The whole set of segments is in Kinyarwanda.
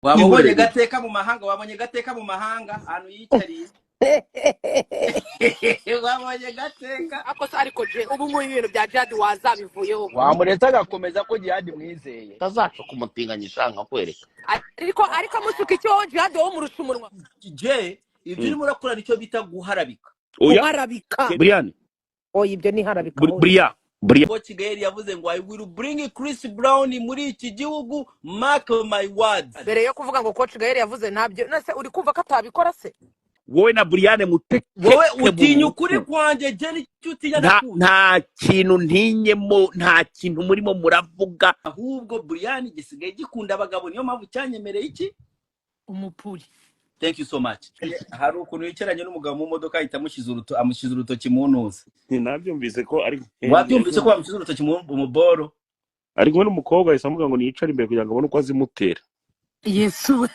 wabonye gateka mu mahanga, wabonye gateka mu mahanga hano yicariye. Wabonye gateka ariko je ubu mu ibintu bya Jihad wazabivuyeho wamuretse agakomeza ko Jihad mwizeye tazaca kumutinganyisha nka kwereka ariko amusuka icyo Jihad wo mu rushumunwa je ibyo urimo urakora nicyo bita guharabika. Guharabika Brian ibyo ni harabika Brian Coach Gael yavuze ngo I will bring Chris Brown muri iki gihugu, mark my words. Mbere yo kuvuga ngo Coach Gael yavuze ntabyo nase uri kumva ko atabikora se wowe na Brian muteke wowe utinya ukuri kwanjye je nicyo utinya nta kintu ntinyemo nta kintu murimo muravuga ahubwo Brian gisigaye gikunda abagabo niyo mpamvu cyanyemereye iki umupuri. Thank you so much. Hari ukuntu yicaranye n'umugabo mu modoka ahita amushyize urutoki mu ntuza. Nabyumvise ko ari wabyumvise ko amushyize urutoki mu boro ari kumwe n'umukobwa ahise amuvuga ngo niyicare imbere kugira ngo abone uko azimutera. Yesu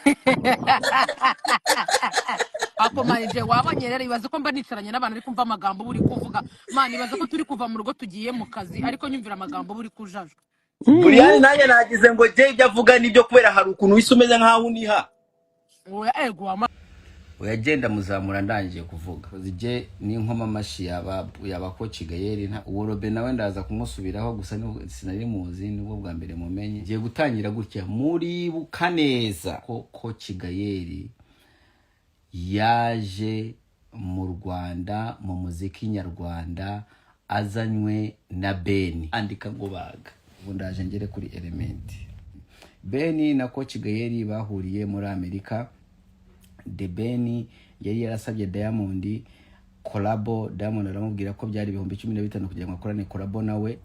ako manije wabanye rero ibaze ko mba nicaranye n'abantu ari kumva amagambo buri kuvuga mani ibaze ko turi kuva mu rugo tugiye mu kazi ariko nyumvira amagambo buri kujajwa. Brian nanjye nagize ngo je ibyo avuga nibyo kubera hari ukuntu wisomeza nkaho uniha uyagenda muzamura ndangije kuvuga je ni nkoma amashi yaba Coach Gael uwo Robe nawe ndaza kumusubiraho gusa sinari muzi nibwo bwa mbere mumenye ngiye gutangira gutya muri bukaneza ko Coach Gael yaje mu Rwanda mu muziki nyarwanda azanywe na Beni andika ngo baga ubu ndaje ngere kuri element. Beni na Coach Gael bahuriye muri Amerika. The Beni yari yarasabye Diamond collabo. Diamond aramubwira ko byari 15,000 kugira ngo akorane collabo nawe.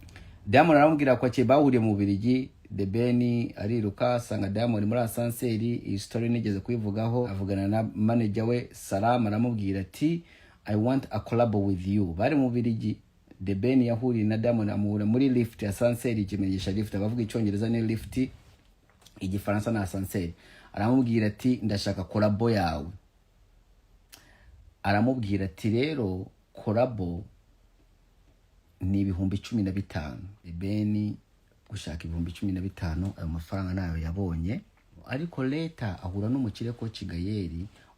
Diamond aramubwira ko bahuriye mu Bubiligi. The Beni ariruka asanga Diamond muri asanseri. Iyi story nigeze kuyivugaho avugana na manager we Salam aramubwira ati I want a collabo with you. Bari mu Bubiligi. The Beni yahuriye na Diamond amura muri lift asanseri ikimenyesha lift abavuga icyongereza ni lift igifaransa na asanseri. Aramubwira ati ndashaka collabo yawe. Aramubwira ati rero collabo ni 15,000. Beni gushaka 15,000 ayo mafaranga nayo yabonye ariko leta ahura n'umukire Coach Gael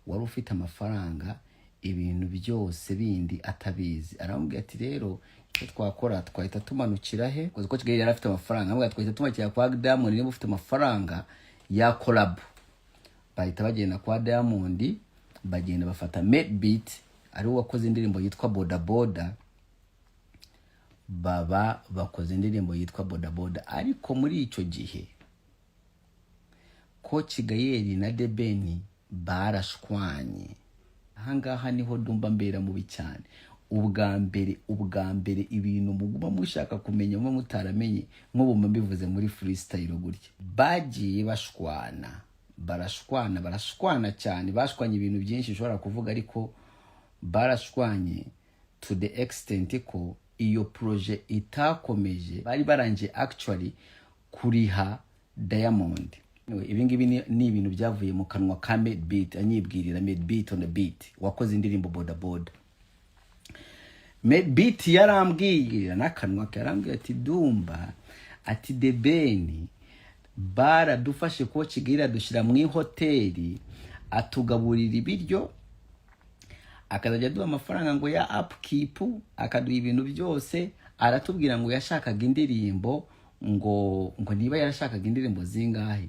wari ufite amafaranga ibintu byose bindi atabizi. Aramubwira ati rero icyo twakora twahita tumanukira he kuko Coach Gael yari afite amafaranga amubwira twahita tumakira kwa Diamond niba ufite amafaranga ya collabo. Bahita bagenda kwa Diamond bagenda bafata Medbeat ari wakoze indirimbo yitwa Boda Boda. Baba bakoze indirimbo yitwa Boda Boda ariko muri icyo gihe Coach Gael na The Beni barashwanye. Ahangaha niho ndumva mbera mubi cyane. Ubwa mbere ibintu muguma mushaka kumenya mu mutaramenye nk'ubu mbivuze muri freestyle gutya bagiye barashwana cyane. Bashwanye ibintu byinshi ushobora kuvuga ariko barashwanye to the extent ko iyo project itakomeje. Bari baranje actually kuriha Diamond. Ibi ngibi ni ibintu byavuye mu kanwa ka Medbeat anyibwirira Medbeat on the beat wakoze indirimbo Boda Boda. Medbeat yarambwira nakanwa karambwira ati dumba ati The Beni bara dufashe Coach Gael dushira mu hoteli atugaburira ibiryo akazajya duha amafaranga ngo ya upkeep akaduha ibintu byose. Aratubwira ngo yashakaga indirimbo ngo niba yarashakaga indirimbo zingahe.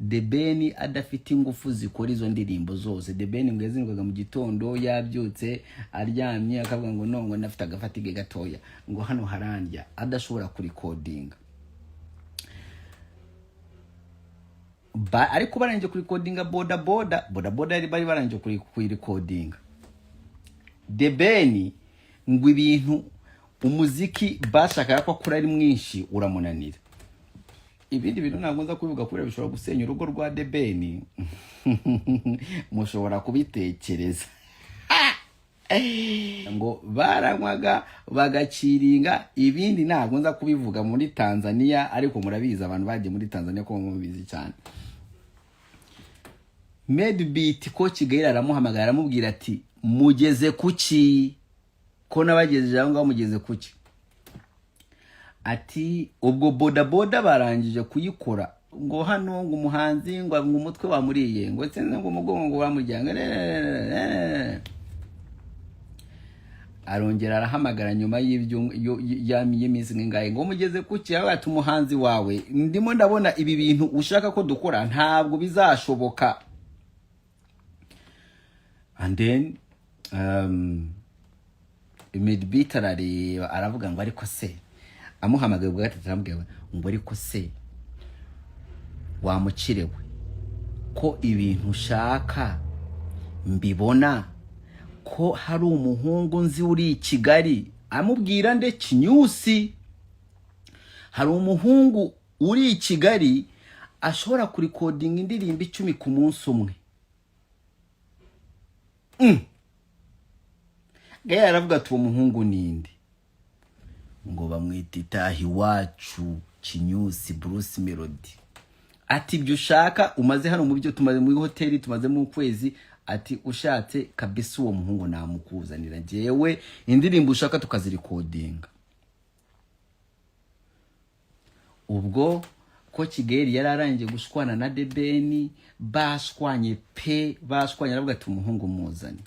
The Beni adafite ingufu zikora izo ndirimbo zose. The Beni ngo yazingaga mu gitondo yabyutse aryamye akavuga ngo nongo nafite agafatige gatoya ngo hano harandya adashobora kurikodinga. Ariko baranje kurikodinga Boda Boda yari bari baranje kurikodinga. The Beni ngo ibintu umuziki bashaka ko akora ari mwinshi uramunanira. Ibindi bintu ntabwo nza kubivuga kubera bishobora gusenya urugo rwa The Beni. Mushobora kubitekereza. Ngo baranywaga bagaciringa ibindi ntabwo nza kubivuga muri Tanzania ariko murabizi abantu bagiye muri Tanzania ko mubizi cyane. Medbeat Coach Gael aramuhamagara aramubwira ati mugeze kuki ko nabagejeje aho ngaho mugeze kuki. Ati ubwo Boda Boda barangije kuyikora ngo hano ngo umuhanzi ngo umutwe wamuriye ngo se ngo umugongo ngo wamujyanga arongera arahamagara nyuma y'iminsi ngingaye ngo mugeze kuki ati umuhanzi wawe ndimo ndabona ibi bintu ushaka ko dukora ntabwo bizashoboka. And then Medbeat arareba aravuga ngo ariko se amuhamagaye bwa gatatu aramubwira ngo ariko se wamucirewe ko ibintu ushaka mbibona ko hari umuhungu nzi uri i Kigali amubwira nde Kinyusi hari umuhungu uri i Kigali ashobora kurikodinga indirimbo 10 ku munsi umwe. Gaya aravuga ati uwo muhungu ninde ngo bamwita Itahi wacu Kinyusi Bruce Melody. Ati ibyo ushaka umaze hano mu byo tumaze muri hoteli tumaze mu kwezi ati ushatse kabisa uwo muhungu namukuzanira jewe indirimbo ushaka tukazirikodinga. Ubwo ko Kigeli yararangiye gushwana na Debeni bashwanye aravuga ati umuhungu muzani.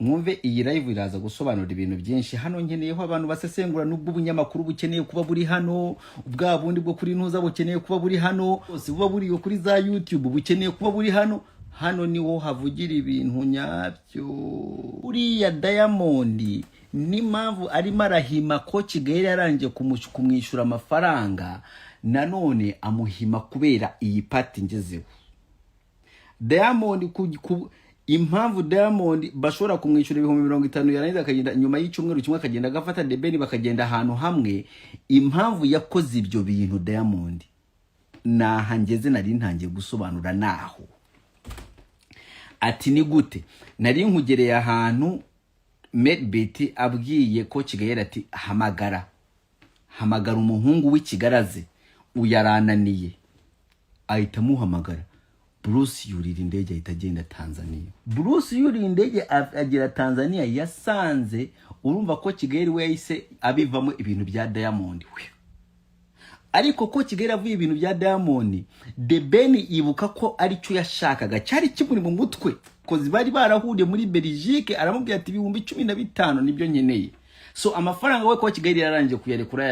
Mwumve iyi live iraza gusobanura ibintu byinshi hano nkeneyeho abantu basesengura nubwo ubunyamakuru bukeneye kuba buri hano ubwa bundi bwo kuri ntuza bukeneye kuba buri hano bose buba buri kuri za YouTube bukeneye kuba buri hano niho havugira ibintu nyabyo. Uriya Diamond ni mpamvu arimo arahima ko Kigeli yarangiye kumwishyura amafaranga nanone amuhima kubera iyi pati ngezeho. Diamond impamvu Diamond bashobora kumwishyura 50,000 yarangiza akagenda nyuma y'icyumweru kimwe akagenda agafata Debeni bakagenda ahantu hamwe. Impamvu yakoze ibyo bintu Diamond nahangeze nari ntangiye gusobanura naho. Ati ni gute nari nkugereye ahantu Medbeat abwiye ko Kigeli ati hamagara umuhungu w'ikigaraze uyarananiye ahita muhamagara. Bruce yurira indege ahita agenda Tanzania. Bruce yurira indege agera Tanzania yasanze urumva ko Kigeli we yahise abivamo ibintu bya Diamond we. Ariko ko Kigeli avuye ibintu bya Diamond Debeni ibuka ko ari cyo yashakaga cyari kimuri mu mutwe kozi bari barahuriye muri Belgique aramubwira ati 15,000 nibyo nkeneye. So amafaranga we ko Kigeli yarangiye kuyarekura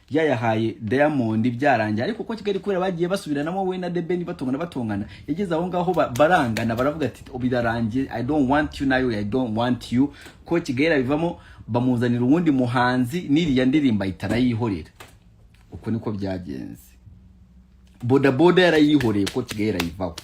yayahaye Diamond byarangiye. Ariko ko Kigeli kubera bagiye basubiranamo we na Debeni batongana yageze aho ngaho barangana baravuga ati obirarangiye I don't want you nayo I don't want you. Ko Kigeli abivamo bamuzanira uwundi muhanzi niriya ndirimba itarayihorera. Uko niko byagenze. Boda yarayihoreye ko Kigeli ayivaho.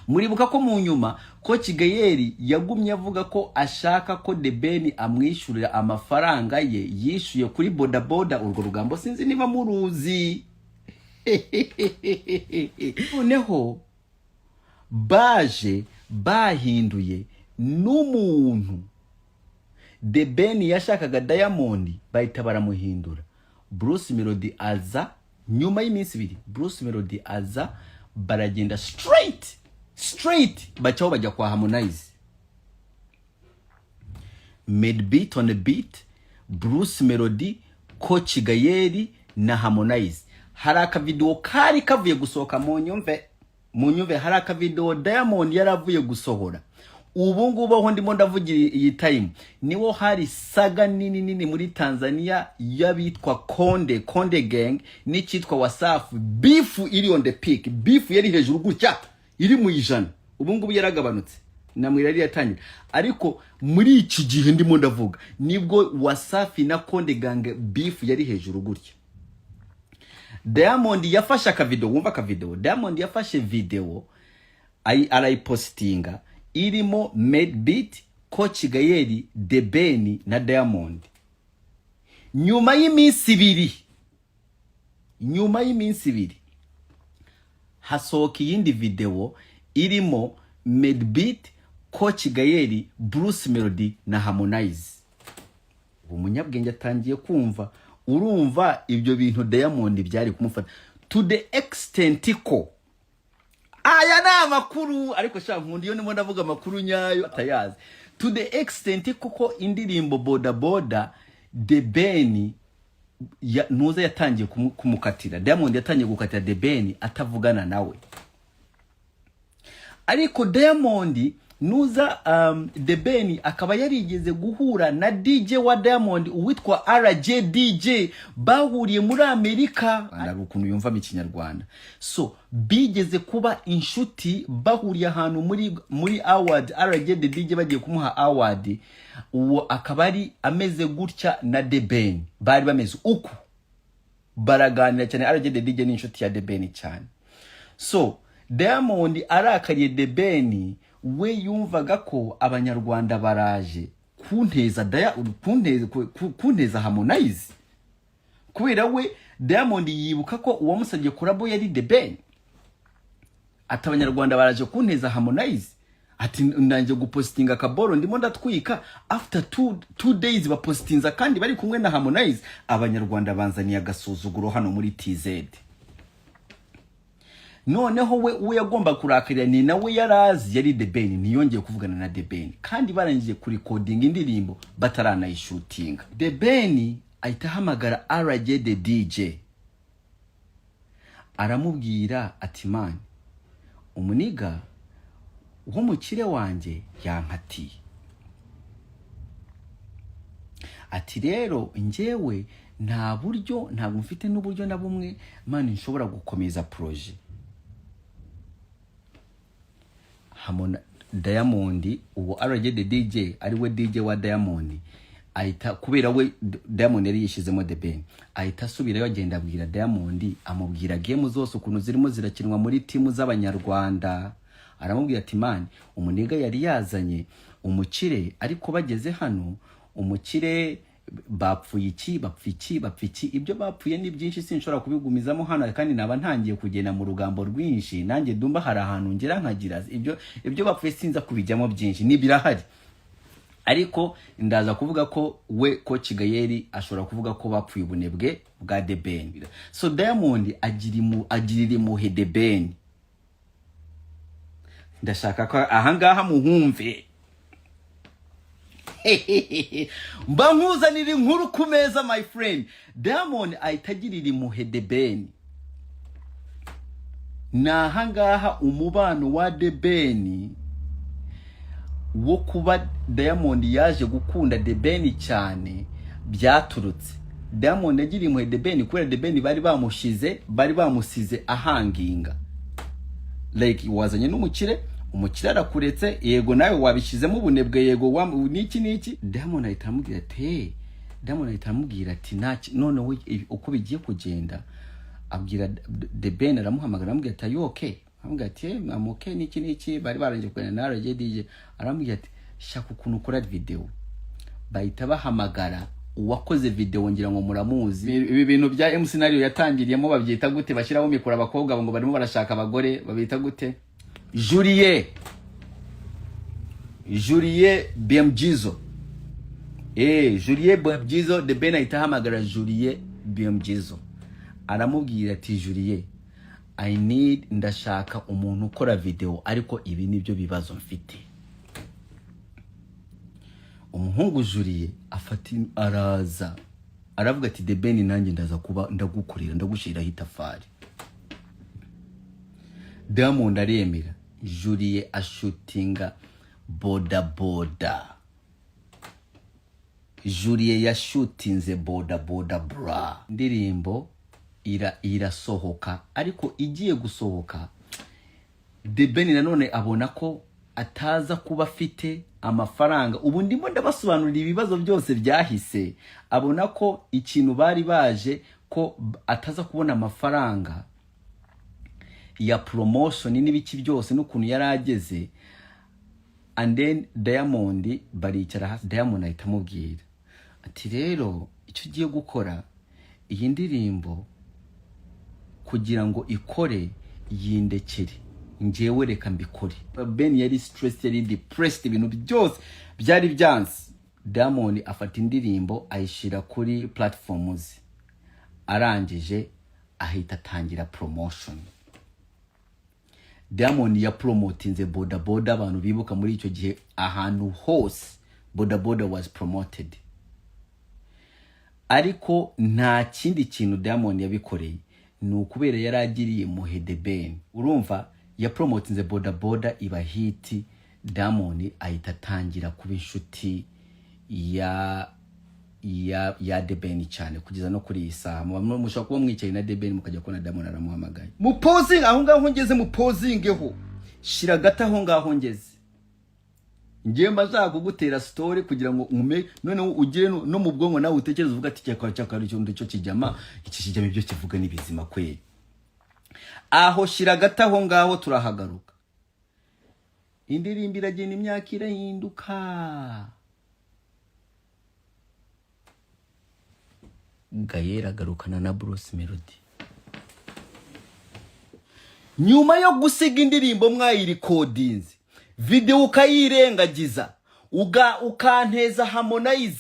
Muribuka ko mu nyuma ko Kigeli yagumye avuga ko ashaka ko Debeni amwishyurira amafaranga ye yishuye kuri boda urwo rugambo sinzi niba muruzi. Noneho bahinduye n'umuntu Debeni yashakaga Diamond bahita baramuhindura. Bruce Melody aza nyuma y'iminsi 2 Bruce Melody aza baragenda straight bacaho bajya kwa Harmonize. Medbeat on the beat Bruce Melody ko Kigeli na Harmonize. Hari aka video kari kavuye gusohoka mu nyumve hari aka video Diamond yaravuye gusohora. Ubu ngubu aho ndimo ndavugira iyi time niwo hari saga nini muri Tanzania yabitwa Konde Gang n'ikitwa Wasafi. Beef iri on the peak, beef yari hejuru gutya iri mu ijana. Ubu ngubu yaragabanutse namwira yari yatangira. Ariko muri iki gihe ndimo ndavuga nibwo Wasafi na Konde Gang beef yari hejuru gutya. Diamond yafashe akavideo, wumva akavideo. Diamond yafashe video arayipostinga irimo Medbeat ko Kigeli Debeni na Diamond. Nyuma y'iminsi 2 hasohoka iyindi video irimo Medbeat ko Kigeli Bruce Melody na Harmonize. Umunyabwenge atangiye kumva urumva ibyo bintu Diamond byari kumufata to the extent ko aya na amakuru ariko sha nkundi yo nimo ndavuga amakuru nyayo atayazi. To the extent ko indirimbo boda Debeni nuza yatangiye kumukatira. Diamond yatangiye gukatira The Ben atavugana nawe, ariko Diamond nuza The Ben akaba yarigeze guhura na DJ wa Diamond uwitwa RJDJ, bahuriye muri Amerika. Ari ukuntu yumva mu Kinyarwanda, so bigeze kuba inshuti, bahuriye ahantu muri award. RJDJ bagiye kumuha award, uwo akaba ari ameze gutya na The Ben, bari bameze uko baraganira cyane. RJDJ ni inshuti ya The Ben cyane. So Diamond arakariye The Ben, we yumvaga ko abanyarwanda baraje kunteza Harmonize, kubera we Diamond yibuka ko uwamusabye kurabo yari The Ben. Ati abanyarwanda baraje kunteza Harmonize, ati ndanje gupostinga kaboro ndimo ndatwika. After two days bapostinza kandi bari kumwe na Harmonize, abanyarwanda banzaniye agasuzuguro hano muri TZ. Noneho we yagomba kurakarira, ni nawe yarazi yari The Ben, niyongeye kuvugana na The Ben, kandi barangije ku recording indirimbo bataranayishutinga. The Ben ahita hamagara RJ the DJ, aramubwira ati man, umuniga w'umukire wanje yankatiye, ati rero njyewe ntabwo mfite n'uburyo na bumwe man nshobora gukomeza projet. Diamond uwo RJ the DJ ari we DJ wa Diamond ahita, kubera we Diamond yari yishizemo The Ben, ahita asubirayo agenda abwira Diamond, amubwira game zose ukuntu zirimo zirakinwa muri timu z'abanyarwanda. Aramubwira ati man, umuniga yari yazanye umukire, ariko bageze hano umukire bapfuye iki, ibyo bapfuye ni byinshi sinshobora kubigumizamo hano, kandi naba ntangiye kugenda mu rugambo rwinshi, nanjye dumba hari ahantu ngera nkagira ibyo bapfuye sinza kubijyamo byinshi, nibirahari. Ariko ndaza kuvuga ko we ko Kigayeri ashobora kuvuga ko bapfuye ubunebwe bwa The Ben. So Diamond agirira impuhwe The Ben. Ndashaka ko ahangaha muhumve mba nkuzanira inkuru ku meza my friend. Diamond ahitagirira impuhwe The Ben. Nahangaha umubano wa The Ben wo kuba Diamond yaje gukunda The Ben cyane byaturutse. Diamond agiriye impuhwe The Ben kubera The Ben bari bamusize ahanginga, like wazanye n'umukire, umukire arakuretse, yego nawe wabishizemo ubunebwe, yego niki. Diamond ahita amubwira ati none we uko bigiye kugenda, abwira The Ben, aramuhamagara amubwira ati you okay? Amubwira ati I'm okay niki. Bari barangije kugenda na RJDJ, aramubwira ati shaka ukuntu ukora video. Bahita bahamagara uwakoze video, ngira ngo muramuzi. Ibi bintu bya MC Scenario yatangiriyemo babyita gute, bashyiraho mikoro abakobwa ngo barimo barashaka abagore, babita gute? Julie BMGizo. Julie BMGizo. The Ben ahita hamagara Julie BMGizo, aramubwira ati Julie, ndashaka umuntu ukora video, ariko ibi nibyo bibazo mfite. Umuhungu Julie araza aravuga ati The Ben nanjye ndaza kuba ndagukorera, ndagushiraho itafari. Diamond aremera, Julie ashutinga boda. Julie yashutinze boda bra. Ndirimbo irasohoka, ariko igiye gusohoka The Ben nanone abona ko ataza kuba afite amafaranga. Ubu ndimo ndabasobanurira ibibazo byose byahise. Abona ko ikintu bari baje ko ataza kubona amafaranga ya promotion n'ibiki byose n'ukuntu yarageze. And then Diamond baricara hasi. Diamond ahita amubwira ati rero icyo ugiye gukora iyi ndirimbo kugira ngo ikore yindekere, njyewe reka mbikore. Ben yari stressed, yari depressed, ibintu byose byari byansi. Diamond afata indirimbo ayishira kuri platforms, arangije ahita atangira promotion. Diamond ya promotinze boda. Abantu bibuka muri icyo gihe ahantu hose boda was promoted. ariko nta kindi kintu Diamond yabikoreye, ni ukubera yaragiriye Muhe The Ben. Urumva ya promotinze Boda Boda iba hiti, Diamond ahita atangira kuba inshuti ya The Ben cyane kugeza no kuri isaha. Mushobora kuba mwicaye na The Ben mukajya kubona Diamond aramuhamagaye, muposing aho ngaho ngeze, muposingeho shira gata aho ngaho ngeze, ngiye mbaza kugutera story kugira ngo ume none ugire no mu bwongo nawe utekereza uvuga ati cyakara icyo ndo cyo kijama, iki kijama ibyo kivuga ni bizima kweli. Aho shira gata aho ngaho turahagaruka. Indirimbo iragenda imyaka irahinduka, Gayera agarukana na Bruce Melody. Nyuma yo gusiga indirimbo mwayirikodinze, video ukayirengagiza, ukanteza Harmonize.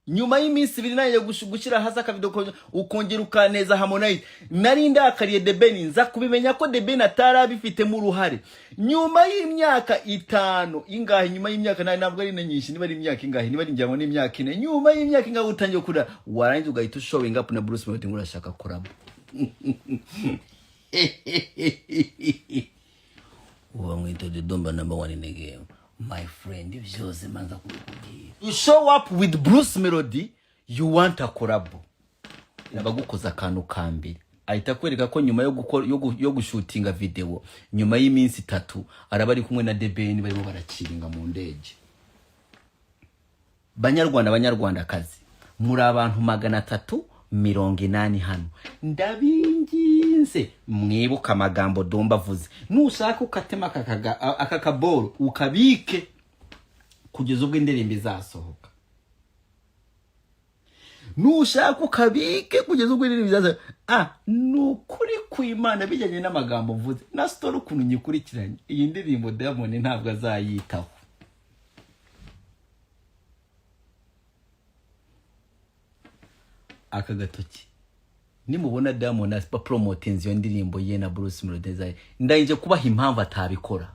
Nyuma y'iminsi 2 naye gushira hasi akavideo ukongera ukanteza Harmonize. Nari ndakariye The Ben, nza kubimenya ko The Ben atarabifite mu ruhare. Nyuma y'imyaka 5 ingahe, nyuma y'imyaka ntabwo ari nyinshi, niba ari imyaka ingahe, niba ari njyango n'imyaka 4, nyuma y'imyaka ingahe utangiye kura warangiza ugahita showing up na Bruce Melody ngo urashaka koramo. Uwa mwito the Domba #1 in the game. My friend, if you're manza kubikubwira, you show up with Bruce Melody, you want a collab. Nabagukoza akantu kambere, ahita kwereka ko nyuma yo gushutinga video, nyuma y'iminsi 3 araba ari kumwe na The Ben barimo barakiringa mu ndege. Banyarwandakazi, muri abantu 380 hano, ndabinginze mwibuka amagambo Domba avuze. Nushaka ukatema akakaboro ukabike kugeza ubwo indirimbo izasohoka. Nushaka ukabike kugeza ubwo indirimbo izasohoka. Nukuri kw'Imana bijyanye n'amagambo mvuze na story ukuntu nyikurikiranye, iyi ndirimbo Diamond ntabwo azayitaho. Aka gatoki nimubona Diamond aspa promoting iyo ndirimbo ye na Bruce Melody, ndayinje kubaha impamvu atabikora.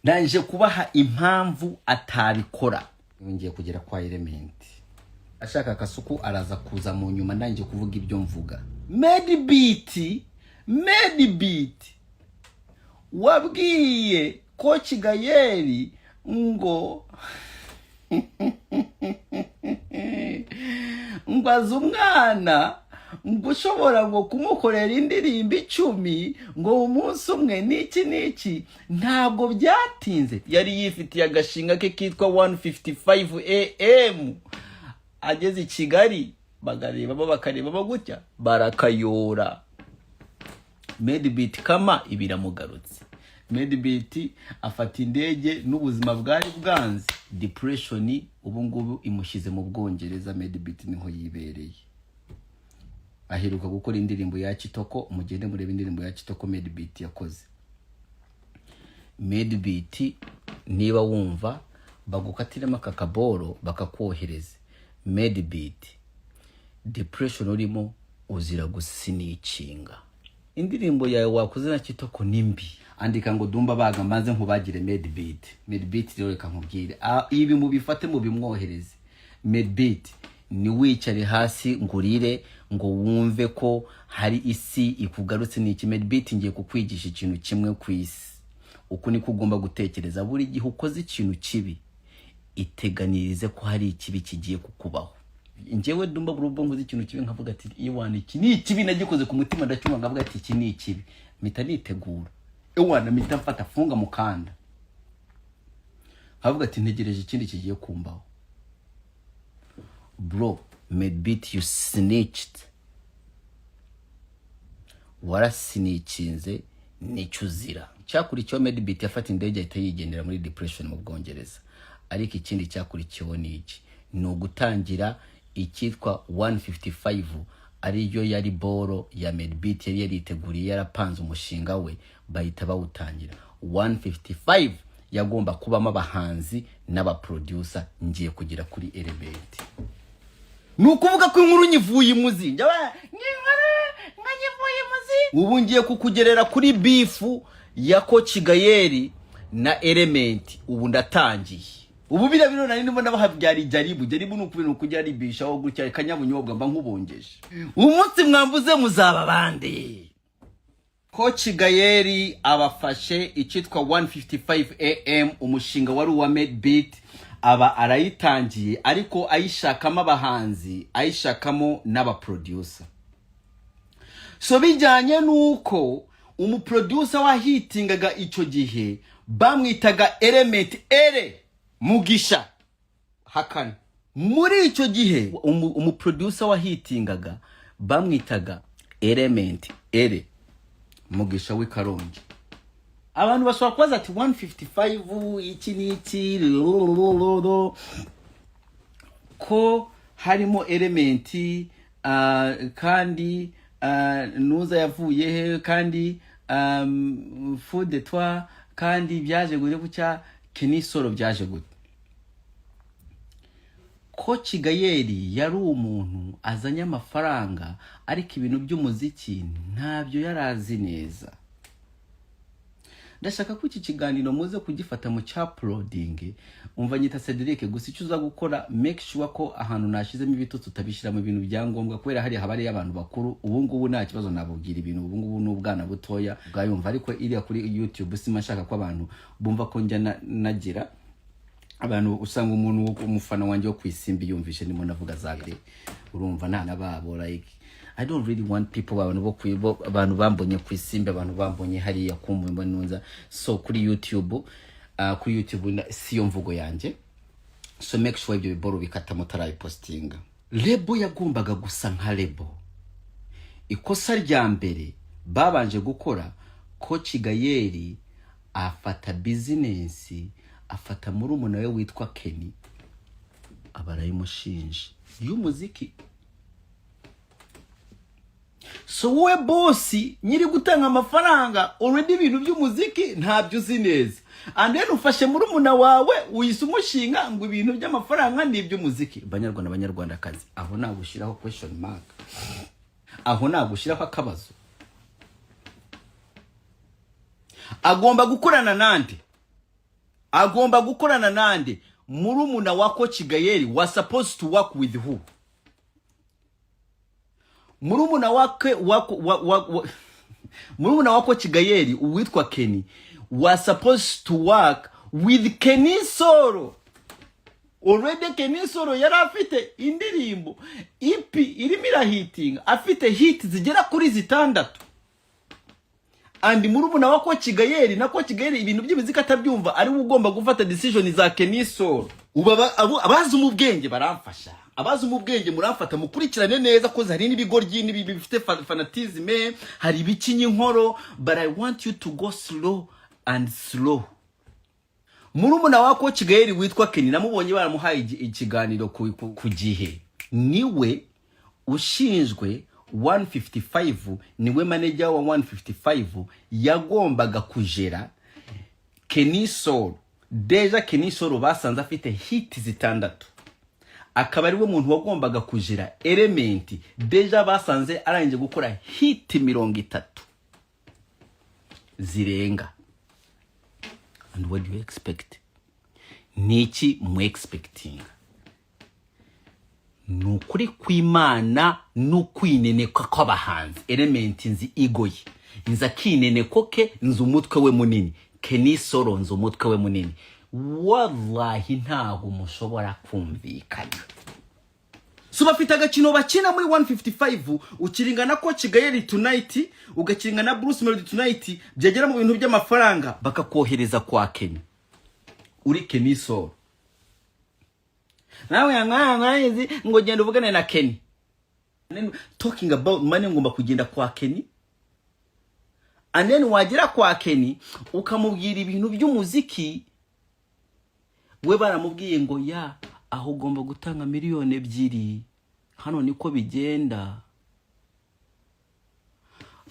Ndayinje kubaha impamvu atabikora. Ngiye kugera kwa Element, ashaka akasuku araza kuza mu nyuma, ndayinje kuvuga ibyo mvuga. Made beat wabwiye ko Kigayeri ngo ngwaza umwana ngo ushobora ngo kumukorera indirimbo 10 ngo umunsi umwe niki ntabwo byatinze. Yari yifitiye agashinga ke kitwa 155 AM, ageze i Kigali bakareba gutya barakayora. Made beat kama ibiramugarutse. Made beat afata indege n'ubuzima bwari bwanze, depression ubu ngubu imushize mu Bwongereza. Made beat niho yibereye, aheruka gukora indirimbo ya Kitoko. Mugende murebe indirimbo ya Kitoko Made beat yakoze. Made beat niba wumva bagukatiremo akakaboro bakakwohereza. Made beat depression urimo uzira gusinicinga. Indirimbo yawe wakoze na Kitoko nimbi, andika ngo Dumba baga maze nkubagire Made beat rero reka nkubwire ibi mubifate mu bimwohereze. Made beat ni wicare hasi ngurire ngo wumve ko hari isi ikugarutse. ni iki Made beat ngiye kukwigisha ikintu kimwe ku isi, uko niko ugomba gutekereza. Buri gihe ukoze ikintu kibi iteganirize ko hari ikibi kigiye kukubaho. Njyewe Dumba burubwo nkoze ikintu kibi nkavuga ati iwana iki ni ikibi nagikoze ku mutima, ndacyuma ngavuga ati iki ni ikibi, mpita nitegura. Ewana mpita mfata funga mukanda, nkavuga ati ntegereje ikindi kigiye kumbaho. Bro, Made beat you snitched. Warasinikinze nicyo uzira. Cyakurikiyeho Made beat yafata indege ahita yigendera muri depression mu Bwongereza. Ariko ikindi cyakurikiyeho ni iki? Ni ugutangira ikitwa 155, ariyo yari boro ya Made beat yari yariteguriye, yarapanze umushinga we, bahita bawutangira. 155 yagomba kubamo abahanzi n'abaproducer. Ngiye kugira kuri Element, nukuvuga ko inkuru nyivuye imuzi, nyivuye imuzi. Ubu ngiye kukugerera kuri beef ya ko Kigayeri na Element ubu ndatangiye ubu bira bino nari ndimo nabahabyari jaribu n'ukubintu kujaribisha aho gutya kanyabunyobwa mba nkubongeje umunsi mwambuze muzaba bande Coach Gayeri abafashe icitwa 155 AM umushinga wari uwa Made Beat aba arayitangiye ariko ayishakamo abahanzi ayishakamo n'aba producer so bijyanye nuko umuproducer wahitingaga ico gihe bamwitaga Element Mugisha hakana muri ico gihe umuproducer wahitingaga bamwitaga Element Mugisha w'Ikarongi abantu bashobora kubaza ati 155 iki niki ko harimo Element kandi nuza yavuye he kandi Fou de Toi kandi byaje gure bucya Kenisoro byaje gute Coach Gayeri yari umuntu azanye amafaranga ariko ibintu by'umuziki ntabyo yarazi neza ndashaka ko iki kiganiro muze kugifata mu uploading umva nyita Cedric gusa icyo uza gukora make sure ko ahantu nashizemo ibitutsi utabishira mu bintu byangombwa kubera hari habari y'abantu bakuru ubu ngubu nta kibazo nabubwira ibintu ubu ngubu n'ubwana butoya bwayumva ariko iriya kuri YouTube sima shaka ko abantu bumva ko njya nagira abantu usanga umuntu umufana wanje wo kwisimbi yumvishe ndimo navuga zagre urumva nana babo like I don't really want people abantu bambonye kwisimbi abantu bambonye hariya kumwe nunza so kuri YouTube siyo mvugo yanje so make sure ibyo biboro bikata mutarayi postinga lebo yagombaga gusa nka lebo ikosa rya mbere babanje gukora Coach Gayeri afata business afata muri umuntu we witwa Kenny abarayimushinje y'umuziki so we bossi nyiri gutanga amafaranga already ibintu by'umuziki ntabyo uzi neza and then ufashe muri umuntu wawe uyise umushinga ngo ibintu by'amafaranga ni iby'umuziki banyarwandakazi aho nagushiraho question mark aho nagushiraho akabazo agomba gukorana nande murumuna wa Coach Gayeri was supposed to work with who murumuna wa Coach Gayeri uwitwa Kenny was supposed to work with Kenisoro already Kenisoro yari afite indirimbo EP irimo irahiting afite hit zigera kuri 6 and murumuna wa Coach Gayeri na Coach Gayeri ibintu by'imizika atabyumva ari ugomba gufata decision za Kenisoro abazi mu bwenge baramfasha abazi mu bwenge muramfata mukurikirane neza ko hari n'ibigoryi bifite fanatisme hari bikinyi inkoro but I want you to go slow and slow murumuna wa Coach Gayeri witwa Kenny namubonye baramuhaye ikiganiro ku gihe niwe ushinzwe 155 niwe manager wa 155 yagombaga kujera Kenisoro deja Kenisoro basanze afite hit 6 akaba ari we muntu wagombaga kujera Element deja basanze arangije gukora hit 30 zirenga and what do you expect niki mu expecting nukuri kwimana nukwineneka kw'abahanzi Element nzi igoye nza kinenekoke nzi umutwe we munini Kenisoro nzi umutwe we munini wallahi ntaho mushobora kumvikana so bafite agakino bakina muri 155 ukiringana Coach Gayeri tonight ugakiringana Bruce Melody tonight byagera mu bintu by'amafaranga bakakohereza kwa Kenny uri Kenisoro nawe yangazi ngo genda uvugane na Kenny talking about money ngomba kugenda kwa Kenny and then wagira kwa Kenny ukamubwira ibintu by'umuziki we baramubwiye ngo ya aho ugomba gutanga miliyoni 2 hano niko bigenda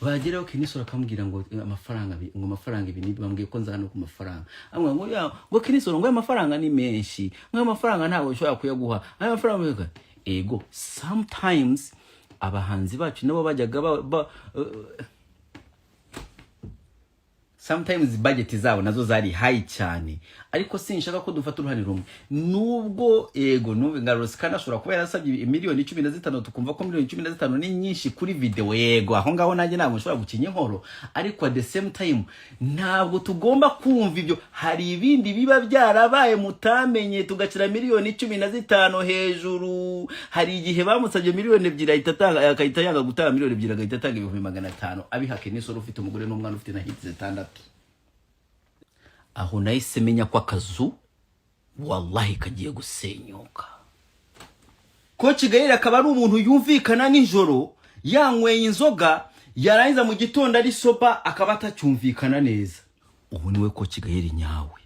bageraho Kenisoro akamubwira ngo amafaranga ibintu bambwiye ko nzana ku mafaranga amwe ngo ya ngo Kenisoro ngo amafaranga ni menshi ngo amafaranga ntawe ushobora kuyaguha amafaranga ego sometimes abahanzi bacu nabo bajyaga sometimes budget zabo nazo zari high cyane, ariko sinshaka ko dufata uruhane rumwe. Nubwo ego nubwo Ngarusi kana ashobora kuba yarasabye miliyoni 15 tukumva ko miliyoni 15 ni nyinshi kuri video, yego aho ngaho nanjye ntabwo nshobora gukinya inkoro, ariko at the same time ntabwo tugomba kumva ibyo. Hari ibindi biba byarabaye mutamenye tugacira miliyoni 15 hejuru. Hari igihe bamusabye miliyoni 2 akahita yanga gutanga miliyoni 2 agahita atanga 500 abihake n'isoro ufite umugore n'umwana ufite na hit 6. Aho nahise menya ko akazu wallahi kagiye gusenyuka. Coach Gael akaba ari umuntu yumvikana nijoro yanyweye inzoga, yarangiza mu gitondo ari soba akaba atacyumvikana neza. Ubu niwe Coach Gael nyawe.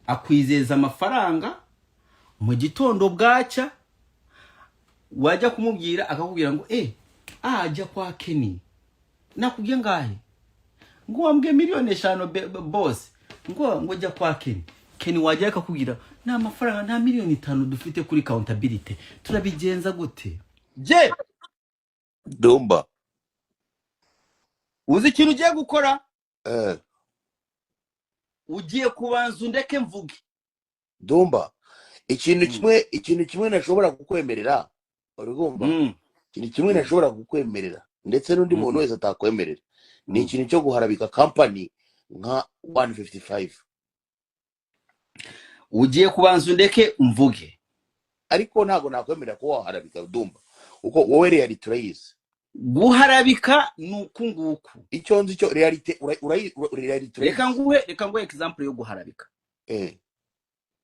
Akwizeza amafaranga mu gitondo bwacya, wajya kumubwira akakubwira ngo ajya kwa Kenny nakubwiye ngahe ngo wambwe miliyoni 5 boss ngo jya kwa Kenny wajya akakubwira nta mafaranga nta miliyoni 5 dufite kuri accountability, turabigenza gute? Je Dumba uzi ikintu ugiye gukora? Ugiye kubanza undeke mvuge. Dumba ikintu kimwe nashobora kukwemerera, urugomba ikintu kimwe nashobora kukwemerera ndetse n'undi muntu wese atakwemerera, ni ikintu cyo guharabika company nka 155. Ugiye kubanza undeke mvuge, ariko ntago nakwemerera ko waharabika Dumba, uko wowe reality urayizi. Guharabika nuku nguku icyo nzi cyo reality reality. Reka nguhe example yo guharabika.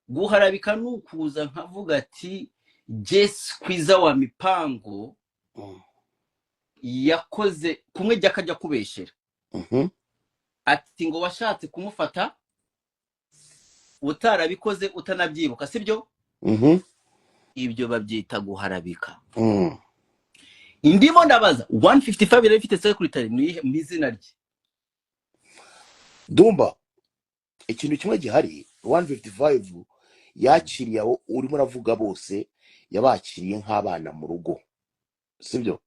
Guharabika nukuza nkavuga ati Jess Kwiza wa Mipango yakoze kumwe jakajya kubeshera. Ati ngo washatse kumufata utarabikoze utanabyibuka, sibyo? Ibyo babyita guharabika. Indimo ndabaza 155 yari ifite secretary mu izina rye. Dumba ikintu kimwe gihari, 155 yakiriye aho urimo uravuga bose yabakiriye nk'abana mu rugo, sibyo?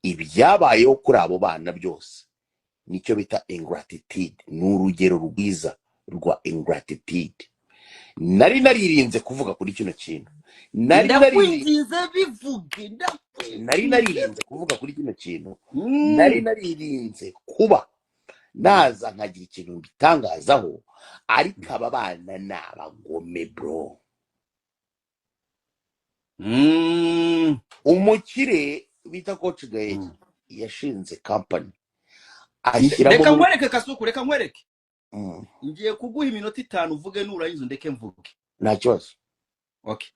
Ibyabayeho kuri abo bana byose nicyo bita ingratitude, n'urugero rwiza rwa ingratitude. Nari naririnze kuvuga kuri kino kintu, nari naririnze kuvuga kuri kino kintu, nari naririnze kuba naza nkagira ikintu bitangazaho, ariko aba bana n'abagome bro. Umukire bita Coach Gael yashinze company ashyiramo. Reka nkwereke Kasuku, reka nkwereke. Ngiye kuguha iminota 5 uvuge nurayizo ndeke mvuge. Nta kibazo. Okay.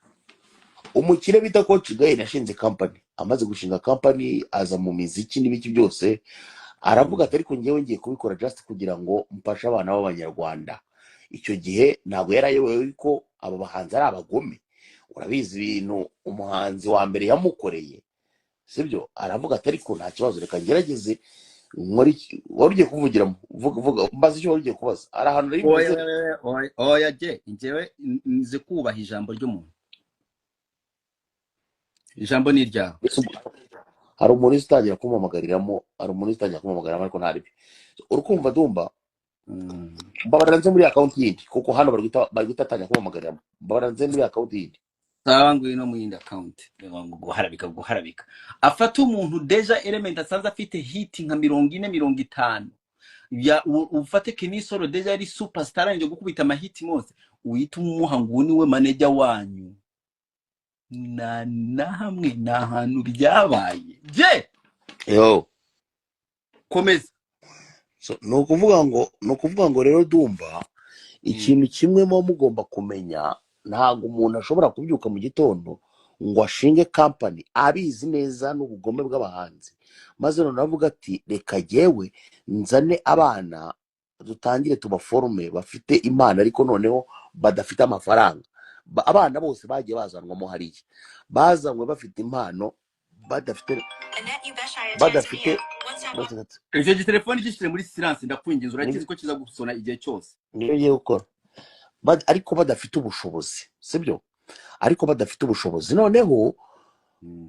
Umukire bita Coach Gael yashinze company, amaze gushinga company aza mu miziki n'ibiki byose, aravuga ati ariko ngewe ngiye kubikora just kugira ngo mpashe abana b'Abanyarwanda. Icyo gihe ntago yarayobewe ko abo bahanzi ari abagome. Urabizi ibintu umuhanzi wa mbere yamukoreye, sibyo? Aravuga ati ariko nta kibazo, reka ngerageze muri warugiye kuvugiramo vuga mbaza icyo warugiye kubaza. Ari ahantu ari bivuze. Oya je ngewe nize kubaha ijambo ry'umuntu. Ijambo ni ryawe. Hari umuntu utangira kumamagariramo, ariko ntari byo. Urukumva Dumba babaranze muri account yindi, kuko hano bari gutatanya kumamagariramo. Babaranze muri account yindi. Sawangu ino mu yindi account. Guharabika. Afata umuntu deja element asanze afite hit nka 40-50. Ya ufate Kenny Solo deja ari superstar nje gukubita amahiti mose, uhita umuha nguni we manager wanyu. Namwe nahantu byabaye. Je yo komeza. So no kuvuga ngo rero Dumba ikintu kimwe mo mugomba kumenya, ntago umuntu ashobora kubyuka mu gitondo ngo ashinge company abizi neza n'ubugome bw'abahanzi, maze none avuga ati reka jewe nzane abana dutangire tubaforme bafite imana ariko noneho badafite amafaranga. Abana bose bagiye bazanwamo hariya, bazanwe bafite impano, badafite icyo telefone gishire muri silence. Ndakwinginze urakizi ko kiza gusona igihe cyose. Niyo gukora ariko badafite ubushobozi, sibyo? Ariko badafite ubushobozi, noneho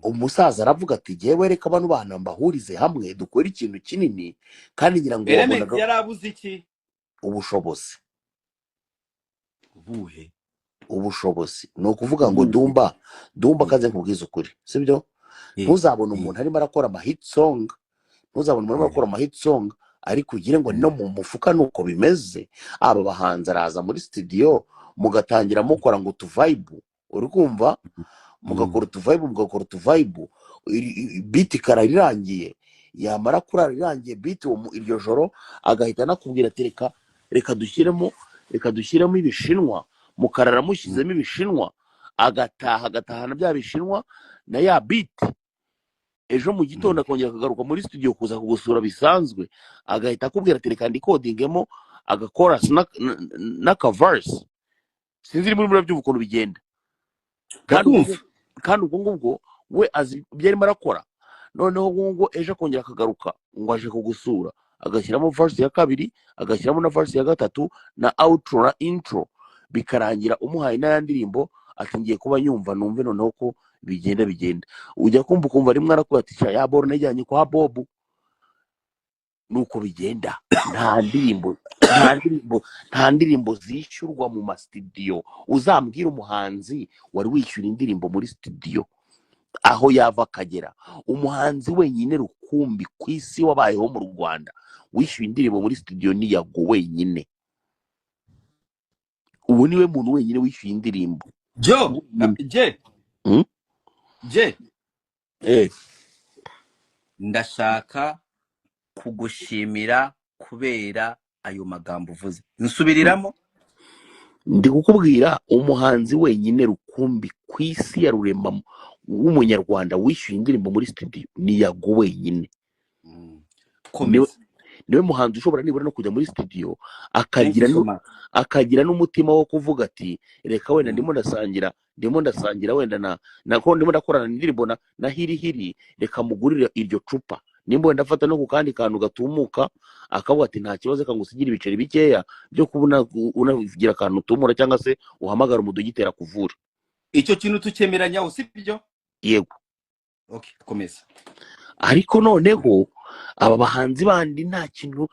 umusaza aravuga ati jyewe reka bano bana mbahurize hamwe dukore ikintu kinini, kandi ngira ngo Element wabonaga yarabuze iki? ubushobozi. Ubuhe? Ubushobozi ni ukuvuga ngo Ubuhe? Dumba kaze nkubwiza ukuri, sibyo? Ntuzabona umuntu arimo arakora ama hit song, ntuzabona umuntu arimo arakora ama hit song ariko ugire ngo no mu mufuka nuko bimeze. Aba bahanzi araza muri studio mugatangira mukora ngo tuvibe, uri kumva, mugakora utuvibe, beat kararirangiye, yamara kurarirangiye beat iryo joro agahita nakubwira ati reka dushyiremo ibishinwa, mukarara mushyizemo ibishinwa, agatahana bya bishinwa na ya beat. Ejo mu gitondo akongera akagaruka muri studio kuza kugusura bisanzwe, agahita akubwira ati reka ndikodingemo agakora n'akaverse. Sinzi muri murabyumva ukuntu bigenda, kandi ubwo ngubwo we azi ibyo arimo arakora. Noneho ubwo ejo akongera akagaruka ngo aje kugusura, agashyiramo verse ya kabiri, agashyiramo na verse ya gatatu na outro na intro, bikarangira umuhaye n'aya ndirimbo ati ngiye kuba nyumva numve noneho ko bigenda. Ujya kumva rimwe arakubwira ati ya boro najyanye kwa Bob, nuko bigenda. Nta ndirimbo zishyurwa mu mastudio. Uzambwira umuhanzi wari wishyura indirimbo muri studio aho yava akagera. Umuhanzi wenyine rukumbi ku isi wabayeho mu Rwanda wishyuye indirimbo muri studio ni Yago wenyine. Ubu niwe muntu wenyine wishyuye indirimbo. Ndashaka kugushimira kubera ayo magambo uvuze. Nsubiriramo. Ndi kukubwira umuhanzi wenyine rukumbi ku isi ya rurema w'umunyarwanda wishyuye indirimbo muri studio ni Yago wenyine. Niwe muhanzi ushobora nibura no kujya muri studio akagira n'umutima wo kuvuga ati reka wenda ndimo ndasangira wenda nako ndimo ndakorana indirimbo na hiri reka mugurire iryo cupa, nimba wenda afata no ku kandi kantu gatumuka akavuga ati nta kibazo kangusigira ibiceri bikeya byo kubona unagira akantu tumura cyangwa se uhamagara umudogitera kuvura. Icyo kintu tukemeranya usibyo? Yego. Okay, komeza. Ariko noneho aba bahanzi bandi nta kintu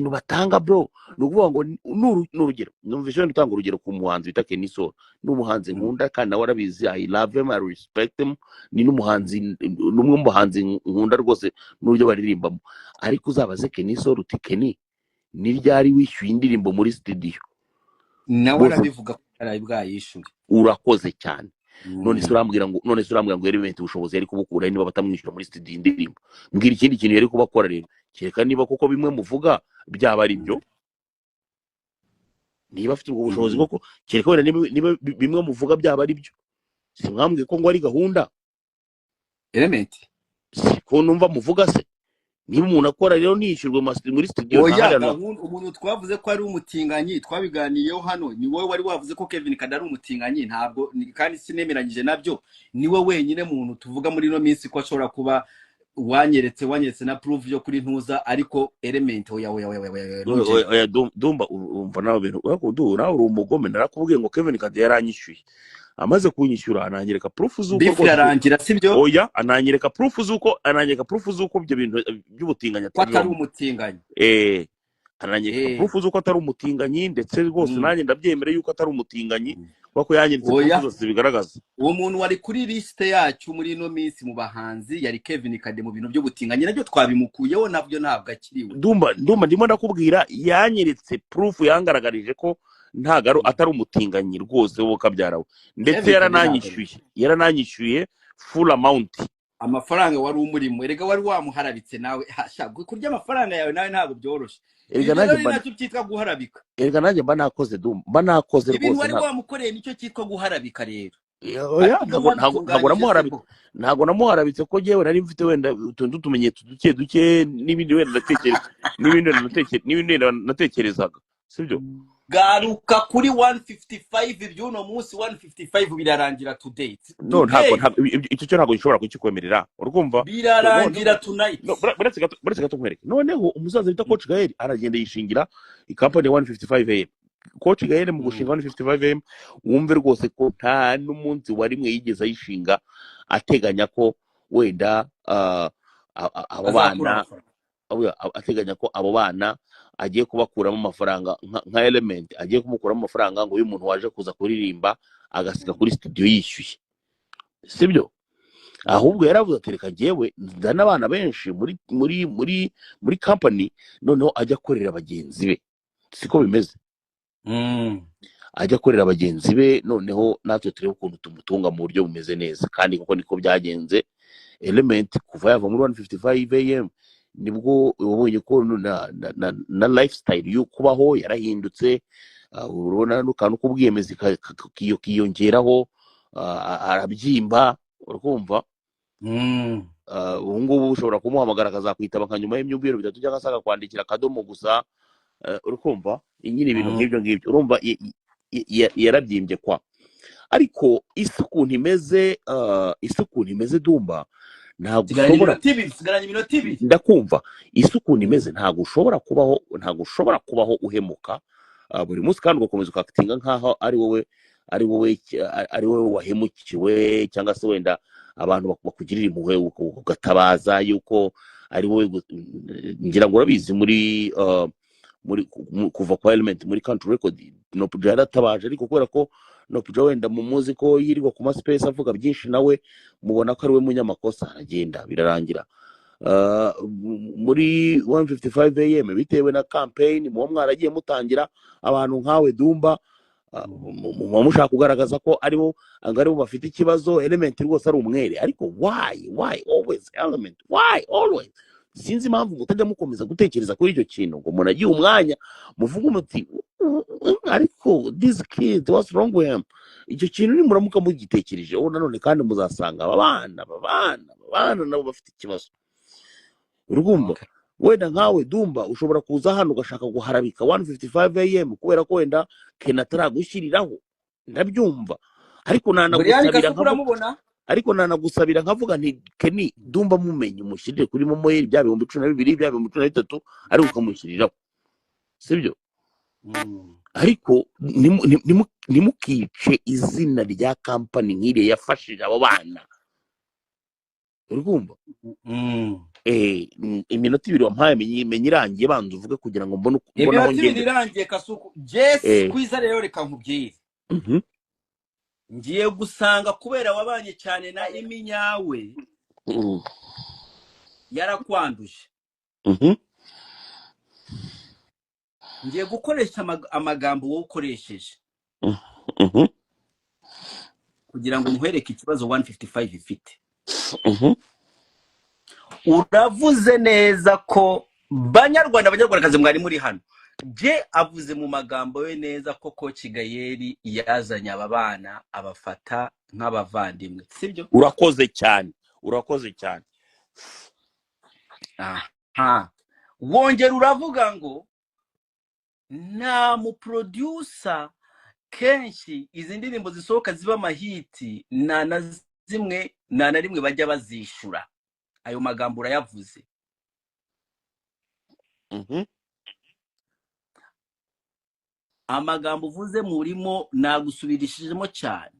batanga bro. Nukuvuga ngo n'urugero numvise ndutanga urugero ku muhanzi bita Kenny Solo. N'umuhanzi nkunda kandi nawe arabizi, I love him, I respect him. Ni n'umuhanzi n'umwe mu bahanzi nkunda rwose n'uburyo baririmbamo. Ariko uzabaze Kenny Solo uti Kenny ni ryari wishyuye indirimbo muri studio? Nawe arabivuga ko arayibwayishyuye. Urakoze cyane. None surambwira ngo Element ubushobozi yari kubukura niba batamwishyura muri studio indirimbo. Mbwira ikindi kintu yari kubakora rero. Kereka niba koko bimwe muvuga byaba ari byo. Niba afite ubwo bushobozi koko, kereka wenda niba bimwe muvuga byaba ari byo. Simwambwiye ko ngo ari gahunda Element. Ko numva muvuga se niba umuntu akora rero nishyurwe muri studio. Oya, umuntu twavuze ko ari umutinganyi twabiganiyeho hano, ni wowe wari wavuze ko Kevin Kade ari umutinganyi. Ntabwo kandi sinemeranyije nabyo. Niwe wenyine muntu tuvuga muri no minsi ko ashobora kuba wanyeretse na proof yo kuri ntuza. Ariko Element oya Dumba umva nawe bintu nawe uri umugome. Narakubwiye ngo Kevin Kade yaranyishyuye, amaze kunyishyura ananyereka proof z'uko yarangira sibyo? Oya, ananyereka proof z'uko ibyo bintu by'ubutinganya atari umutinganyi. Ananyereka proof z'uko atari umutinganyi, ndetse rwose nanjye ndabyemere yuko atari umutinganyi kuko yanyeretse proof zose bigaragaza. Uwo muntu wari kuri liste yacu muri no minsi mu bahanzi yari Kevin Kade mu bintu by'ubutinganyi, nabyo twabimukuyeho, nabyo ntabwo akiriwe. Dumba ndimo ndakubwira yanyeretse proof yangaragarije ko ntagaro atari umutinganyi rwose wo kabyarawe, ndetse yarananyishyuye full amount. Amafaranga wari umurimo, erega wari wamuharabitse nawe. Kurya amafaranga yawe nawe ntabwo byoroshye. Erega nacyo cyitwa guharabika. Erega nanjye mba nakoze rwose. Ibintu wari wamukoreye nicyo cyitwa guharabika rero. Ntabwo namuharabitse ko jewe nari mfite wenda utuntu tumenyetso duke n'ibindi wenda natekerezaga, sibyo? Garuka kuri 155 ibyuno munsi 155 birarangira to date. No, icyo cyo ntabwo gishobora kukikwemerera, urumva? Birarangira tonight. Baretse gato nkwereke. Noneho umusaza bita Coach Gael aragenda yishingira ikampani 155 AM. Coach Gael mu gushinga 155 AM wumve rwose ko nta n'umunsi wari mwe yigeze ayishinga ateganya ko wenda abo azakura bana amafaranga. ateganya ko abo bana agiye kubakuramo amafaranga nka Element agiye kumukuramo amafaranga ngo uyu muntu waje kuza kuririmba agasiga kuri studio yishyuye, sibyo? Ahubwo yaravuze ati reka njyewe nzana abana benshi muri company, noneho ajya akorera bagenzi be. Siko bimeze, ajya akorera bagenzi be, noneho natwe turebe ukuntu tumutunga mu buryo bumeze neza. Kandi kuko niko byagenze. Element kuva yava muri 155 AM nibwo ubonye ko na lifestyle yo kubaho yarahindutse. Urabona n'akantu k'ubwiyemezi kiyongeraho, arabyimba, urakumva. Ubu ngubu ushobora kumuhamagara akazakwitaba nka nyuma y'imyumviro 3 cyangwa se akakwandikira akadomo gusa, urakumva. Nyine ibintu nk'ibyo ngibyo, urumva yarabyimbye kwa. Ariko isi ukuntu imeze Dumba, ntabwo sigaranye iminota ibiri ndakumva. Isi ukuntu imeze ntabwo ushobora kubaho uhemuka buri munsi, kandi ugakomeza ukakitinga nkaho ari wowe wahemukiwe, cyangwa se wenda abantu bakugirira impuhwe ugatabaza yuko ari wowe. Ngira ngo urabizi muri kuva kwa Element muri Country Record, Nopuja yaratabaje, ariko kubera ko Nopuja wenda mumuzi ko yirirwa ku space avuga byinshi, nawe mubona ko ari we munyamakosa, aragenda birarangira. Muri 155 AM bitewe na campaign muba mwaragiye mutangira abantu nkawe Dumba, muba mushaka kugaragaza ko aribo bafite ikibazo. Element rwose ari umwere, ariko why always Element, why always? Sinzi impamvu mutajya mukomeza gutekereza kuri icyo kintu, ngo umuntu agiye umwanya muvuga umuti ariko this kid, what's wrong with him? Icyo kintu ni muramuka mugitekereje nanone, kandi muzasanga abana nabo bafite ikibazo. Urumva, wenda nkawe Dumba ushobora kuza hano ugashaka guharabika 155 AM kubera ko wenda Kena ataragushyiriraho, ndabyumva. Ariko nanagusabira nkavuga nti Keni, Dumba mumenye umushyirire kuri momo ye bya 12,000 bya 13,000 ariko ukamushyiriraho, sibyo? Ariko nimukice izina rya company nk'ire yafashije abo bana. Urumva, iminota 2 wampaye menye irangiye, banza uvuge kugira ngo mbone aho ngende. Irangiye Kasuku Jess kwiza rero, reka nkubwire. Ngiye gusanga kubera wabanye cyane na Eminyawe yarakwanduje. Ngiye gukoresha amagambo wowe ukoresheje kugira ngo nkwereke ikibazo 155 ifite. Uravuze neza ko Banyarwandakazi mwari muri hano. Je avuze mu magambo ye neza ko Coach Gayeri yazanye aba bana abafata nk'abavandimwe, sibyo? Urakoze cyane. Wongera uravuga ngo nta mu producer kenshi izi ndirimbo zisohoka ziba mahiti na rimwe bajya bazishura. Ayo magambo urayavuze. Amagambo uvuze murimo nagusubirishijemo cyane.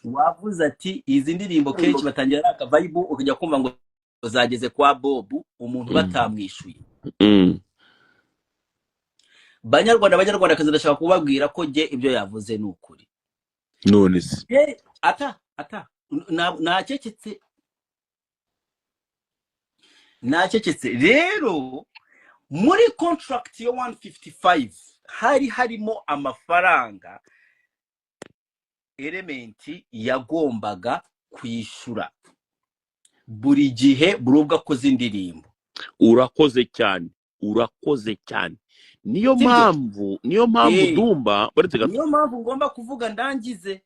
Wavuze ati izi ndirimbo kenshi batangira aka vibe ukajya kumva ngo zageze kwa Bob, umuntu batamwishuye. Banyarwandakazi ndashaka kubabwira ko je ibyo yavuze n'ukuri. None se nacecetse rero. Muri contract yo 155 harimo amafaranga Element yagombaga kwishyura buri gihe burubwa ko zindirimbo. Urakoze cyane. Niyo mpamvu Dumba, niyo mpamvu ngomba kuvuga ndangize.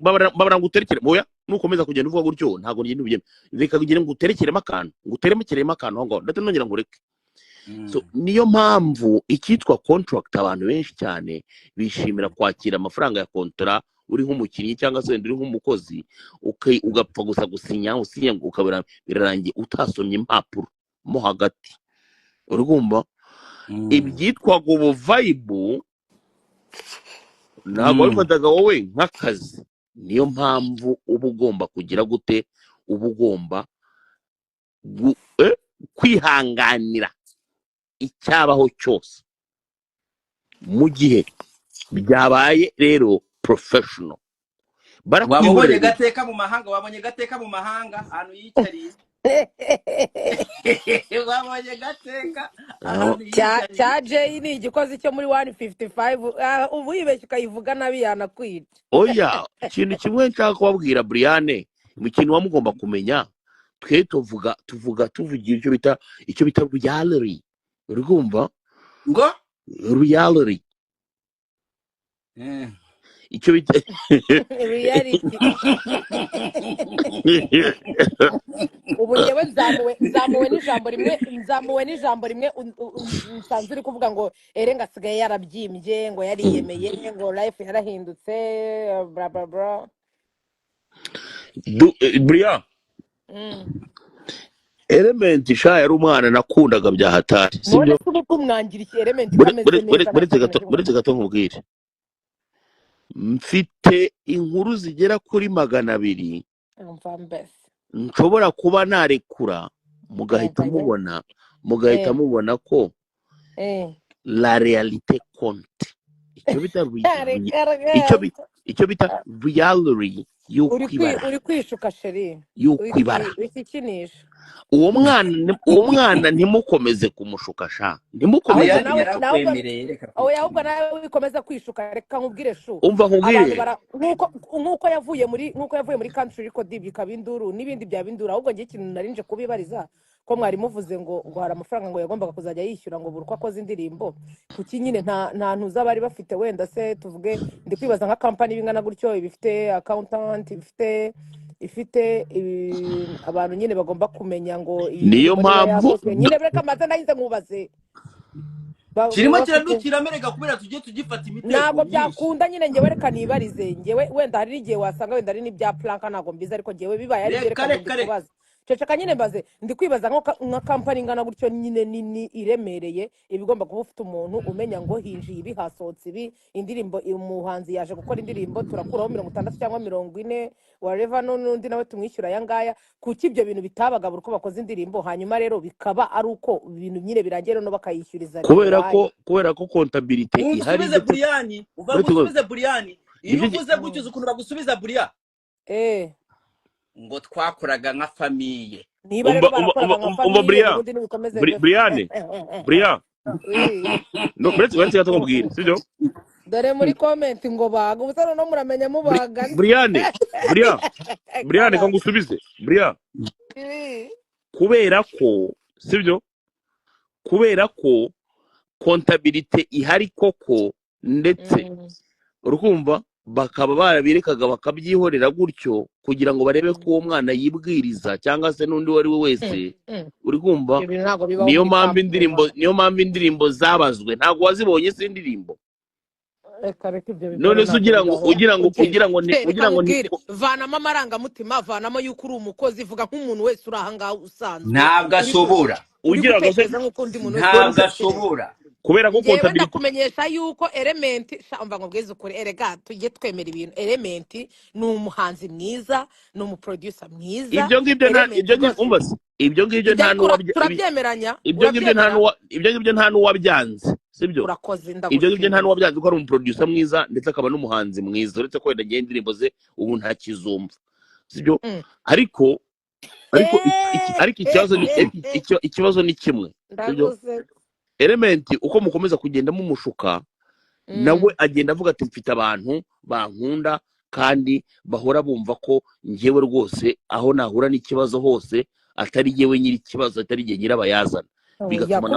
babara nguterekere moya nukomeza kugenda uvuga gutyo ntago ngende ubye reka kugira ngo uterekeremo akantu aho ngaho ndetse nongera ngo reke. So niyo mpamvu ikitwa contract abantu benshi cyane bishimira kwakira amafaranga ya kontra uri nk'umukinnyi cyangwa se uri nk'umukozi ugapfa gusa gusinya ngo ukabira birarangiye utasomye impapuro mo hagati. Urumva ibyitwa ngo vibe ntabwo bifataga wowe nk'akazi niyo mpamvu uba ugomba kugira gute, uba ugomba kwihanganira icyabaho cyose mu gihe byabaye rero professional. wabonye gateka mu mahanga, wabonye gateka mu mahanga ahantu yicariye. wabonye gateka ahantu yicariye. cya Jay ni igikozi cyo muri 155 ubu yibeshye ukayivuga nabi yanakwica. Oya, ikintu kimwe nshaka kubabwira Brian, mu kintu wamugomba kumenya, twe tuvugira icyo bita reality. Urumva ngo reality icyo bita reality. ubu ngewe nzamuwe n'ijambo rimwe nsanzwe uri kuvuga ngo erenga asigaye yarabyimbye, ngo yariyemeye, ngo life yarahindutse, bla bla bla. Brian, Element sha yari umwana nakundaga bya hatari, none sibyo? se ubu kumwangira iki Element kameze neza? Buretse gato nkubwire, mfite inkuru zigera kuri 200 nshobora kuba narekura mugahita mubona ko la realite compte. icyo bita reality uri kwishuka sheri, y'ukwibara. wikikinisha uwo mwana ntimukomeze kumushuka sha, ntimukomeze. ahubwo nawe wikomeza kwishuka. Reka nkubwire shu, umva nkubwire, nkuko yavuye muri country record bikaba induru n'ibindi bya bindura. ahubwo ngiye ikintu narinje kubibariza ko mwari muvuze ngo hari amafaranga ngo yagombaga kuzajya yishyura ngo buri uko akoze indirimbo, kuki nyine nta ntuza bari bafite? Wenda se tuvuge, ndi kwibaza nka company bingana gutyo ibifite accountant, ifite abantu nyine bagomba kumenya ngo niyo mpamvu nyine reka maze nahize nkubaze kirimo kiradukira mereka kubera tugiye tugifata imitego. ntabwo byakunda nyine ngewe reka nibarize ngewe, wenda hari igihe wasanga wenda ari n'ibya planka ntabwo mbizi, ariko ngewe bibaye ari reka ndikubaza ceceka nyine mbaze. ndi kwibaza nka company ingana gutyo nyine nini iremereye, ibigomba kuba ufite umuntu umenya ngo hinjiye ibi, hasohotse ibi, indirimbo umuhanzi yaje gukora indirimbo turakuraho 60 cyangwa 40 whatever, n'undi nawe tumwishyura aya ngaya. kuki ibyo bintu bitabaga buri uko bakoze indirimbo, hanyuma rero bikaba ari uko ibintu nyine birangiye no bakayishyuriza? kubera ko comptabilité ihari. Usubize Brian, usubize Brian, iyo uvuze gutyo ukuntu bagusubiza Brian, ngo twakoraga nka famiye. niba rero barakoraga nka famiye, Brian no buretse gato nkubwire, sibyo? dore muri comment ngo baga ubusano no muramenya mubaga. Brian ko ngusubize Brian, kubera ko sibyo, kubera ko comptabilité ihari koko, ndetse urukumva bakaba barabirekaga bakabyihorera gutyo kugira ngo barebe ko uwo mwana yibwiriza cyangwa se n'undi wari we wese, uri kumva? niyo mpamvu indirimbo zabazwe. ntabwo wazibonye se indirimbo? none se ugira ngo vanamo amarangamutima, vanamo yuko uri umukozi, vuga nk'umuntu wese uri ahangaha usanzwe. ntabwo ashobora, ugira ngo se ntabwo ashobora, kubera ko yewe ndakumenyesha yuko Element mva ngo bweze ukuri, erega tujye twemera ibintu. Element ni umuhanzi mwiza, ni umuproducer mwiza. ibyo ngibyo turabyemeranya, ibyo ngibyo nta n'uwabyanze, sibyo? urakoze, ibyo ngibyo nta n'uwabyanze ko ari umuproducer mwiza ndetse akaba n'umuhanzi mwiza, uretse ko wenda indirimbo ze ubu nta kizumva, sibyo? ariko ikibazo ni kimwe, sibyo? Element uko mukomeza kugenda mumushuka, nawe agenda avuga ati mfite abantu bankunda kandi bahora bumva ko ngewe rwose aho nahura n'ikibazo hose atari yewe nyiri ikibazo, atari gihe nyirabayazana. bigatuma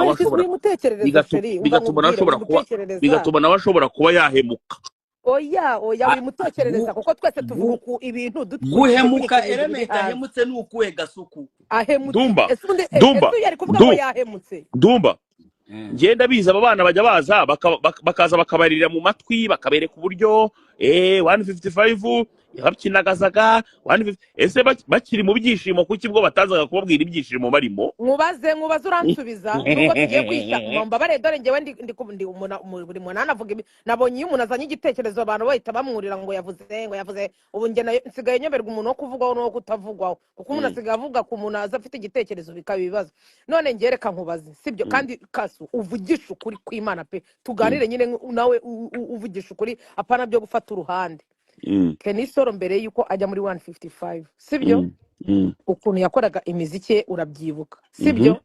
nawe ashobora kuba yahemuka. oya wimutekerereza, kuko twese tuvuga ku ibintu guhemuka. Element ahemutse ni ukuwe gasuku Dumba ngenda biza aba bana bajya baza bakaza bakabarira mu matwi, bakabereka uburyo 155 bakinagazaga ese bakiri mu byishimo kuki bwo batazaga kubabwira ibyishimo barimo nkubaze uransubiza nubwo tugiye kwishyaka mbabare dore njyewe ndi buri munani avuga nabonye iyo umuntu azanye igitekerezo abantu bahita bamwurira ngo yavuze ubu njye nsigaye nyoberwa umuntu wo kuvugwaho n'uwo kutavugwaho kuko umuntu asigaye avuga ku muntu aza afite igitekerezo bikaba ibibazo none ngereka nkubaze sibyo kandi kasu uvugisha ukuri kw'Imana pe tuganire nyine nawe uvugisha ukuri apana byo gufata uruhande Kenisoro mbere yuko ajya muri 155 sibyo ukuntu yakoraga imiziki ye urabyibuka sibyo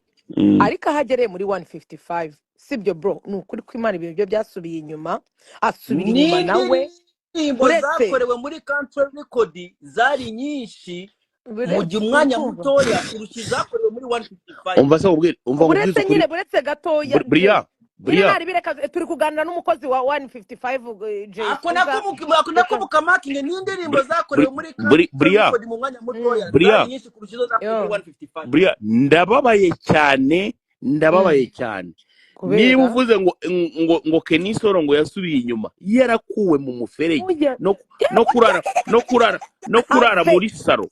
ariko ahagereye muri 155 sibyo bro ni ukuri kw'Imana ibintu byo byasubiye inyuma asubira inyuma nawe indirimbo zakorewe muri country record zari nyinshi mu gihe umwanya mutoya kurusha izakorewe muri 155 uretse nyine buretse gatoya Bria turi kuganira n'umukozi wa 155 J ako nako mukamakinge n'indirimbo zakorewe muri country record mu mwanya mutoya zari nyinshi kurusha izo zakorewe muri 155 Bria ndababaye cyane niba uvuze ngo Kenisoro ngo yasubiye inyuma yarakuwe mu muferege no kurara muri saro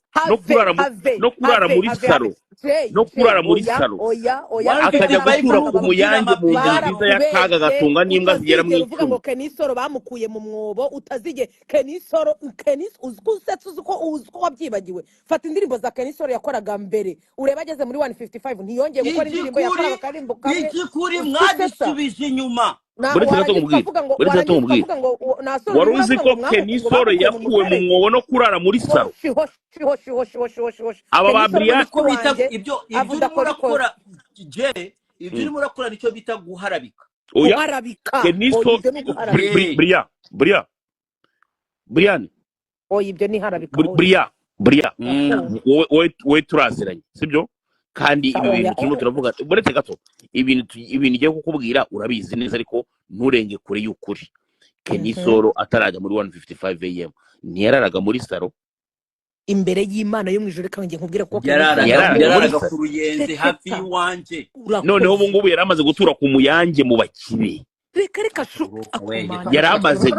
akajya gutura ku muyange mu nzu nziza y'akaga gatunga n'imbwa zigera mu icumi ngo Kenisoro bamukuye mu mwobo utazige Kenisoro uko wabyibagiwe fata indirimbo za Kenisoro yakoraga mbere ureba ageze muri 155 ntiyongeye gukora indirimbo yakoraga karimbo kamwe mwagisubije inyuma wari uzi ko Kenisoro yakuwe mu mwobo no kurara muri saro aba ba Bria ibyo urimo urakora nicyo bita guharabika Kenisoro Brian ibyo ni harabika Bria wowe turaziranye sibyo kandi ibi bintu kimwe turavuga buretse gato ibintu igiye kukubwira urabizi neza ariko nturenge kure y'ukuri Kenisoro atarajya muri 155 AM ntiyararaga muri saro imbere y'Imana yo mwijoro kandi nkubwira ko yararaga ku ruyenze hafi y'uwanje noneho ubu ngubu yaramaze gutura ku muyange mu bakire reka yaramaze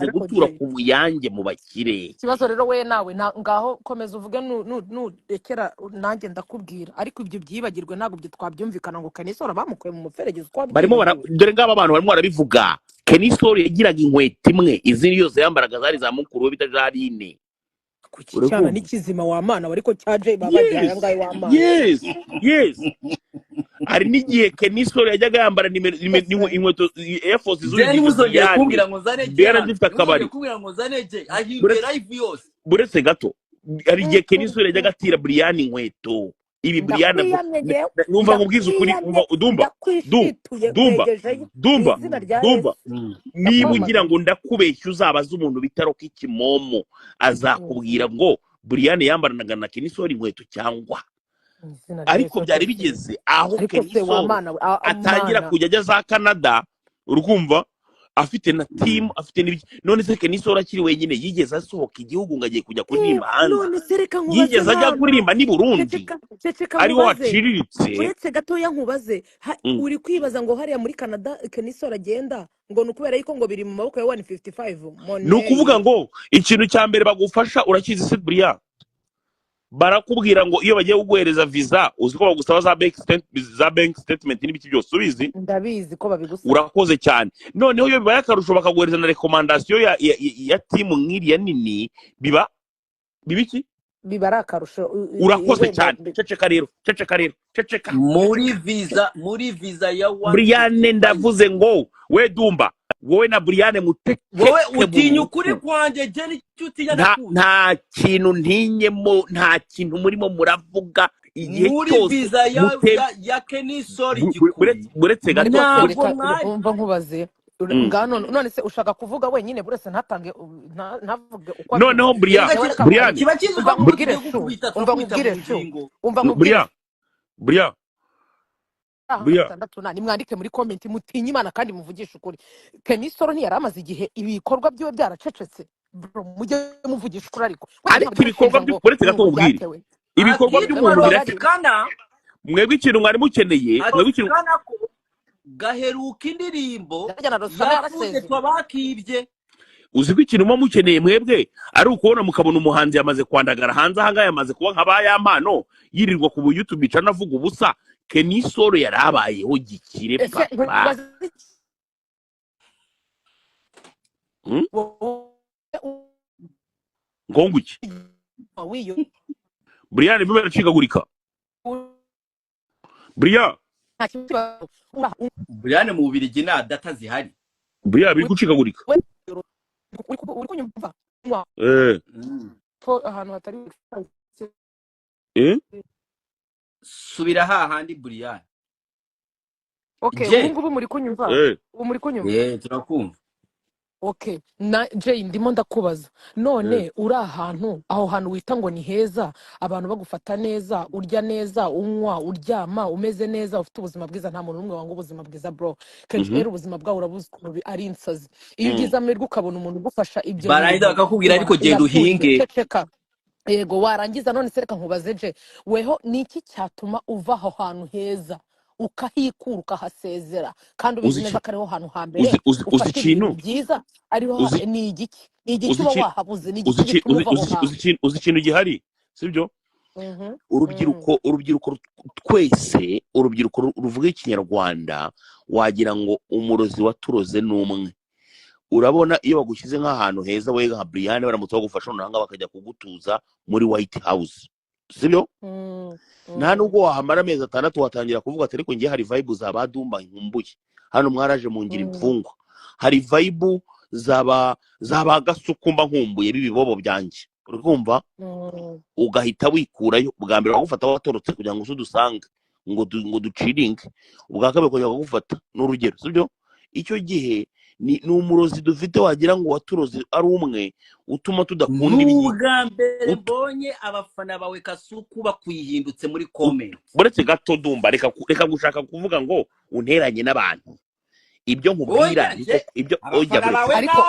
gutura ku muyange mu bakire ikibazo rero we nawe ngaho komeza uvuge nurekera nanjye ndakubwira ariko ibyo byibagirwe ntabwo byo twabyumvikana ngo Kenisoro bamukuye mu muferege barimo dore ngaba abantu barimo barabivuga Kenisoro yagiraga inkweto imwe izindi yose yambaraga zari za mukuru we bita Jarine kukicyana n'ikizima wa mana ariko cyaje babajyana ngaye wa mana yes hari n'igihe Kenisoro yajyaga yambara inkweto Air Force z'uri kubwira ngo zaneje ahimbe live yose buretse gato hari igihe Kenisoro yajyaga atira Brian inkweto ibi Brian numva nkubwiza ukuri dumba niba ugira ngo ndakubeshya uzabaza umuntu bitaro k'ikimomo azakubwira ngo Brian yambaranaga na Kenisoro inkweto cyangwa ariko byari bigeze aho Kenisoro atangira kujya ajya za Canada urumva afite na team afite n'ibiki none se Kenisoro akiri wenyine yigeze asohoka igihugu ngo agiye kujya kuririmba hanze yigeze ajya kuririmba ni Burundi ariho waciriritse uretse gatoya nkubaze uri kwibaza ngo hariya muri Canada Kenisoro agenda ngo nukubera yuko ngo biri mu maboko ya 155 ni ukuvuga ngo ikintu cya mbere bagufasha urakizi se Bria barakubwira ngo iyo bagiye kuguhereza visa uziko bagusaba za bank statement n'ibiki byose ubizi ndabizi ko babigusaba urakoze cyane noneho iyo bibaye akarusho bakaguhereza na recommendation ya team nk'iriya nini bibiki bibara akarusho urakoze cyane ceceka muri visa ya Brian ndavuze ngo we dumba wowe na Brian muteke wowe utinya ukuri kwanjye je n'icutinya nta kintu ntinyemo nta kintu murimo muravuga igihe cyose muri visa ya Kenisoro buretse gato umva nkubaze ngano none se ushaka kuvuga wenyine buretse ntatange ntavuge uko noneho Brian kiba kizuva Brian nimwandike muri comment mutinye Imana kandi muvugisha ukuri Kenisoro ntiyaramaze igihe ibikorwa byo byaracecetse mujye muvugisha ukuri ariko ibikorwa by'ukuretse gato ubwire ibikorwa by'umuntu biratikana mwebwe ikintu mwari mukeneye gaheruka indirimbo zakuze twabakibye uzi ko ikintu muba mukeneye mwebwe ari ukubona mukabona umuhanzi yamaze kwandagara hanze ahangaha yamaze kuba nka ba Yampano yirirwa ku YouTube icana avuga ubusa. Kenny Solo yarabayeho gikire ese papa. Ngonguki Brian bimwe biracikagurika. Brian Brian mu Bubiligi nta data zihari. Brian biri gucikagurika. uri kunyumva ahantu hatari Subira hahandi Brian. okay ubu ngubu muri kunyumva ubu muri kunyumva turakumva. okay na Jay ndimo ndakubaza none uri ahantu aho hantu wita ngo ni heza abantu bagufata neza urya neza unywa uryama umeze neza ufite ubuzima bwiza nta muntu numwe wanga ubuzima bwiza bro kenshi rero ubuzima bwawe urabuzi ukuntu ari insazi iyo ugize amahirwe ukabona umuntu ugufasha ibyo Barahita bakakubwira ariko genda uhinge. yego warangiza none se reka nkubaze je weho niki cyatuma uva aho hantu heza ukahikura ukahasezera kandi ubizi neza ko ariho hantu hambere uzi ikintu byiza ariho ni igiki uba wahabuze ni igiki uzi ikintu gihari sibyo urubyiruko twese urubyiruko ruvuga ikinyarwanda wagira ngo umurozi waturoze n'umwe. Urabona iyo bagushyize nk'ahantu heza we nka Brian baramutse bagufasha nanga bakajya kugutuza muri White House sibyo nta nubwo wahamara amezi 6 watangira kuvuga ati ariko ngiye hari vibe zaba Dumba nkumbuye hano mwaraje mu ngira imfungwa hari vibe zaba Gasukumba nkumbuye bibibobo byanje urikumva ugahita wikurayo bwa mbere bagufata watorotse kugira ngo usudusange ngo duciringe ubwa kabiri kujya kugufata n'urugero sibyo icyo gihe ni umurozi dufite wagira ngo waturoze ari umwe utuma tudakunda ibintu. Ubwa mbere mbonye abafana bawe Kasuku bakwihindutse muri comment. Buretse gato Dumba reka gushaka kuvuga ngo unteranye n'abantu. Ibyo nkubwira ibyo ariko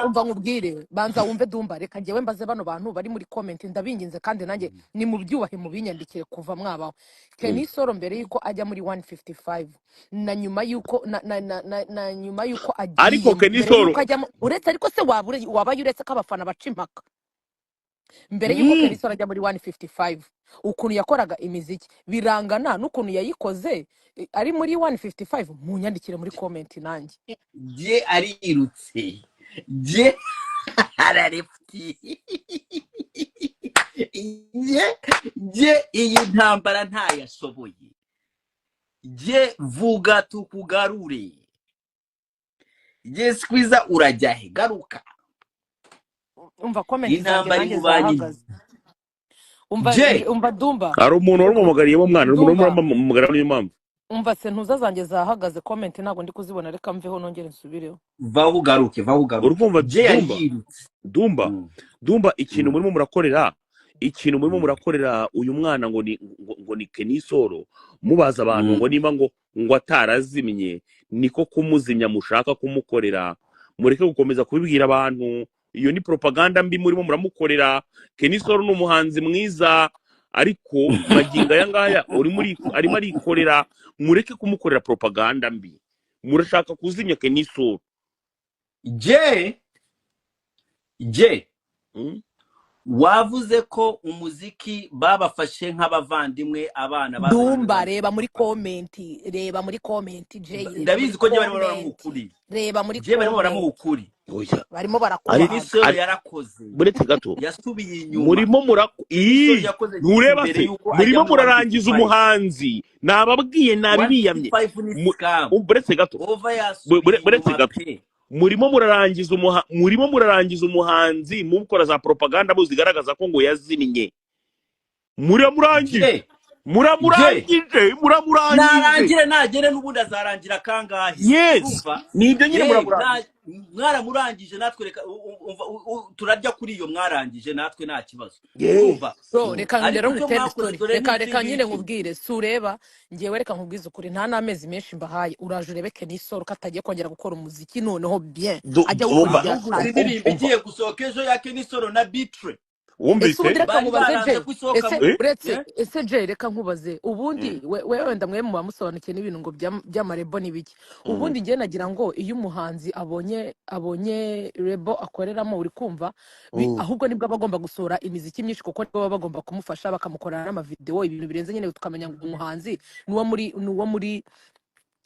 umva nkubwire banza wumve Dumba reka ngewe mbaze bano bantu bari muri comment ndabinginze kandi nanjye ni mu byubahe mu binyandikire kuva mwabaho. Kenny Solo mbere yuko ajya muri 155 na nyuma yuko na nyuma yuko agiye ariko Kenny Solo uretse ariko se waba yuretse ko abafana baca impaka mbere yuko Kenny Solo ajya muri 155 ukuntu yakoraga imiziki birangana n'ukuntu yayikoze ari muri 155 mu nyandikire muri comment nanjye je arirutse je ararefti je iyi ntambara ntayashoboye je vuga tukugarure je skwiza urajyahe garuka umva comment zanjye zahagaze umva Dumba ari umuntu warumumugariye mu mwana umuntu warumumugara niyo mpamvu umva se ntuza zanjye zahagaze comment ntago ndi kuzibona reka mveho nongere nsubireho va ugaruke urumva Dumba ikintu murimo murakorera uyu mwana ngo ni Kenny Solo mubaza abantu ngo niba ngo atarazimye niko kumuzimya mushaka kumukorera mureke gukomeza kubibwira abantu iyo ni propaganda mbi murimo muramukorera. Kenny Solo n'umuhanzi mwiza ariko maginga yangaya arimo arikorera mureke kumukorera propaganda mbi murashaka kuzimya Kenny Solo. je wavuze ko umuziki babafashe nk'abavandimwe abana Dumba reba muri comment je ndabizi ko je barimo baramukuri reba muri je barimo baramukuri barimo barakora Kenny Solo yarakoze buretse gato yasubiye inyuma murimo ntureba se murimo murarangiza umuhanzi nababwiye nabibiyamye buretse gato murimo murarangiza umuhanzi mukora za propaganda muzigaragaza ko ngo yazimye muramurangije narangire nagere n'ubundi azarangira kangahe yes nibyo nyine mwaramurangije natwe reka turarya kuri iyo mwarangije natwe nta kibazo urumva reka rero ngutere story reka nyine nkubwire sureba ngiye reka nkubwize ukuri nta n'amezi menshi mbahaye uraje urebe Kenny Solo katagiye kongera gukora umuziki noneho bien ajya indirimbo igiye gusohoka ejo ya Kenny Solo na Bitre ese ubundi wumvise reka bari nkubaze baranze Jay gusohoka ese eh uretse ese Jay reka nkubaze ubundi wewe wenda mwe mubamusobanukiye n'ibintu ngo by'amarebo n'ibiki ubundi njye nagira ngo iyo umuhanzi abonye rebo akoreramo uri kumva ahubwo nibwo aba agomba gusohora imiziki myinshi kuko nibo baba bagomba kumufasha bakamukorera n'amavideo ibintu birenze nyine tukamenya ngo umuhanzi nuwo muri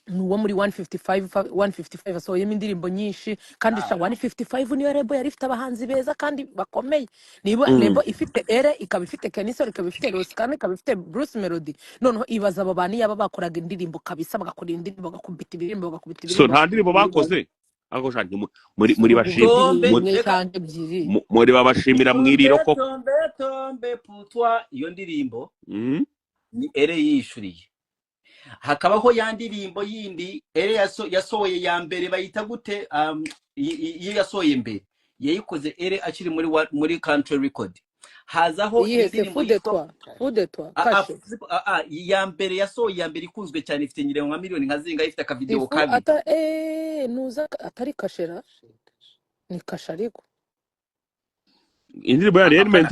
155 asohoyemo indirimbo nyinshi kandi sha 155 niyo rebo yari ifite abahanzi beza kandi bakomeye niba rebo ifite ere ikaba ifite Kenison ikaba ifite Roskana ikaba ifite Bruce Melody noneho ibaza abo bantu yaba bakoraga indirimbo kabisa bagakora indirimbo bagakubita indirimbo so nta ndirimbo bakoze ako shanje muri bashimira tombe cyangwa ebyiri muri babashimira mwiriro ko tombe putwa iyo ndirimbo ni ere yishuriye hakabaho ya ndirimbo yindi ere yasohoye ya mbere bayita gute iyo yasohoye mbere yayikoze ere akiri muri country record hazaho indirimbo yitwa Fudetwa ya mbere yasohoye ya mbere ikunzwe cyane ifite nyiremo nka miliyoni nka zinga ifite akavideo kabi nuza atari kashera ni kashariko indirimbo ya Element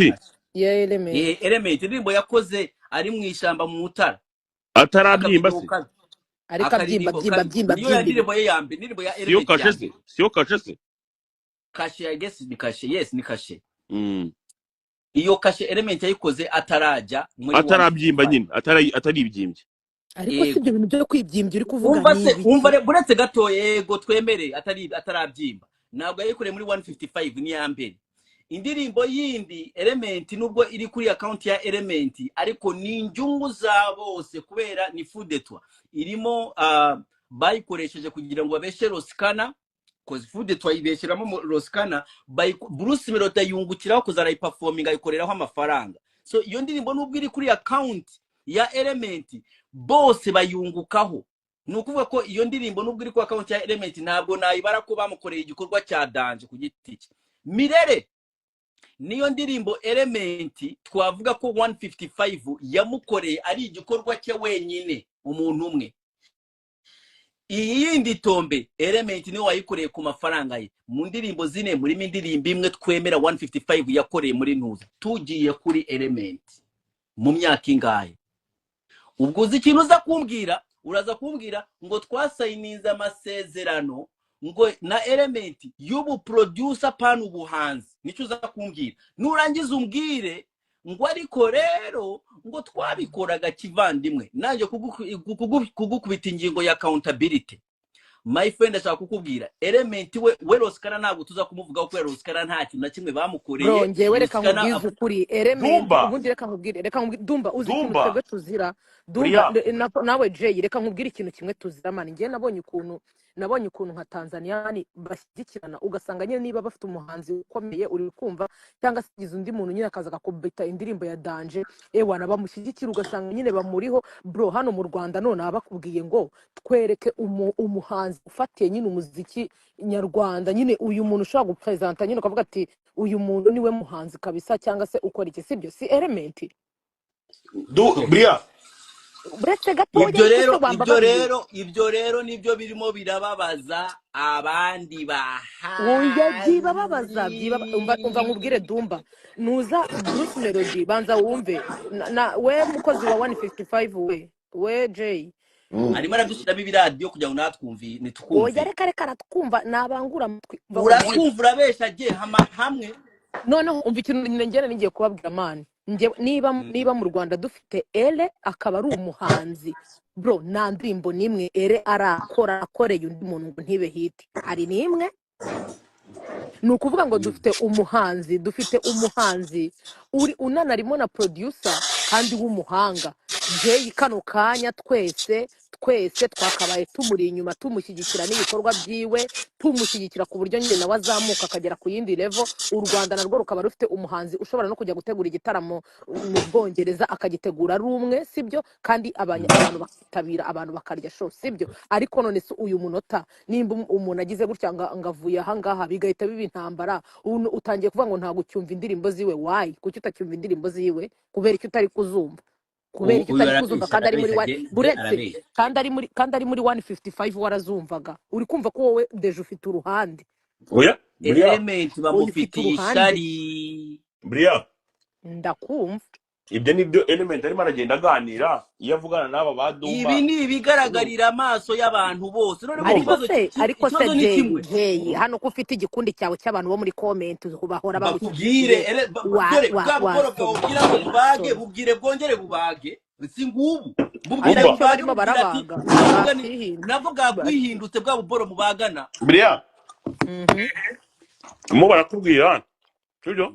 Element indirimbo yakoze ari mu ishyamba mu Mutara atarabyimba se ariko byimba niyo ndirimbo ye ya mbere indirimbo ya Element sio kashe se kashe I guess ni kashe yes ni kashe iyo kashe Element yayikoze atarajya muri atarabyimba nyine atari ibyimbye ariko si ibyo bintu byo kwibyimbye uri kuvuga nibi umva buretse gato yego twemere atarabyimba ntabwo yayikore muri 155 ni ya mbere indirimbo yindi Element nubwo iri kuri account ya Element ariko ni njungu za bose kubera ni Fudetwa irimo bayikoresheje kugira ngo babeshe Roskana cause Fudetwa ibesheramo Roskana Bruce Melody yungukiraho kuzarayiperforming ayikoreraho amafaranga so iyo ndirimbo nubwo iri kuri account ya Element bose bayungukaho nukuvuga ko iyo ndirimbo nubwo iri ku account ya Element ntabwo nayibara ko bamukoreye igikorwa cya danje ku giti cye Mirere niyo ndirimbo Element twavuga ko 155 yamukoreye ari igikorwa cye wenyine umuntu umwe iyindi tombe Element niwe wayikoreye ku mafaranga ye mu ndirimbo zine muri indirimbo imwe twemera 155 yakoreye muri ntuza tugiye kuri Element mu myaka ingahe ubwo uzi ikintu uraza kumbwira ngo twasayininze amasezerano ngo na Element y'ubu producer pan ubuhanzi nicyo uza kumbwira nurangiza umbwire ngo ariko rero ngo twabikoraga kivandimwe nanjye kugukubita ingingo ya accountability my friend ashaka kukubwira Element we Roskana ntabwo tuza kumuvugaho kubera Roskana nta kintu na kimwe bamukoreye bro ngewe reka nkubwize ukuri Element ubundi reka nkubwire Dumba uzi ikintu twebwe tuzira Dumba nawe Jay reka nkubwire ikintu kimwe tuzira mani ngiye nabonye ukuntu nka Tanzania bashyigikirana ugasanga nyine niba bafite umuhanzi ukomeye uri kumva cyangwa se igize undi muntu nyine akaza akakubita indirimbo ya danje wana bamushyigikira ugasanga nyine bamuriho bro hano mu Rwanda none abakubwiye ngo twereke umuhanzi ufatiye nyine umuziki nyarwanda nyine uyu muntu ushobora gupresenta nyine ukavuga ati uyu muntu niwe muhanzi kabisa cyangwa se ukora iki sibyo si Element Bria ibyo rero nibyo birimo birababaza abandi bahanzi bababaza umva nkubwire Dumba nuza Bruce Melody banza wumve we mukozi wa 155 we Jay arimo aradushyiramo ibiradiyo kugira ngo natwumve nitukumve reka aratwumva nabangura uratwumva urabesha agiye hamwe noneho umva ikintu ngene nigiye kubabwira mani niba mu Rwanda dufite ere akaba ari umuhanzi bro nta ndirimbo nimwe ere akoreye undi muntu ngo ntibe hit hari nimwe ni ukuvuga ngo dufite umuhanzi uri unanarimo na producer kandi w'umuhanga Jay kano kanya twese twakabaye tumuri inyuma tumushyigikira n'ibikorwa byiwe tumushyigikira ku buryo nyine nawe azamuka akagera ku yindi level u Rwanda narwo rukaba rufite umuhanzi ushobora no kujya gutegura igitaramo mu Bwongereza akagitegura ari umwe sibyo kandi abantu bakitabira abantu bakarya show sibyo ariko none se uyu munota nimba umuntu agize gutya ngavuye aha ngaha bigahita bibintambara utangiye kuvuga ngo ntago cyumva indirimbo ziwe why kuki utacyumva indirimbo ziwe kubera iki utari kuzumva kubera icyo utari kuzumva kandi ari muri buretse kandi ari muri 155 warazumvaga uri kumva ko wowe deje ufite uruhande Element bamufitiye ishari Bria ndakumva. ibyo nibyo element arimo aragenda aganira iyo avugana n'aba badumba. ibi ni ibigaragarira amaso y'abantu bose none ariko ikibazo se ni kimwe Jay hano ko ufite igikundi cyawe cy'abantu bo muri comment bahora bakubwire dore bwa bukoro bwawubwira ngo bubage bubwire bwongere bubage si ngubu bubwire bubage barabaga nabwo bwahindutse bwa buboro mubagana buriya mo barakubwira sibyo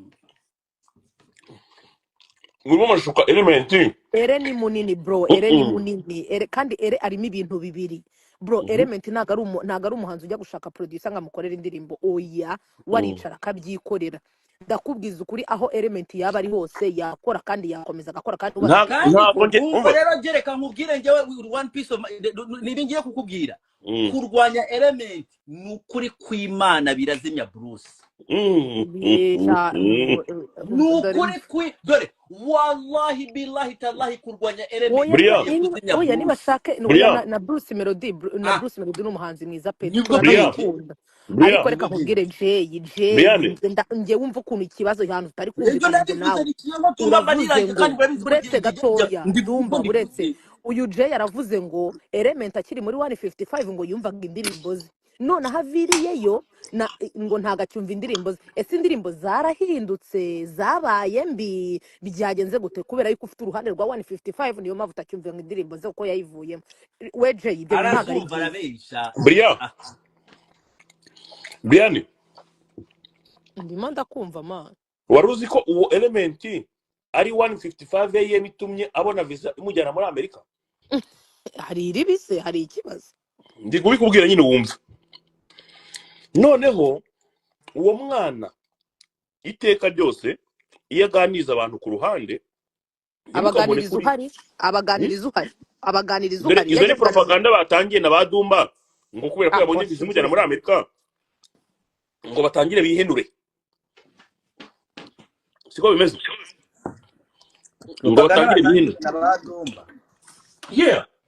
ngurimo amashuka element ere ni munini bro ere ni munini kandi ere arimo ibintu bibiri bro element ntago ari umuhanzi ujya gushaka producer ngamukorera indirimbo oya waricara akabyikorera ndakubwiza ukuri aho element yaba ari hose yakora kandi yakomeza agakora kandi ntabwo rero gereka nkubwire njyewe one piece of nibi ngiye kukubwira kurwanya element ni ukuri kw'Imana birazimya Bruce nukuri dore wallahi billahi tallahi kurwanya element oya nibashake na Bruce Melody n'umuhanzi mwiza pe turakunda ariko reka nkubwire Jay nge wumva ukuntu ikibazo hano utari kumva nawe buretse gatoya ndumva buretse uyu Jay yaravuze ngo element akiri muri 155 ngo yumvaga indirimbo ze none haviriyeyo ngo ntagacyumva indirimbo ze ese indirimbo zarahindutse zabaye mbi byagenze gute kubera yuko ufite uruhande rwa 155 niyo mpamvu utacyumva indirimbo ze uko yayivuyemo we Jay ibyo ntago ari barabesha Brian ndimo ndakumva man waruzi ko uwo element ari 155 AM itumye abona visa imujyana muri Amerika hari iribise hari ikibazo ndi kubikubwira nyine wumva noneho uwo mwana iteka ryose iyo aganiza abantu ku ruhande abaganiriza uhari izo ni propaganda batangiye na badumba ngo kubera ko yabonye visa imujyana muri Amerika ngo batangire bihenure siko bimeze ngo batangire bihenure n'abadumba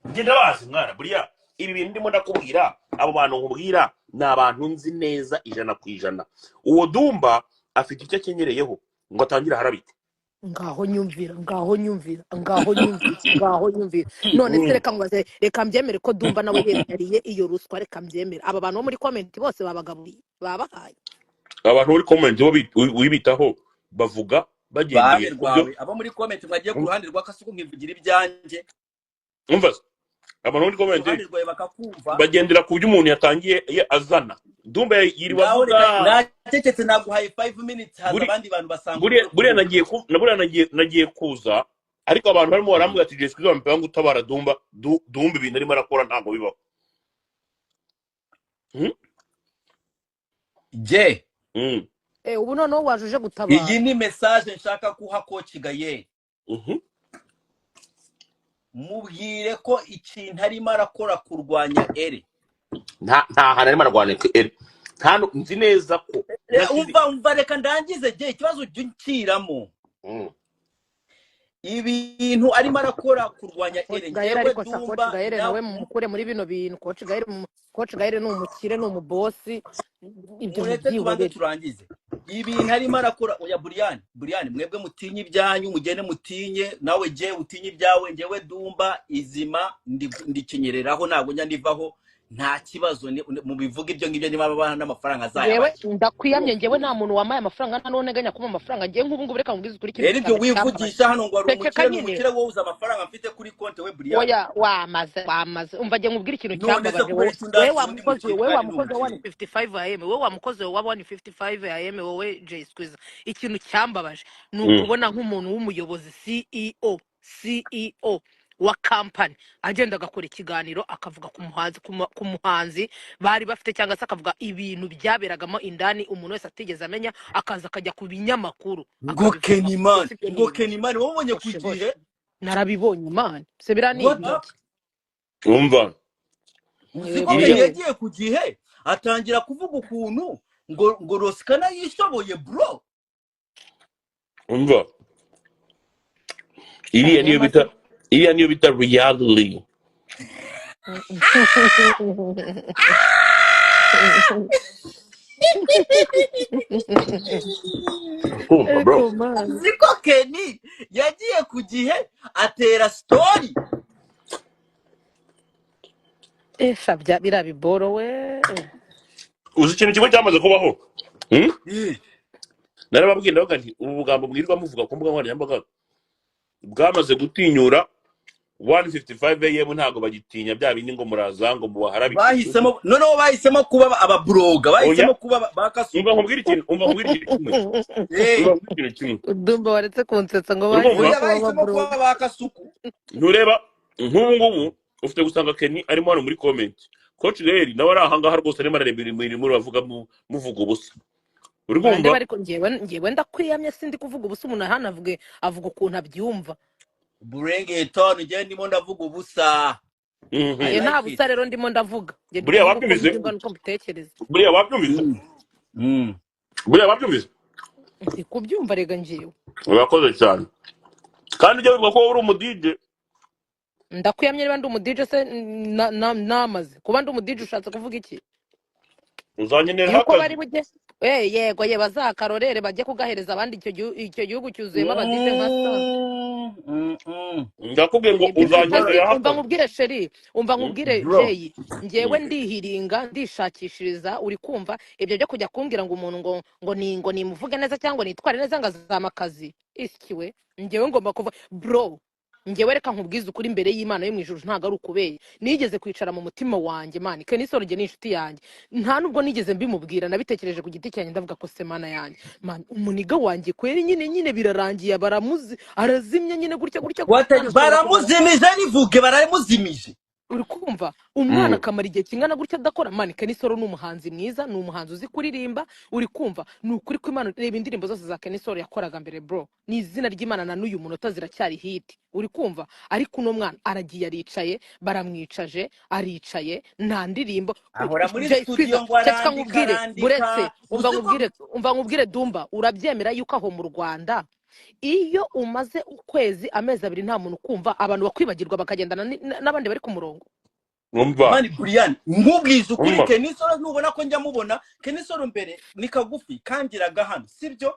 ngenda bazi mwana buriya ibi bintu ndimo ndakubwira abo bantu nkubwira ni abantu nzi neza 100%. uwo dumba afite icyo akenyereyeho ngo atangire harabite ngaho nyumvira none se reka mbyemere ko dumba nawe yemeriye iyo ruswa reka mbyemere aba bantu bo muri comment bose babagaburiye babahaye abantu muri comment wibitaho bavuga bagendeye kubyo abo muri comment mwagiye ku ruhande rwa kasuku nkivugira ibyanjye umva abantu muri comment bagendera ku byo umuntu yatangiye azana dumba yiri bavuga nacecetse naguhaye 5 minutes haza abandi bantu basanga buriya nagiye kuza ariko abantu barimo barambwira ati Jessica bampanga gutabara dumba ibintu arimo arakora ntago bibaho je ubu noneho wajuje gutabara iyi ni message nshaka kuha Coach Gaye mubwire ko ikintu arimo arakora kurwanya ere nta arimo ararwanya ere hano nzi neza ko umva reka ndangize je ikibazo cy'ikiramo ibintu arimo arakora kurwanya ere ngewe dumba Gaye nawe mukure muri bino bintu Coach Gaye ni umukire ni umubosi ibyo byibwe turangize ibintu arimo arakora oya Brian mwebwe mutinye ibyanyu mugene mutinye nawe je utinye ibyawe ngewe dumba izima ndikinyereraho ntago nya ndivaho nta kibazo mu bivuga ibyo ngibyo niba babana n'amafaranga zayo yewe ndakwiyamye ngewe nta muntu wamaye amafaranga nta none ganya kuma amafaranga ngiye nk'ubu ngubu reka ngwize kuri kintu ibyo wivugisha hano ngo ari umukire wowe uza amafaranga mfite kuri konti we Brian oya wamaze umva ngiye nkubwira ikintu cyambabaje wewe wamukoze wa 155 AM wewe wamukoze wa 155 AM wowe Jay Squeeze ikintu cyambabaje ni ukubona nk'umuntu w'umuyobozi CEO wa company agenda agakora ikiganiro akavuga ku muhanzi bari bafite cyangwa se akavuga ibintu byaberagamo indani umuntu wese atigeze amenya akaza akajya ku binyamakuru ngo Kenimani wabonye kugihe narabibonye man se biranibye umva yagiye ku gihe atangira kuvuga ukuntu ngo Roskana yishoboye bro umva iriya niyo bita reality Kumva bro ariko mani ziko Kenny yagiye ku gihe atera story. esha biriya biboro we uzi ikintu kimwe cyamaze kubaho Eh, narababwiye ndavuga nti ubu bugambo bwirirwa muvuga ku mbuga nkoranyambaga bwamaze gutinyura 155 AM ntago bagitinya bya bindi ngo muraza ngo mubaharabike bahisemo noneho bahisemo kuba ababloga, bahisemo kuba bakasuka. umva nkubwira ikintu kimwe Eh, udumba waretse kunsetsa ngo Urumva? bahisemo oya kuba bahisemo baburo kuba bakasuku. ntureba nk'ubu ngubu ufite gusanga Kenny arimo hano muri comment coach rero nawe ari ahangaha rwose arimo arareba imirimo bavuga muvuga ubusa uri bande kumva bariko ngewe ndakwiyamye sindi kuvuga ubusa umuntu hano avuga ukuntu abyumva Burengeton je ndimo ndavuga ubusa. nge nta busa rero ndimo ndavuga nge Buriya ndimo wabyumvise? kubyumva nuko mbitekereza buriya wabyumvise buriya wabyumvise ndi kubyumva rega ngewe urakoze cyane kandi ujya wibuka ko uri umudije ndakwiyamye niba ndi umudije se namaze kuba ndi umudije ushatse kuvuga iki uzanyenerera yuko bari akazi bujye yego ye bazakarorere bajye kugahereza abandi icyo gihugu cyuzuyemo abadije nka sa ndakubwiye ngo uzanyenerera umva akazi nkubwire sheri umva nkubwire Bro. jeyi ngewe ndihiringa ndishakishiriza uri kumva ibyo byo kujya kumbwira ngo umuntu ngo nimuvuge neza cyangwa nitware neza ngo azama akazi ikiwe ngewe ngomba kuva bro ngewe reka nkubwize ukuri imbere y'Imana yo mu ijuru ntago ari ukubeye nigeze kwicara mu mutima wanjye mani Kenny Solo ni inshuti yanjye nta nubwo nigeze mbimubwira nabitekereje ku giti cyanjye ndavuga ko semana yanjye man umuniga wanjye kweri nyine birarangiye baramuzi arazimye nyine gutya baramuzimije nivuge baramuzimije. uri kumva umwana akamara igihe kingana gutya adakora mani Kenny Solo ni umuhanzi mwiza ni umuhanzi uzi kuririmba uri kumva ni ukuri ko Imana reba indirimbo zose za Kenny Solo yakoraga mbere bro ni izina ry'Imana na n'uyu munota ziracyari hit uri kumva ariko uno mwana aragiye aricaye baramwicaje aricaye nta ndirimbo ahora muri Jay studio Squeezer, ngo cyeka nkubwire buretse arandika. umva nkubwire Dumba urabyemera yuko aho mu Rwanda iyo umaze ukwezi amezi abiri nta muntu kumva abantu bakwibagirwa bakagendana n'abandi bari ku murongo umva Mani Brian ngubwiza ukuri Umva. Kenny Solo nubona ko njya mubona Kenny Solo mbere ni kagufi kangiraga hano sibyo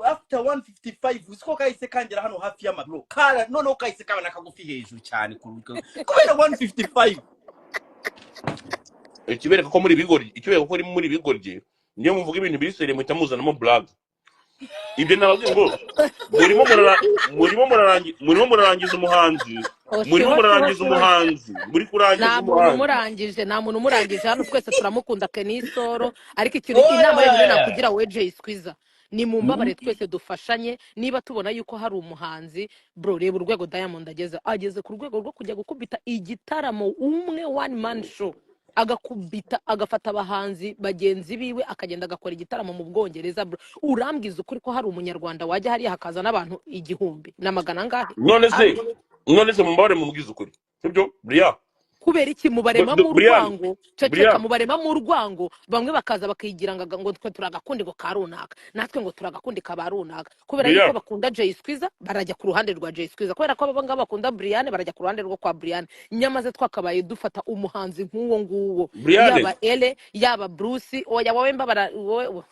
after 155 usiko kahise kangira hano hafi y'amaguru kara noneho kahise kabana kagufi hejuru cyane kubera 155. ikibereka ko muri bigori ikibereka ko uri muri bigori niyo muvuga ibintu biri sere muhita muzanamo blague ibyo nababwiye ngo murimo murarangiza umuhanzi muri kurangiza umuhanzi nta muntu umurangije hano twese turamukunda Kenny Solo ariko ikintu inama yewe nakugira we Jay Squeezer ni mu mbabare twese dufashanye niba tubona yuko hari umuhanzi bro reba urwego Diamond ageze ku rwego rwo kujya gukubita igitaramo umwe one man show agakubita agafata abahanzi bagenzi biwe akagenda agakora igitaramo mu Bwongereza bro urambwiza ukuri ko hari umunyarwanda wajya hariya hakaza n'abantu 1,000 n'amagana ngahe none se mumbare mubwiza ukuri sibyo Brian kubera iki mubarema mu rwango ceceka mubarema mu rwango bamwe bakaza bakigira ngo twe turagakundi ngo karunaka natwe ngo turagakundi kabarunaka kubera yuko bakunda Jay Squeezer barajya ku ruhande rwa Jay Squeezer kubera ko abanga bakunda Brian barajya ku ruhande rwo kwa Brian nyamaze twakabaye dufata umuhanzi nk'uwo nguwo yaba Ele yaba Bruce oya wowe mbabara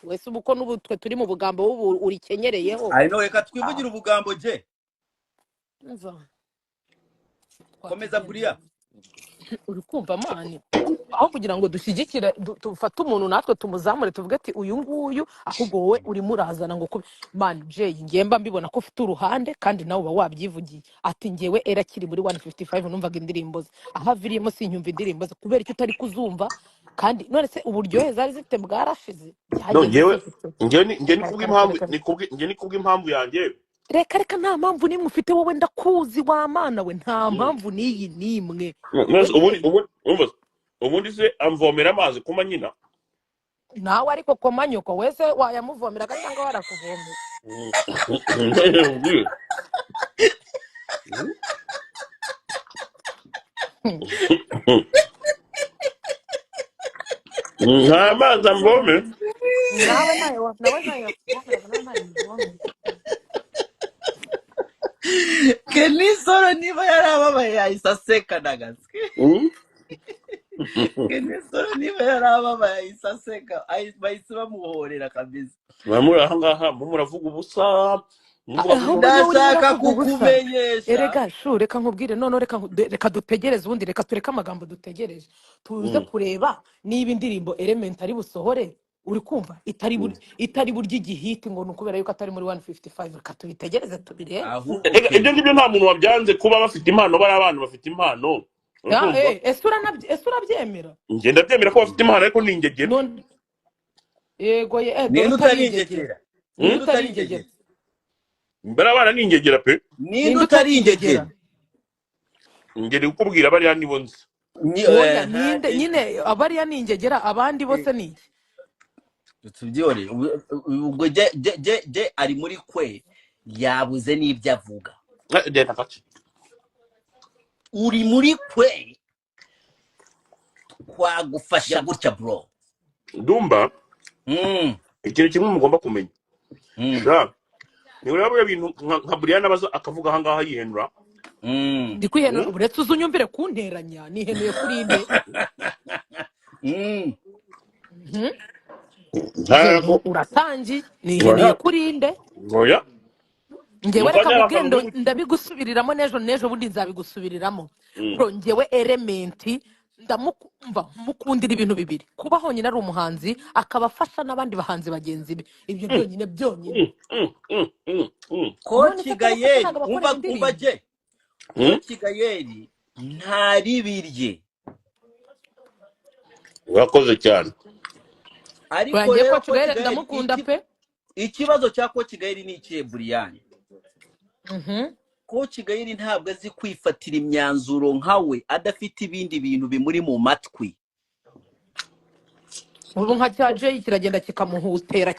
wese ubuko n'ubu twe turi mu bugambo ubu uri kenyereyeho I know reka twivugira ubugambo je komeza Brian uri kumva mani aho kugira ngo dushyigikire dufate umuntu natwe tumuzamure tuvuge ati uyu nguyu ahubwo wowe urimo urazana ngo mani Jay ngemba mbibona ko ufite uruhande kandi nawe uba wabyivugiye ati ngewe era kiri muri 155 numvaga indirimbo ze aho aviriyemo sinyumva indirimbo ze kubera icyo utari kuzumva kandi none se uburyohe zari zifite bwarashize nge ni kubwa impamvu yanjye reka nta mpamvu nimwe ufite wowe ndakuzi wa mana we nta mpamvu niyi nimwe ubundi se amvomera amazi kuma nyina nawe ariko komanyuko wese wayamuvomera cyangwa warakuvomera nta mazi amvome nawe ntayo Kenny Solo niba yarababaye yahise aseka nagaswe Kenesoro niba yarababaye isaseka bahise bamuhorera kabisa. bamuri aha ngaha muravuga ubusa muvuga ahubwo ngo niwe urimo Ndashaka uravuga ubusa. kukumenyesha Erega shu reka nkubwire none reka dutegereze ubundi reka tureke amagambo dutegereje tuze kureba niba indirimbo Element ari busohore uri kumva itari burya igihiti ngo nukubera yuko atari muri 155 reka tubitegereze tubirebe. ahubwo ibyo ngibyo nta muntu wabyanze kuba bafite impano bari abantu bafite impano urumva ese urabyemera ngenda byemera ko bafite impano ariko ni ingegera none yego dore ninde utari ingegera utaringegera ninde utari ingegera mbere abana ni ingegera pe ninde utaringegera ngeri kukubwira bariya nibo nzi oya ninde nyine abariya ni ingegera abandi bose ni iki tubyore ubwo je ari muri kwe yabuze n'ibyo avuga deta kaki uri muri kwe kwagufasha gutya bro Dumba ikintu kimwe mugomba kumenya ni urabona ibintu nka Brian abaza akavuga aha ngaha yihenura ndi kwihenura uretse uzunyumvire kunteranya nihenuye kuri inde uratangiye nihenuye kuri inde oya ngewe reka mugendo ndabigusubiriramo n'ejo bundi nzabigusubiriramo bro ngewe Element ndamukunda mukundira ibintu bibiri kuba honyine ari umuhanzi akabafasha n'abandi bahanzi bagenzi be ibyo byonyine ko Kigayeri umva je ko Kigayeri ntari birye urakoze cyane ariko rero ko Kigayeri ndamukunda pe ikibazo cya ko Kigayeri ni ikihe Brian ko Kigayeri ntabwo azi kwifatira imyanzuro nkawe adafite ibindi bintu bimuri mu matwi ubu nka cya Jay kiragenda kikamuhutera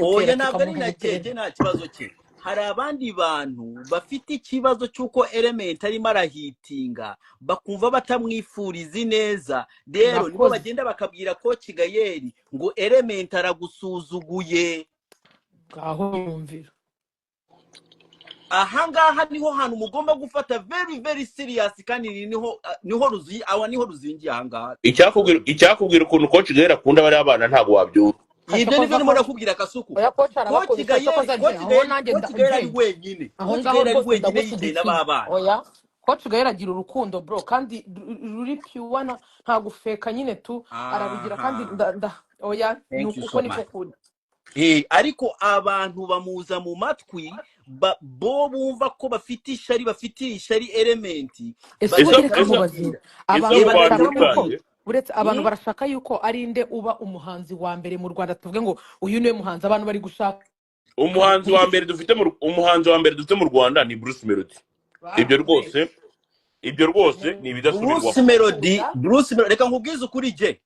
oya ntabwo ari na Jay nta kibazo cye hari abandi bantu bafite ikibazo cy'uko Element arimo arahitinga bakumva batamwifuriza neza rero nibo bagenda bakabwira ko Kigayeri ngo Element aragusuzuguye ngaho yumvira ahangaha niho hantu mugomba gufata very very serious kandi niho ruzingiye ahangaha icyakubwira ukuntu ko Kigayeri akunda bari abana ntabwo wabyumva ibyo nibyo ndimo nakubwira Kasuku ko Kigayeri wenyine aho ngaho rwose ndagushyigikira oya ko Kigayeri agira urukundo bro kandi ruri pure nta gufeka nyine tu arabigira kandi oya nuko niko kuri ariko abantu bamuza mu matwi bo bumva ko bafite ishari Element abantu barashaka yuko ari inde uba umuhanzi wa mbere mu Rwanda tuvuge ngo uyu niwe muhanzi abantu bari gushaka umuhanzi wa mbere dufite mu Rwanda ni Bruce Melody ibyo rwose ni ibidasubirwaho Bruce Melody reka nkubwize ukuri je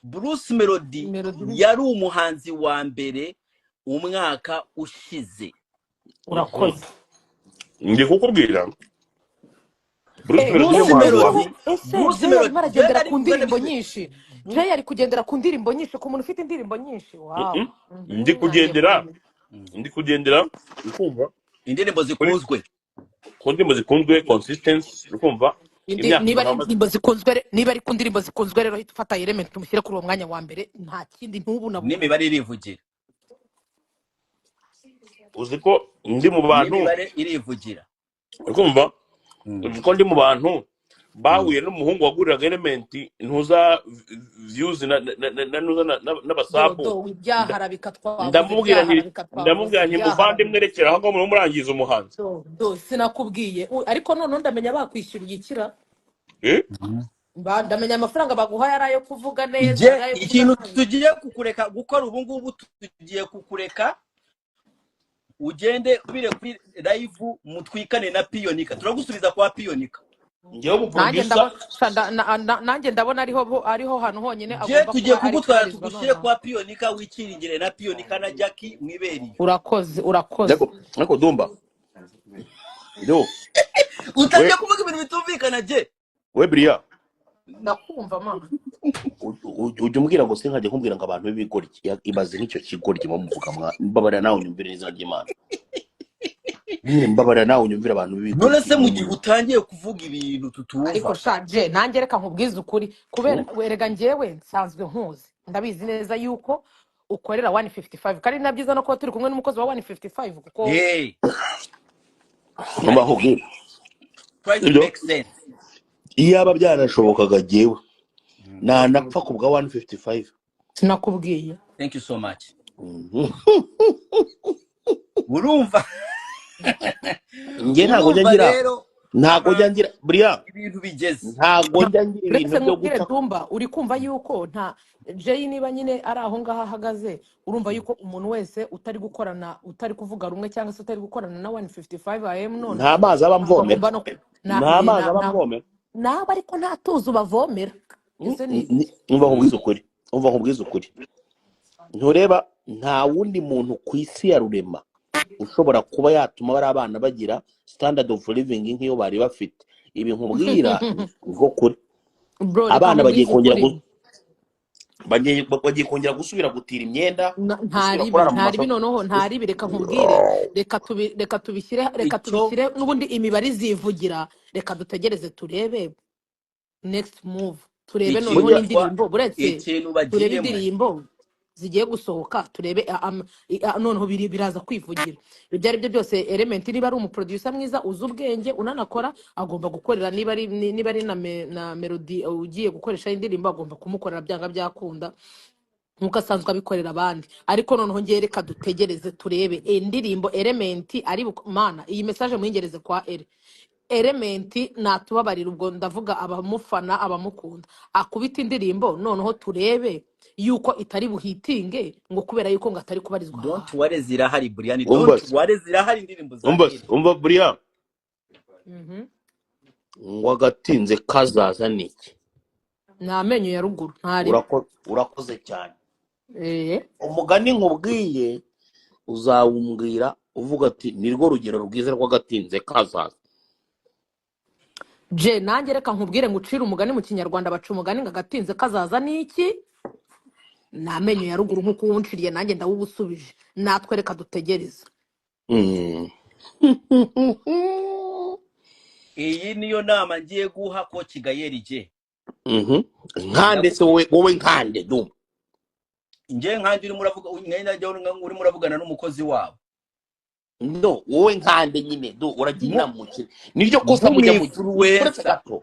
Bruce Melody yari umuhanzi wa mbere umwaka ushize urakoze ndi kukubwira Bruce Melody maragendera ku ndirimbo nyinshi Jay ari kugendera ku ndirimbo nyinshi ku muntu ufite indirimbo nyinshi ndi kugendera ukumva indirimbo zikunzwe consistency ukumva niba ari ku ndirimbo zikunzwe rero hita ufata Element umushyire kuri uwo mwanya wa mbere nta kindi ntubu na n'imibare irivugira uzi ko ndi mu bantu n'imibare irivugira ukumva uzi ko ndi mu bantu bahuye n'umuhungu waguriraga Element ntuza views n'abasabu ndamubwira nti muvandimwe rekera aho ngaho murangiza umuhanzi sinakubwiye ariko none ndamenya bakwishyuriye ikira ndamenya amafaranga baguhaye ari ayo kuvuga neza ikintu tugiye kukureka gukora ubu ngubu tugiye kukureka ugende ubire kuri live mutwikane na Piyonika turagusubiza kwa Piyonika nanjye ndabona ariho hantu honyine agomba kuba tugiye kugutwara tugushyire kwa Piyonika wikiringire na Piyonika na Jackie mwiberi urakoze ariko Dumba utajya kuvuga ibintu bitumvikana je we Bria ndakumva mama ujye umbwira ngo sinkajya kumbwira ngo abantu b'ibigoryi ibaze nk'icyo kigoryi mu muvuga mwa mbabara nawe unyumvire n'izina ry'Imana nyine mbabara nawe unyumvira abantu none se mu gihe b'ibikurikiye utangiye kuvuga ibintu ariko tutumva shaje nanjye reka nkubwize ukuri kubera werega njyewe nsanzwe nkuzi ndabizi neza yuko ukorera 155 kandi na byiza no kuba turi kumwe n'umukozi wa 155 kuko hey mbahubwira try to ibyo make sense iyaba byanashobokaga jewe nanapfa ku bwa 155 sinakubwiye thank you so much Mhm. urumva njye ntago njya urumva ngira rero ntago njya ahantu ngira buriya ibintu bigeze ntago njya ngira ibintu uretse byo nkubwire guca Dumba uri kumva yuko nta Jay niba nyine ari aho ngaho ahagaze urumva yuko umuntu wese utari gukorana utari kuvuga rumwe cyangwa se utari gukorana na 155 AM nta nonaha mazi aba ntabwo mvomera agomba no na nta ne- mazi na aba na mvomera naba ariko nta tuzi ubavomera ese ni umva nkubwiza ukuri umva nkubwiza ukuri ntureba nta wundi muntu ku isi ya rurema ushobora kuba yatuma bari abana bagira standard of living nk'iyo bari bafite ibi nkubwira niko kuri bro reka abana bagiye nkubwize kongera ukuri bagiye kongera gusubira gutira imyenda gusubira ntaribi kurara mu ntaribi masoko noneho ntaribi reka nkubwire reka tubishyire icyo n'ubundi imibare izivugira reka dutegereze turebe next move turebe ikintu noneho burya n'indirimbo buretse ikintu turebe bagiyemo indirimbo zigiye gusohoka turebe noneho biraza kwivugira ibyo ari byo byose Element niba ari umuproducer mwiza uzi ubwenge unanakora agomba gukorera niba ari na melody ugiye gukoresha indirimbo agomba kumukorera byanga byakunda nkuko asanzwe abikorera abandi ariko noneho ngiye reka dutegereze turebe indirimbo Element ari mana iyi message muyingereze kwa Element natubabarira ubwo ndavuga abamufana abamukunda akubita indirimbo noneho turebe yuko itari buhitinge ngo kubera yuko ngo atari kubarizwa don't ahantu worry zirahari Brian umva don't worry zirahari indirimbo za umva Eri umva buriya Mhm. ngo agatinze kazaza niki ni amenyo ya ruguru ntari urakoze cyane eh umugani nkubwiye uzawumbwira uvuga ati nirwo rugero rwiza rw'agatinze kazaza je nanjye reka nkubwire ngo ucire umugani mu kinyarwanda baca umugani ngo agatinze kazaza niki ni amenyo ya ruguru nk'uko uwunciriye nanjye ndawubusubije natwe reka dutegereze Mm. iyi niyo nama ngiye guha ko Kigayeri je Mhm. nkande se wowe nkande Dumba nje nkandi urimo uravuga urimo uravugana n'umukozi wabo no wowe nkande nyine uragira inama mukire niryo kosa mujya mugira uretse nk'umwifluencer gato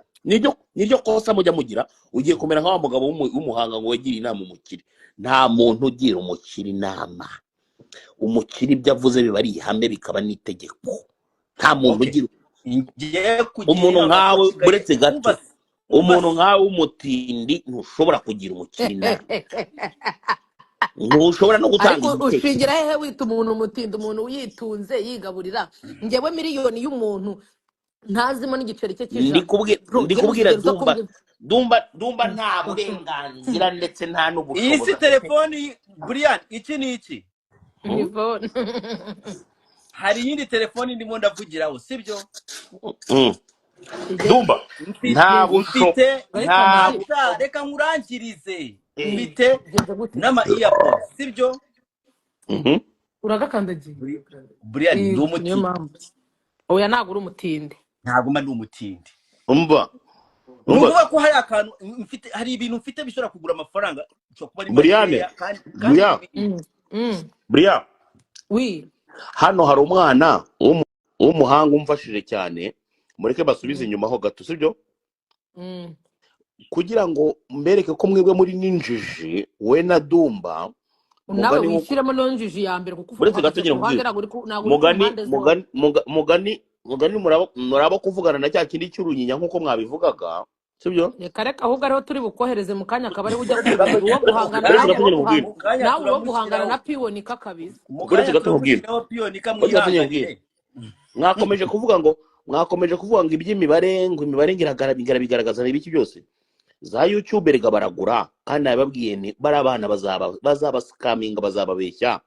niryo kosa mujya mugira ugiye kumera nk'awa mugabo w'umuhanga ngo wegire inama umukire nta muntu ugira umukire inama umukire ibyo avuze biba ari ihame bikaba n'itegeko nta muntu okay ugira ngiye kugira umuntu inama ko nkawe Kigayeri uretse gato umva umuntu nkawe w'umutindi ntushobora kugira umukire inama ntushobora no gutanga ariko igitekerezo ushingira hehe wita umuntu umutinda umuntu yitunze yigaburira njyewe miliyoni y'umuntu ntazimo n'igiceri cye cy'ijana bro ndikubwira gerageza Dumba nta burenganzira ndetse nta iyi n'ubushobozi si telefoni Brian iki ni iki Yvonne. hari iyindi telefoni ndimo ndavugiraho sibyo Mm. Ijye Dumba nta mfite urayikanda nta reka nkurangirize Eh. mfite genza gute n'ama earpods sibyo Mhm. uragakandagiye Brian ndi niyo umutindi mpamvu oya ntabwo uri umutindi ntabwo mba ndi umutindi umva ni umva ukuvuga ko hari akantu mfite hari ibintu mfite bishobora kugura amafaranga cyo kuba ari Briane makeya kandi Brian Brian wi hano hari umwana w'umuhanga umfashije cyane mureke basubize inyuma ho gato sibyo kugira ngo mbereke ko mwebwe muri n'injiji we na Dumba nawe mugani wishyiremo n'injiji ya mbere kuko uretse gato ngira mugani muraba kuvugana na cya kindi cy'urunyinya nk'uko mwabivugaga sibyo reka ahubwo ariho turi bukohereze mu kanya akaba ari ujya uwo guhangana nawe uwo guhangana na piyonika kabisa uretse gato nkubwira mwakomeje kuvuga ngo iby'imibare ngo imibare bigaragaza ibiki byose za YouTube rega baragura kandi nababwiye ni bari abana bazaba scamming bazababeshya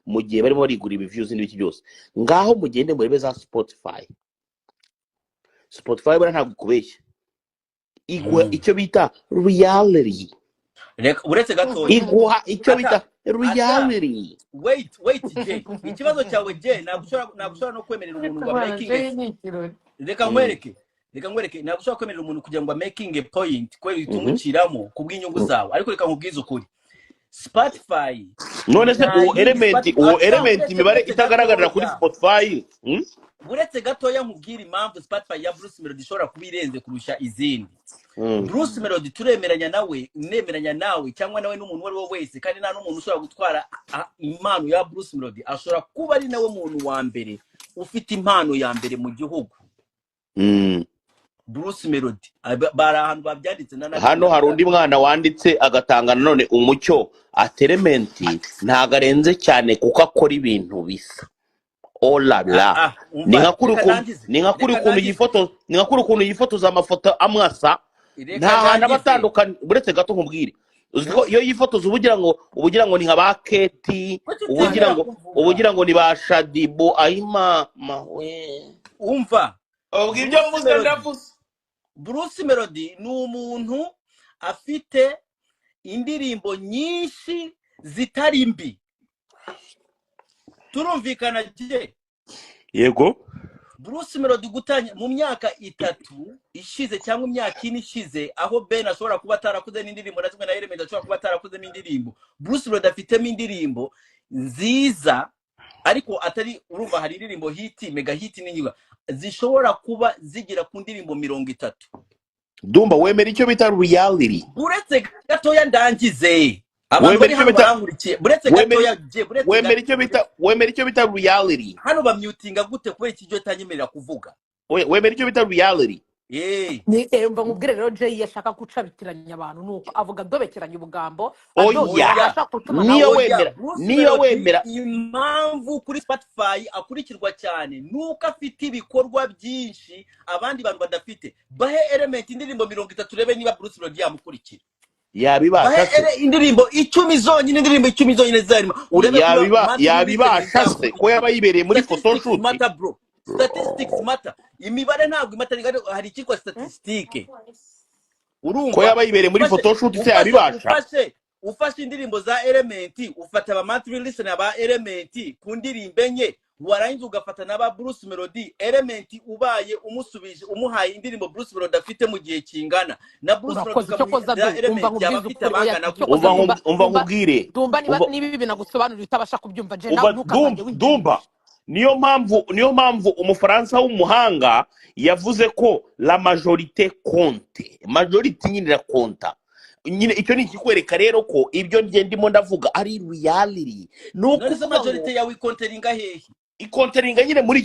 mu gihe barimo barigura ibi views n'ibiki byose ngaho mugende murebe za Spotify bara ntabwo kubeshya iguha icyo bita reality uretse gato iguha icyo bita reality. wait Jay, ikibazo cyawe Jay, nagushobora no kwemerera umuntu ngo making reka nkwereke nagushobora kwemerera umuntu kugira ngo making a point ko bitumuciramo kubw'inyungu zawe, ariko reka nkubwize ukuri, Spotify none se uwo element imibare itagaragarira kuri Spotify buretse gatoya nkubwira impamvu Spotify ya Bruce Melody ishobora kuba irenze kurusha izindi. Bruce Melody turemeranya nawe, nemeranya nawe cyangwa nawe n'umuntu wari wo wese, kandi nta n'umuntu ushobora gutwara impano ya Bruce Melody ashobora kuba ari nawe muntu wa mbere ufite impano ya mbere mu gihugu. Bruce Melody bari ahantu babyanditse hano hari undi mwana wanditse agatanga none umucyo aterementi ntago arenze cyane kuko akora ibintu bisa. Olala ni nka kuri ukuntu yifotoza amafoto amwasa nta hantu abatandukanye buretse gato nkubwire. Uziko iyo yifotoza ubugira ngo ni nka ba Keti, ubugira ngo ni ba Shadibo ayima mawe umva ubwibyo mvuze ndavuze. Bruce Melody ni umuntu afite indirimbo nyinshi zitari mbi, turumvikana je? Yego. Bruce Melody gutanya mu myaka 3 ishize cyangwa imyaka 4 ishize, aho Ben ashobora kuba atarakuze n'indirimbo na zimwe na Element ashobora kuba atarakuze n'indirimbo, Bruce Melody afitemo indirimbo nziza, ariko atari urumva hari indirimbo hit mega hit n'inyiga zishobora kuba zigira ku ndirimbo 30. Dumba wemera icyo bita reality. Buretse gatoya ndangize abantu bari hano barangurikiye, buretse gatoya wemera icyo bita reality. Hano bamyutinga gute kubera iki cyo tanyemerera kuvuga? Wemera icyo bita reality. Ni mba nkubwire rero Jay yashaka gucabitiranya abantu nuko avuga dobekeranya ubugambo niyo wemera impamvu kuri Spotify akurikirwa cyane nuko afite ibikorwa byinshi abandi bantu badafite. Bahe Element indirimbo 30 rebe niba Bruce Melody yamukurikira. Yabibasha se indirimbo 10 zonyine, indirimbo 10 zonyine zarimo urebe yabibasha se ko yabayibereye muri photoshoot. Mata bro, statistics matter. Imibare ntabwo imatari, hari ikitwa statistique. Urumva ko yabayibereye muri photoshoot se yabibasha. Ufashe indirimbo za Element, ufata aba monthly listener ba Element ku ndirimbo enye, warangiza ugafata n'aba Bruce Melody. Element ubaye umusubije umuhaye indirimbo Bruce Melody afite mu gihe kingana na Bruce Melody ukamuha Element yabafite abangana. Umva nkubwire Dumba niba ibi binagusobanurira utabasha kubyumva je Dumba niyo mpamvu umufaransa w'umuhanga yavuze ko la majorité compte. Majorité nyine irakonta nyine. Icyo ni ikikwereka rero ko ibyo ndimo ndavuga ari reality. Nuko majorité yawe ikonteringa hehe? Ikonteringa nyine muri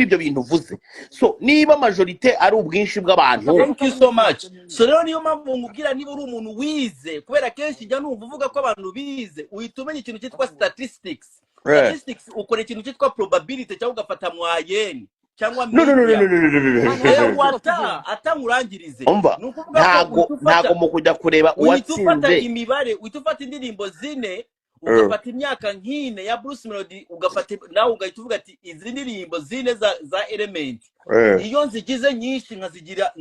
ibyo bintu uvuze. So niba majorité ari ubwinshi bw'abantu. Thank you so much. So rero niyo mpamvu nkubwira niba uri umuntu wize, kubera kenshi jya numva uvuga ko abantu bize uhita umenya ikintu cyitwa statistics. Statistics ukora ikintu cyitwa probability cyangwa ugafata mwayeni cyangwa atamurangirize. Ntago mu kujya kureba uwatsinze imibare, utufata indirimbo zine ugafata imyaka nk'ine ya Bruce Melody, ugafata nawe ugahita uvuga ati izi ndirimbo zine za Element iyo nzigize nyinshi nkazigira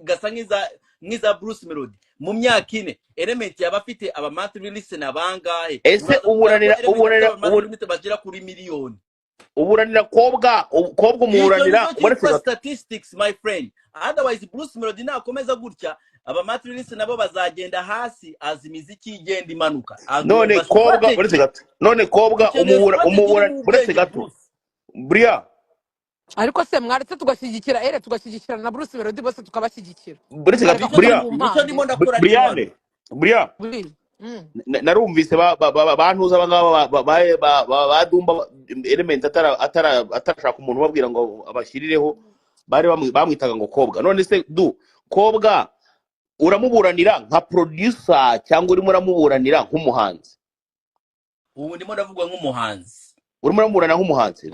gasa nk'iza Bruce Melody mu myaka ine, Element yaba afite aba monthly listener bangahe? Ese uburanira bagera kuri miliyoni. Uburanira kobwa umuburanira statistics my friend. Otherwise Bruce Melody nakomeza gutya aba matrix nabo bazagenda hasi azi imiziki igenda imanuka. None kobwa umubura buretse gato Bria, ariko se mwaretse tugashyigikira tugashyigikira na Bruce Melody bose tukabashyigikira. Buretse gato Bria narumvise bantuza abangaba badumba Element atarashaka umuntu babwira ngo abashyirireho, bari bamwitaga ngo kobwa. None se kobwa uramuburanira nka producer cyangwa urimo uramuburanira nk'umuhanzi? Ubu ndimo ndavuga nk'umuhanzi. Urimo uramuburana nk'umuhanzi?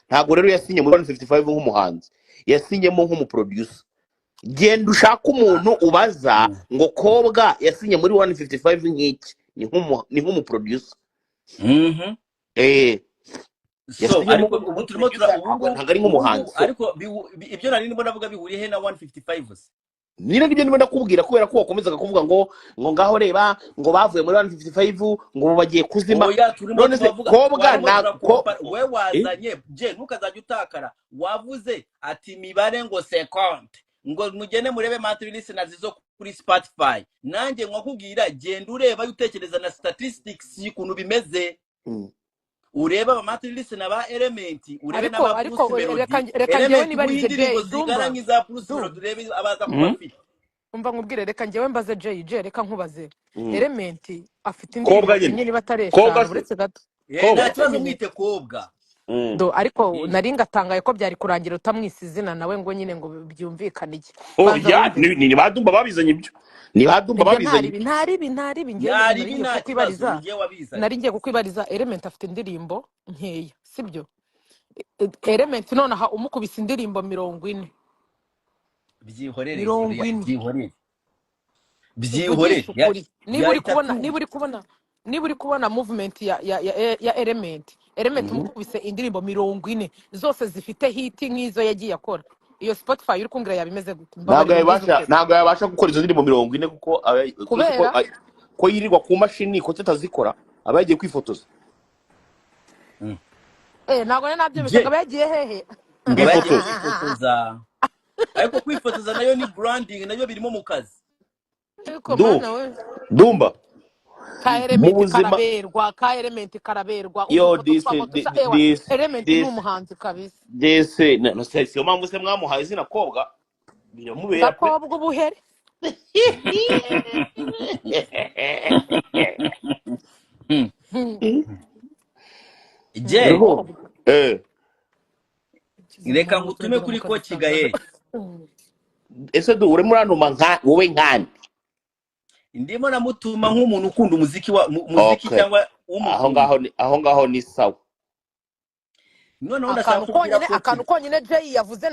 Ntago rero yasinye muri 155 nk'umuhanzi, yasinyemo nk'umuproducer. Genda ushaka umuntu ubaza ngo kobwa yasinye muri 155 nk'iki, ni nk'umuproducer. So ariko ubu turimo ntago ari nk'umuhanzi. Ariko ibyo nari ndimo ndavuga bihuriye he na 155? nibyo ndimo ndakubwira kubera ko wakomezaga kuvuga ngo ngaho reba ngo bavuye muri 155 ngo bagiye kuzima. oya turimo None se tubavuga kobwa twarimo na turakompa we wazanye je ntukazajya utakara wavuze ati imibare ngo second ngo mugene murebe monthly listeners zo kuri Spotify nanjye nkakubwira genda ureba utekereza na statistics y'ukuntu bimeze ureba aba monthly listener ba Element urebe n'aba Bruce Melody reka njyewe nibarize Jay zingana nk'iza Bruce Melody urebe abaza kuba afite umva nkubwire reka njyewe mbaze Jay reka nkubaze Element afite Kobwa indirimbo nyine. nyine bataresha Kobwa se. uretse gato nta kibazo mwite kobwa do ariko nari ngatangaye ko byari kurangira utamwise izina nawe ngo nyine ngo byumvikane iki ya ni badumba babizanye ibyo ni badumba babizanye ntaribi nari ngiye kukwibariza Element afite indirimbo nkeya sibyo Element nonaha umukubise indirimbo 40 byihorere 40 byihorere niba uri kubona movement ya Element umukubise indirimbo 40 zose zifite hit nk'izo yagiye akora iyo Spotify uri kumbwira yabimeze gute ntabwo yabasha gukora izo ndirimbo 40 kuko ko yirirwa ku mashini ko tutazikora aba yagiye kwifotoza ntabwo nabyemeza ngo yagiye hehe kwifotoza ariko kwifotoza nayo ni branding nayo birimo mu kazi Dumba ka Element karaberwa Element ni umuhanzi kabisa dese no siyo mpamvu se mwamuhaye izina kobwa biramubera pe kobwa ubuhere je reka ngutume kuri ko Kigaye ese uri muri ano wowe nkani ndimo namutuma nk'umuntu ukunda umuziki cyangwa aho ngaho ni sawa noneho ndashaka akantu konyine Jay yavuze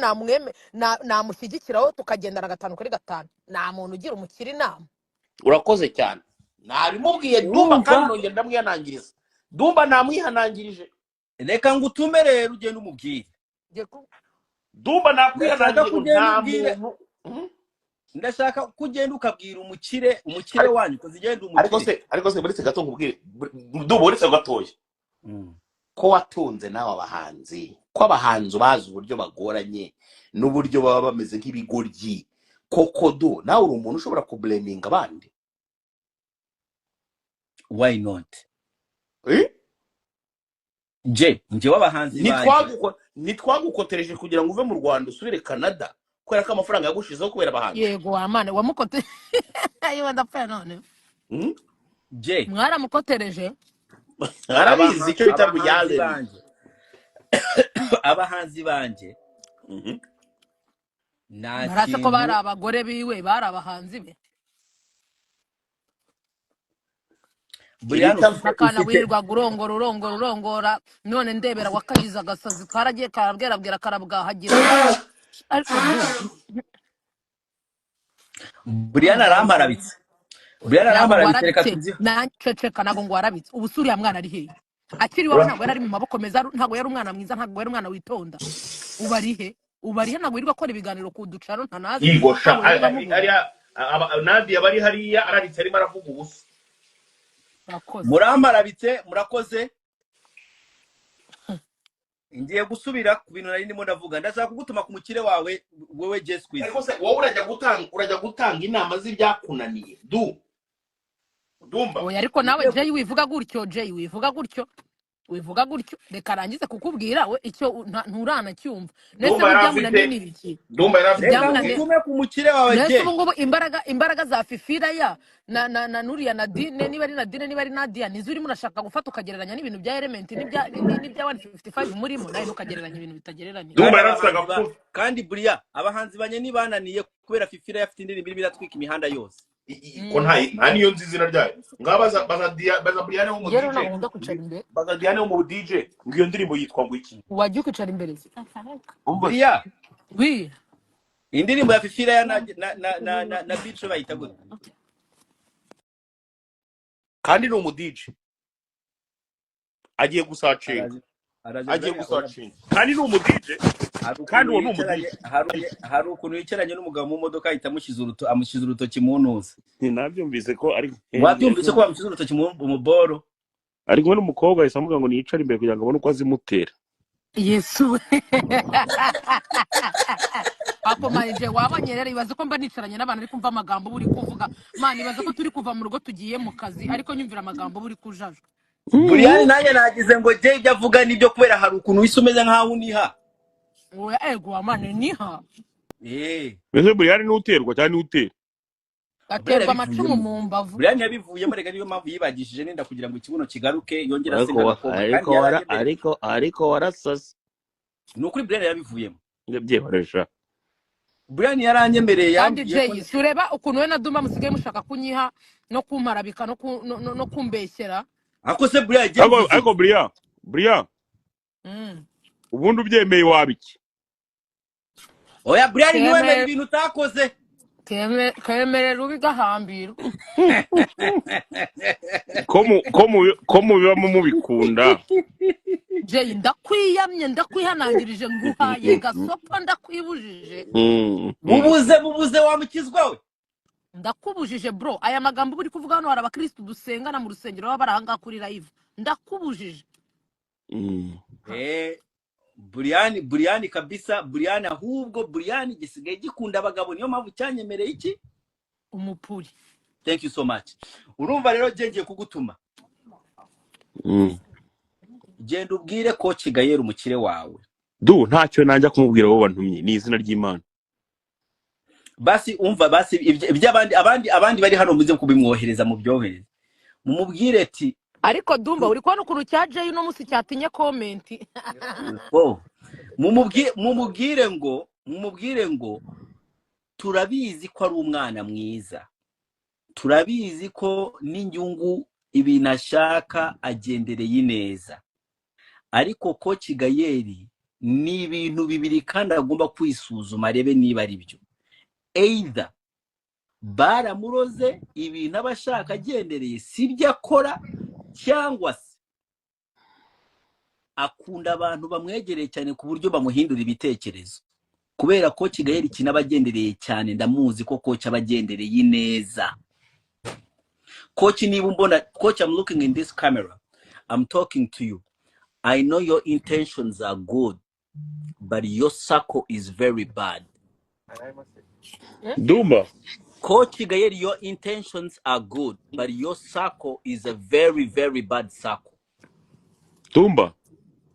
namushyigikiraho tukagendana 5 kuri 5 nta muntu ugira umukiri inama urakoze cyane nabimubwiye Dumba kandi nongera ndamwihanangiriza Dumba namwihanangirije reka ngutume rero ugende umubwire Dumba nakwihanangirije ndashaka kugenda ukabwira umukire wanyu ko zigenda umukire ariko se buretse gato nkubwire Dumba buretse gatoya ko watunze nawe abahanzi ko abahanzi bazi uburyo bagoranye n'uburyo baba bameze nk'ibigoryi koko nawe uri umuntu ushobora kublaminga abandi why not njye w'abahanzi nitwagukotereje kugira ngo uve mu Rwanda usubire Canada kubera ko amafaranga yagushizeho kubera abahanzi yego wamane wamukote ayo ndapfa none mwaramukotereje arabizi icyo bita buyaze abahanzi banje narase ko bari abagore biwe bari abahanzi be akana wirwa urongora none ndebera wakagiza agasazi karagiye karabwera karabwahagira Brianna aramarabitse reka tuzi ceceka nago ngo warabitse ubusuri ya mwana ari he akiri wawe ntabwo yari mu maboko meza ntabwo yari umwana mwiza ntabwo yari umwana witonda ubarihe ntabwo yirirwa akora ibiganiro ku ducaro ntanazi igosha Nadia bari hariya arabitse arimo aravuga ubusa muramarabitse murakoze ngiye gusubira ku bintu nari ndimo ndavuga ndashaka kugutuma ku mukire wawe wewe Jess Quiz ariko se wowe urajya gutanga inama z'ibyakunaniye Dumba oya ariko nawe Jay wivuga gutyo reka arangize kukubwira we icyo nturanacyumva nese byamunaniye iki Dumba yarafite ku mukire wawe nese ubungubu imbaraga za Fifira ya na Nuria Nadine niba ari Nadine niba ari Nadia nizo urimo urashaka gufata ukagereranya n'ibintu bya Element n'ibya 155 murimo nawe ntukagereranya ibintu bitagereranye Dumba yarashaka kandi buriya abahanzi banye nibananiye kubera Fifira yafite indirimbo irimo iratwika imihanda yose ko nta niyo nzizina ryayo ngabaza Brianna wo mu DJ baza Diane wo mu DJ ngiyo ndirimbo yitwa ngo iki wajya kwicara imbere buriya wi indirimbo ya Fifira ya na Bicho bayita gute kandi ni umu DJ agiye gusacinga kandi ni umu DJ hari kandi ukuntu uwo ni yicaranye umudije. hari ukuntu yicaranye n'umugabo mu modoka ahita amushyize urutoki mu ntuza. Nabyumvise ko ari Wabyumvise ko bamushyize urutoki mu boro? ari kumwe n'umukobwa ahise amuvuga ngo niyicare imbere kugira ngo abone uko azimutera. yesu ako manije wabonye rero ibaze ko mba nicaranye n'abantu ari kumva amagambo buri kuvuga mani ibaze ko turi kuva mu rugo tugiye mu kazi ariko nyumvira amagambo buri kujajwa. Brian nanjye nagize ngo je ibyo avuga nibyo kubera hari ukuntu wise umeze nkaho uniha. Oya ego amane niha Mbese Brian ni uterwa cyane utera. aterwa amacumu mu mbavu. Brian yabivuyemo rega niyo mpamvu yibagishije nenda kugira ngo ikibuno kigaruke yongera asenga agakobwa ariko warasase. Ni ukuri Brian yabivuyemo. Ndabyebaresha. Brian yaranyemereye kandi Jay sureba ukuntu we na Duma musigaye mushaka kunyiha no kumparabika no kumbeshyera. Ako se Brian ariko Brian ubundi ubyemeye wabiki? Oya Brian niwemera ibintu utakoze. Kemerera ubigahambira. ko mubibamo mubikunda. Jay ndakwiyamye ndakwihanangirije nguhaye gasopa ndakwibujije. Mubuze wamukizwa we. Ndakubujije bro aya magambo buri kuvuga hano hari abakristo dusengana mu rusengero baba barahanga kuri live ndakubujije. Brian kabisa Brian ahubwo Brian gisigaye gikunda abagabo niyo mpamvu cyanyemereye iki umupuri. Thank you so much. Urumva rero ngiye kugutuma genda ubwire coach Gayeri umukire wawe ntacyo najya kumubwira bo bantumye ni izina ry'Imana. Basi umva basi iby'abandi bari hano muze kubimwohereza mu byohereza mumubwire ati ariko Dumba uri kubona ukuntu cya Jay no musi cyatinye comment. mumubwire ngo turabizi ko ari umwana mwiza, turabizi ko n'inyungu ibintu ashaka agendereye neza, ariko coach Gayeri ni ibintu bibiri kandi agomba kwisuzuma arebe niba ari byo. Either baramuroze ibintu abashaka agendereye sibyo akora, cyangwa se akunda abantu bamwegereye cyane ku buryo bamuhindura ibitekerezo. Kubera ko Gayeri kinabagendereye cyane ndamuzi ko coach abagendereye neza. Coach niba umbona coach, I'm looking in this camera, I'm talking to you, I know your intentions are good but your circle is very bad. Dumba Coach Gayeri, your intentions are good but your circle is a very very bad circle. Dumba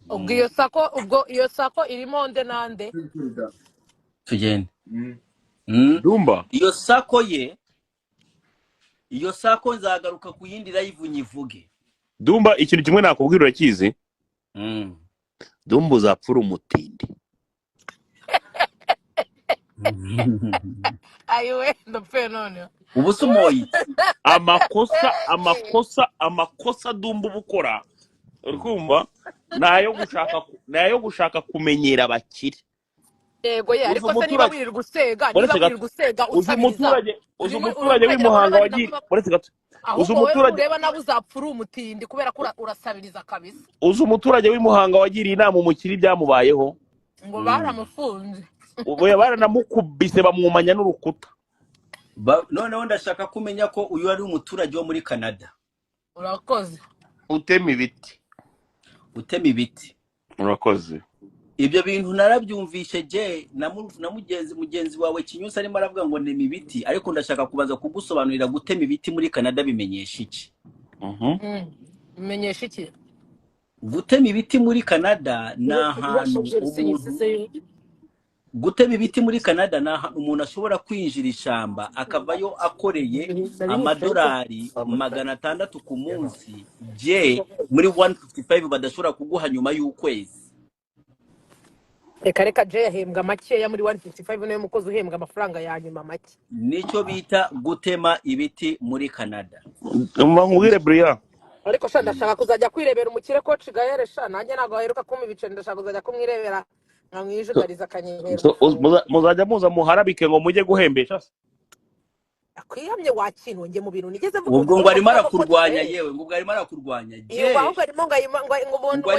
ubwo iyo sako irimo nde nande tugende Dumba iyo sako nzagaruka ku yindi live nyivuge. Dumba ikintu kimwe nakubwira urakizi Dumba uzapfura umutindi. ayiwe ndapfe none Ubu sumoyi amakosa Dumba ubukora urumva nayo gushaka kumenyera abakire. yego ye ariko se niba wirirwa gusega uzi umuturage w'imuhanga wagiye uzi umuturage ureba nawe uzapfura umutindi kubera ko urasabiriza kabisa. uzi umuturage w'imuhanga wagiriye inama umukiri byamubayeho ngo baramufunze ubu baranamukubise bamwumanya n'urukuta. noneho ndashaka kumenya ko uyu ari umuturage wo muri Canada. urakoze utema ibiti urakoze. Ibyo bintu narabyumvishe je na mugenzi wawe Kinyusa arimo aravuga ngo nema ibiti, ariko ndashaka kubaza kugusobanurira gutema ibiti muri Canada bimenyesha iki? bimenyesha iki? Gutema ibiti muri Canada na ahantu gutema ibiti muri Canada na ahantu umuntu ashobora kwinjira ishamba akavayo akoreye amadolari 600 ku munsi, je muri 155 badashobora kuguha nyuma y'ukwezi. Reka Jay ahembwa makeya muri 155 niwe mukozi uhembwa amafaranga ya nyuma make. Nicyo bita gutema ibiti muri Canada. Nkubwire Brian ariko sha ndashaka kuzajya kwirebera umukire coach Gayeri sha nanjye nago aheruka kuma ibice ndashaka kuzajya kumwirebera nkamwijudariza akanyihera. muzajya muza muharabike ngo mujye guhembesha. kwiyamye wakintu nge mu bintu nigeze mvuga ubwo ngo urumva arimo kuvuga ko arakurwanya Coach yewe ngo ubwo arimo arakurwanya iyo je ahubwo arimo ngo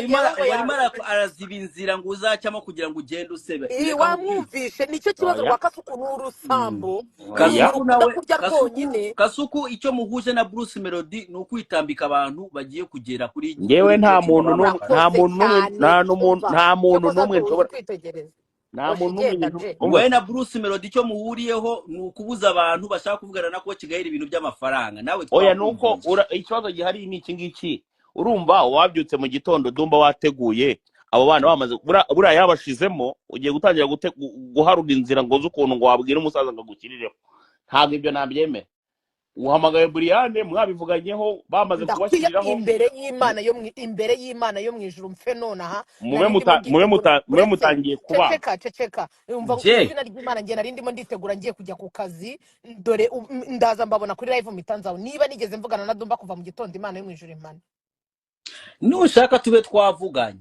arimo araziba inzira ngo uzacamo kugira ngo ugende usebe reka nkubwire wamwumvishe nicyo kibazo oya rwa Kasuku n'urusambo oya n'uruntu Kasuku rukunda nawe kurya rwonyine Kasuku icyo muhuje na Bruce Melody ni ukwitambika abantu bagiye kugera kuri ngewe nta Coach muntu ngo n'umwe urakoze nta cyane muntu umva n'umwe cyokoza nshobora kwitegereza nta Oshi muntu n'umwe genda je wowe na Bruce Melody icyo muhuriyeho ni ukubuza abantu bashaka kuvugana na Coach Gael ibintu by'amafaranga nawe oya nuko twakumvishe ikibazo gihari ni iki ngiki urumva wabyutse mu gitondo Dumba wateguye abo bana bamaze buriya yabashizemo ugiye gutangira guharura inzira ngo z'ukuntu ngo wabwire umusaza ngo agukirireho ntabwo ibyo nabyemera uhamagaye Briane mwabivuganyeho bamaze ndakwiye kubashyiriraho imbere y'Imana yo mu ijuru mfe nonaha mube mutangiye kuba ceceka umva je izina ry'Imana ngiye nari ndimo nditegura ngiye kujya ku kazi dore ndaza mbabona kuri live mitanzaho niba nigeze mvugana na Dumba kuva mu gitondo Imana yo mu ijuru impane nushaka tube twavuganye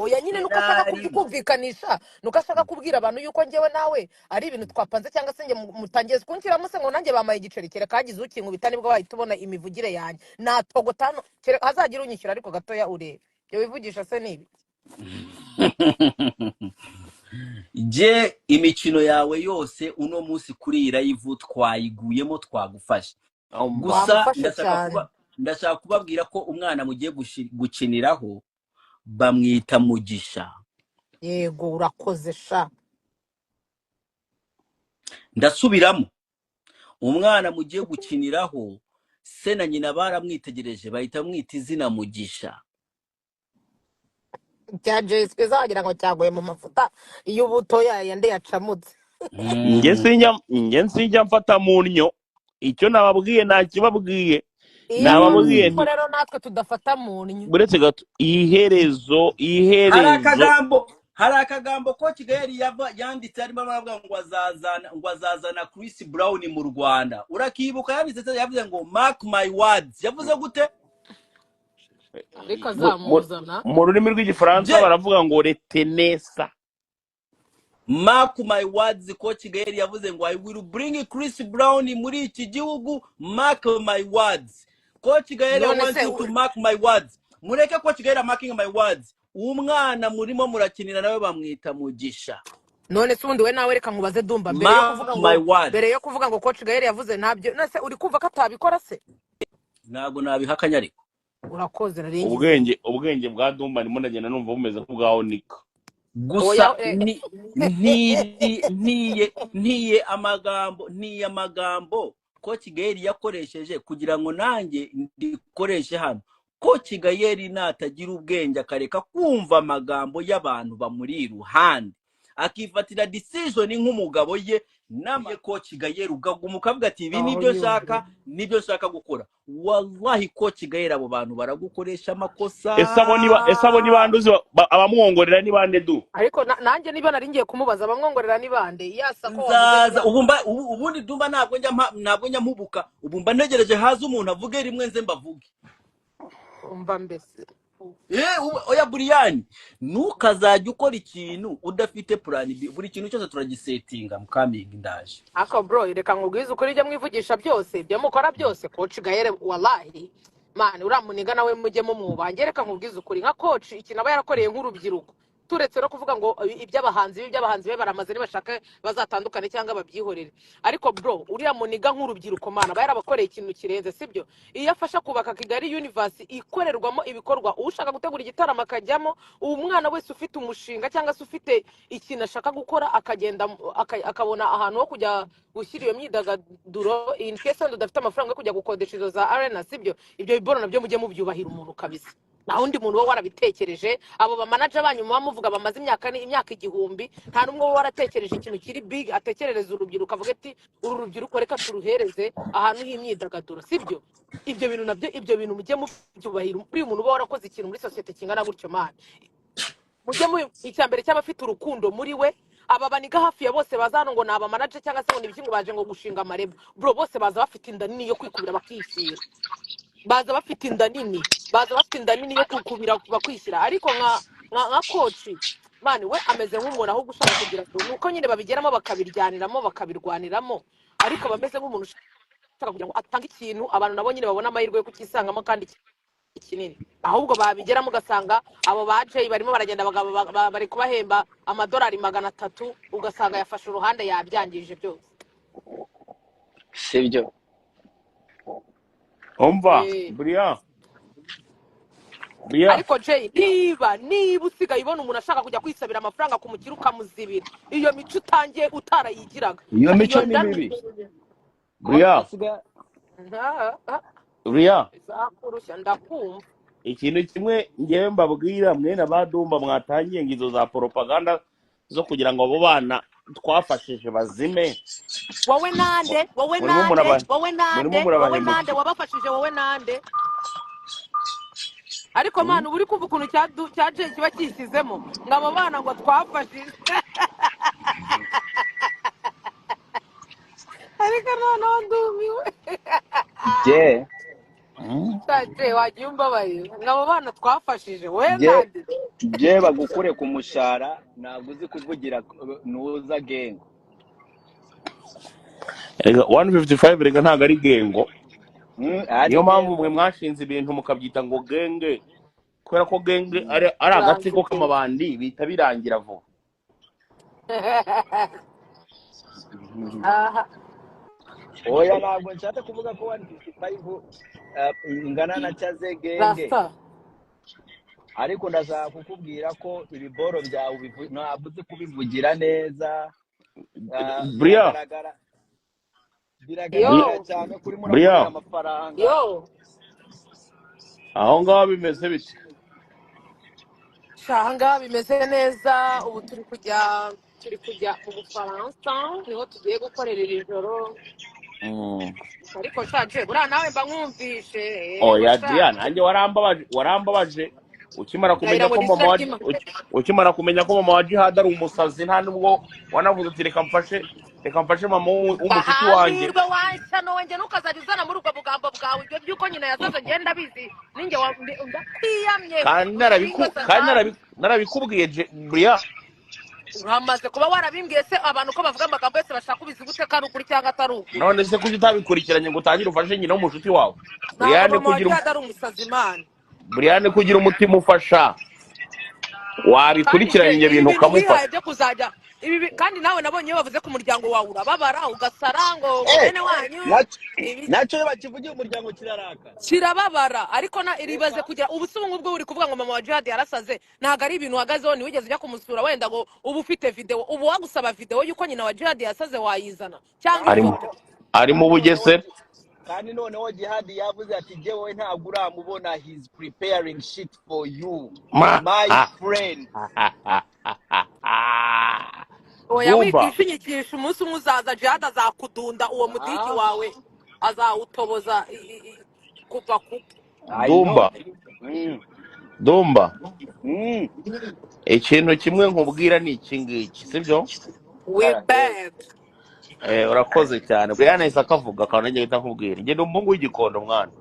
oya nyine nuko ashaka kumvikanisha nuko ashaka kubwira abantu yuko ngewe nawe ari ibintu twapanze cyangwa se nge mutangiye kunshyiramo se ngo nanjye bamaye igiceri kereka hagize ukinkubita nibwo wahita ubona imivugire yanjye natogotano hazagira unyishyura ariko gatoya urebe ibyo bivugisha se nibi je imikino yawe yose uno munsi kuri iyi live twayiguyemo twagufasha gusa ndashaka kubabwira ko umwana mugiye gukiniraho bamwita Mugisha yego urakoze sha ndasubiramo umwana mugiye gukiniraho se na nyina baramwitegereje bahita mwita izina Mugisha cya Jeswe zagira ngo cyagoye mu mafuta iyo ubuto yande yacamutse nge sinjya mfata mu nnyo icyo nababwiye nakibabwiye nababwiye nti rero natwe tudafata mu nnyo buretse gato iherezo hari akagambo Coach Gael yanditse arimo aravuga ngo azazana Chris Brown mu Rwanda urakibuka yanditse yavuze ngo mark my words yavuze gute ariko azamuzana mu rurimi rw'igifaransa baravuga ngo retenesa mark my words Coach Gael yavuze ngo I will bring Chris Brown muri iki gihugu mark my words Coach Gael wants you to mark my words mureke Coach Gael marking my words umwana murimo murakinira nawe bamwita Mugisha none se ubundi we nawe reka nkubaze Dumba mbere yo kuvuga ngo Coach Gael yavuze ntabyo nase uri kumva ko atabikora se ntabwo nabihakanya ariko urakoze naringi ubwenge bwa Dumba ndimo ndagenda numva bumeze nk'ubwaho nika gusa ntiye amagambo Coach Gael yakoresheje kugira ngo nanjye ndikoreshe hano Coach Gael natagira ubwenge akareka kumva amagambo y'abantu bamuri iruhande akifatira decision nk'umugabo ye namye Coach Gael ugagumuka avuga ati ibi nibyo nshaka gukora wallahi Coach Gael abo bantu baragukoresha amakosa ese abo ni banduzi abamwongorera ni bande du ariko nanjye niba nari ngiye kumubaza abamwongorera ni bande yasa ko ubundi Dumba ntabwo njya mpubuka ubumba ntegereje haza umuntu avuge rimwe nze mbavuge umva mbese oya Brian nukazajya ukora ikintu udafite plan B buri kintu cyose turagisetinga mukaminga ndaje aka bro reka nkubwize ukuri ibyo mwivugisha byose ibyo mukora byose Coach Gael wallahi man uramuniga nawe mujye mu mubange reka nkubwize ukuri nka Coach ikintu aba yarakoreye nk'urubyiruko turetse no kuvuga ngo iby'abahanzi be baramaze nibashaka bazatandukane cyangwa babyihorere ariko bro uriya muniga nk'urubyiruko mana bayarabakoreye ikintu kirenze sibyo iyo afasha kubaka Kigali Universe ikorerwamo ibikorwa ushaka gutegura igitaramo akajyamo umwana wese ufite umushinga cyangwa se ufite ikintu ashaka gukora akagenda akabona ahantu ho kujya gushyira iyo myidagaduro in case udafite amafaranga yo kujya gukodesha izo za arena sibyo ibyo biboro nabyo mujye mubyubahira umuntu kabisa na undi muntu wo warabitekereje abo ba manager banyu muvuga bamaze imyaka 1000 nta numwe wo waratekereje ikintu kiri big atekerereza urubyiruko avuga ati uru rubyiruko reka turuhereze ahantu h'imyidagaduro sibyo ibyo bintu mujye mubyubahira uyu muntu wo warakoze ikintu muri societe kingana gutyo man mujye mu icyambere cy'abafite urukundo muri we aba baniga hafi ya bose bazano ngo naba manager cyangwa se ngo nibikingo baje ngo gushinga amarebo bro bose baza bafite inda nini yo kwikubira bakishyira baza bafite inda nini yo kukubira bakwishyira ariko nka Coach man we ameze nk'umuntu aho gushaka kugira ngo nuko nyine babigeramo bakabiryaniramo bakabirwaniramo ariko bameze nk'umuntu ushaka kugira ngo atange ikintu abantu nabo nyine babona amahirwe yo kukisangamo kandi kinini, ahubwo babigeramo ugasanga abo ba Jay barimo baragenda bari kubahemba amadolari 300 ugasanga yafashe uruhande yabyangije byose. sibyo umva Eh, Brian ariko Jay niba usigaye ubona umuntu ashaka kujya kwisabira amafaranga ku mukiri ukamuzibira, iyo mico utangiye utarayigiraga, iyo mico iyo ni ndani mibi Brian zakurushya ndakumva. ikintu kimwe ngewe mbabwira mwene abadumba mwatangiye ngo izo za propaganda zo kugira ngo abo bana twafashije bazime. Wowe nande wabafashije, wowe nande. Ariko mana uri kumva ukuntu cya Jay kiba kishyizemo ngo abo bana ngo twafashije. Ariko noneho ndumiwe. je Jay wagiye umbabaye ngo abo bana twafashije wowe nande. je bagukure ku mushara ntabwo uzi kuvugira nuza gengo. Erega 155 rega ntago ari gengo. Ari Niyo mpamvu mwe mwashinze ibintu mukabyita ngo genge, kubera ko genge ari agatsiko k'amabandi bita birangira vuba. Aha. Oya ntabwo nshaka kuvuga ko 155 ingana na cyaze genge, Rasta. ariko ndashaka kukubwira ko ibiboro byawe ntabwo uzi kubivugira neza. Brian biragaragara cyane kuri murakorera amafaranga. Yo aho ngaho bimeze bite? shanga bimeze neza, ubu turi kujya mu Bufaransa, niho tugiye gukorera iri joro. Ariko shaje buriya nawe mba nkumvishe. Oya Diana, nanjye warambabaje ukimara kumenya ko mama wa Jihad ari umusazi, nta nubwo wanavuze uti reka mfashe mama w'umushiki wanjye. Bahirwe wansano wanjye nukazajya uzana muri ubwo bugambo bwawe ibyo byuko nyina yasaze ngenda bizi ninjye ndakwiyamye. Kandi narabikubwiye Brian. Uramaze kuba warabimbwiye se abantu ko bavuga amagambo yose bashaka ubizi gute kandi ukuri cyangwa atari ukuri? None se kuki utabikurikiranye ngo utangire ufashe nyina w'umushuti wawe? Brian kugira umutima ufasha wabikurikiranye ibintu ukamufasha. Kandi nawe nabonye bavuze ku muryango wawe urababara ugasara ngo bene wanyu nacyo bakivugiye umuryango kirababara, ariko iribaze kugira ubusubungu bwo uri kuvuga ngo mama wa Jihad yarasaze ntago ari ibintu uhagazeho ni wigeze ujya kumusura wenda ngo ubu ufite video, ubu wagusaba video yuko nyina wa Jihad yasaze wayizana cyangwa ari mu Bugesera. kandi noneho Jihad yavuze ati je wowe ntabwo uramubona, he's preparing shit for you my friend. Oya wikishinyikisha umunsi umwe uzaza Jihad azakudunda uwo mudiki wawe azawutoboza kuva Dumba ikintu kimwe nkubwira ni iki ngiki sibyo? we bad. Urakoze cyane Brian isa akavuga kandi ngiye nkubwira nge ndumbu w'igikondo mwana.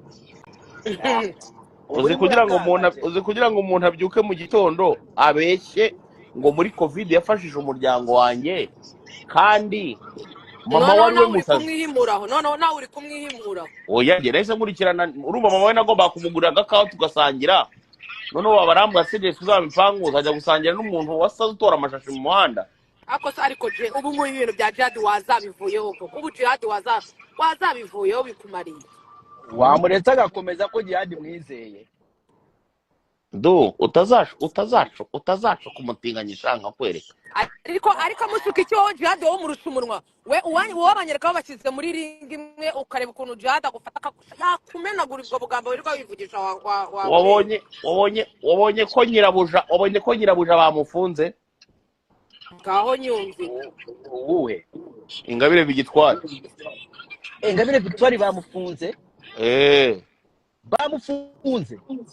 Uzi kugira ngo umuntu abyuke mu gitondo abeshye ngo muri covid yafashije umuryango wanjye kandi mama wari we musazi. Nawe uri kumwihimuraho. Oya nge nahise nkurikirana urumva mama we nagomba kumugurira agakawa tugasangira, none wabarambwa sije tuzabipangu uzajya gusangira n'umuntu wasaze utora amashashi mu muhanda. Ariko je ubu mu ibintu bya Jihad wazabivuyeho koko, ubu Jihad wazabivuyeho bikumariye. Wamuretse agakomeza ko Jihad mwizeye utazaca kumutinganyisha nka kwereka. Ariko musuka icyo Jihad wo murusha umunwa we wabanyereka babashyize muri ring imwe ukareba ukuntu Jihad agufata yakumenagura ubwo bugambo wirirwa wivugisha wabonye ko nyirabuja bamufunze. Ngaho nyumvi uwe Ingabire Victoire bamufunze.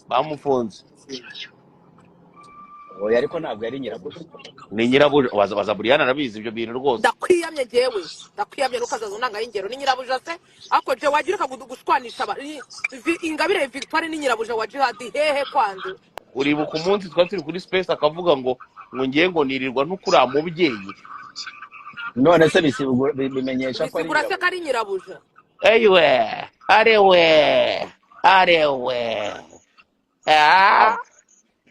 Bamufunze. Oya ariko ntabwo yari nyirabuja. Ni nyirabuja baza Brian arabizi ibyo bintu rwose. Ndakwiyamye nukazaza unanga y'ingero ni nyirabuja se ako je wagira gushwanisha Ingabire Victoire ni nyirabuja wa Jihad hehe kwande. Uribuka umunsi twari turi kuri space akavuga ngo ngiye ngo nirirwa ntukura mubyeyi none se bimenyesha ko ari bisigura se ko nyirabuja. ari nyirabuja. eyiwe arewe Ah,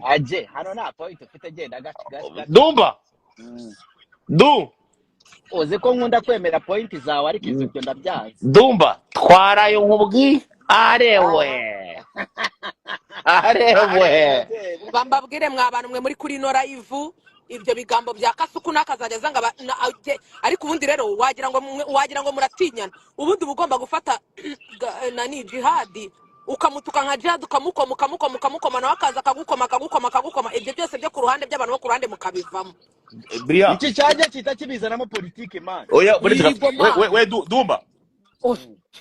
aje hano nta point ufite, genda gace. dumba Mm. du uzi ko nkunda kwemera point zawe ariko ibyo ndabyanze. dumba twarayo nkubwi arewe Mbabwire mwa bantu mwe muri kuri no live ibyo bigambo bya kasuku nakazajya zanga ariko ubundi rero wagira ngo muratinyana. Ubundi bugomba gufata nani jihadi ukamutuka nka jihad ukamukoma nawe akaza akagukoma ibyo byose byo ku ruhande by'abantu bo ku ruhande mukabivamo. Bria iki cyajya kita kibizanamo politike man. oya we dumba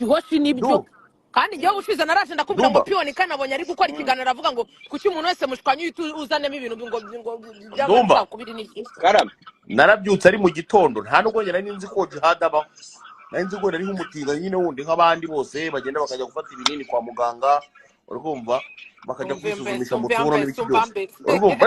Hoshi nibyo kandi igihe ushize naraje ndakubwira ngo Dumba. piyoni kanabonye ari gukora ikiganiro avuga ngo kuki umuntu wese mushwanyu uzanemo ibintu ngo Dumba. by'amacakubiri n'iki. Karame narabyutse ari mu gitondo nta nubwo nari nzi ko jihad abaho, nari nzi ko nari nk'umutinga nyine wundi nk'abandi bose bagenda bakajya gufata ibinini kwa muganga urumva bakajya kwisuzumisha mu turo n'ibiki byose urumva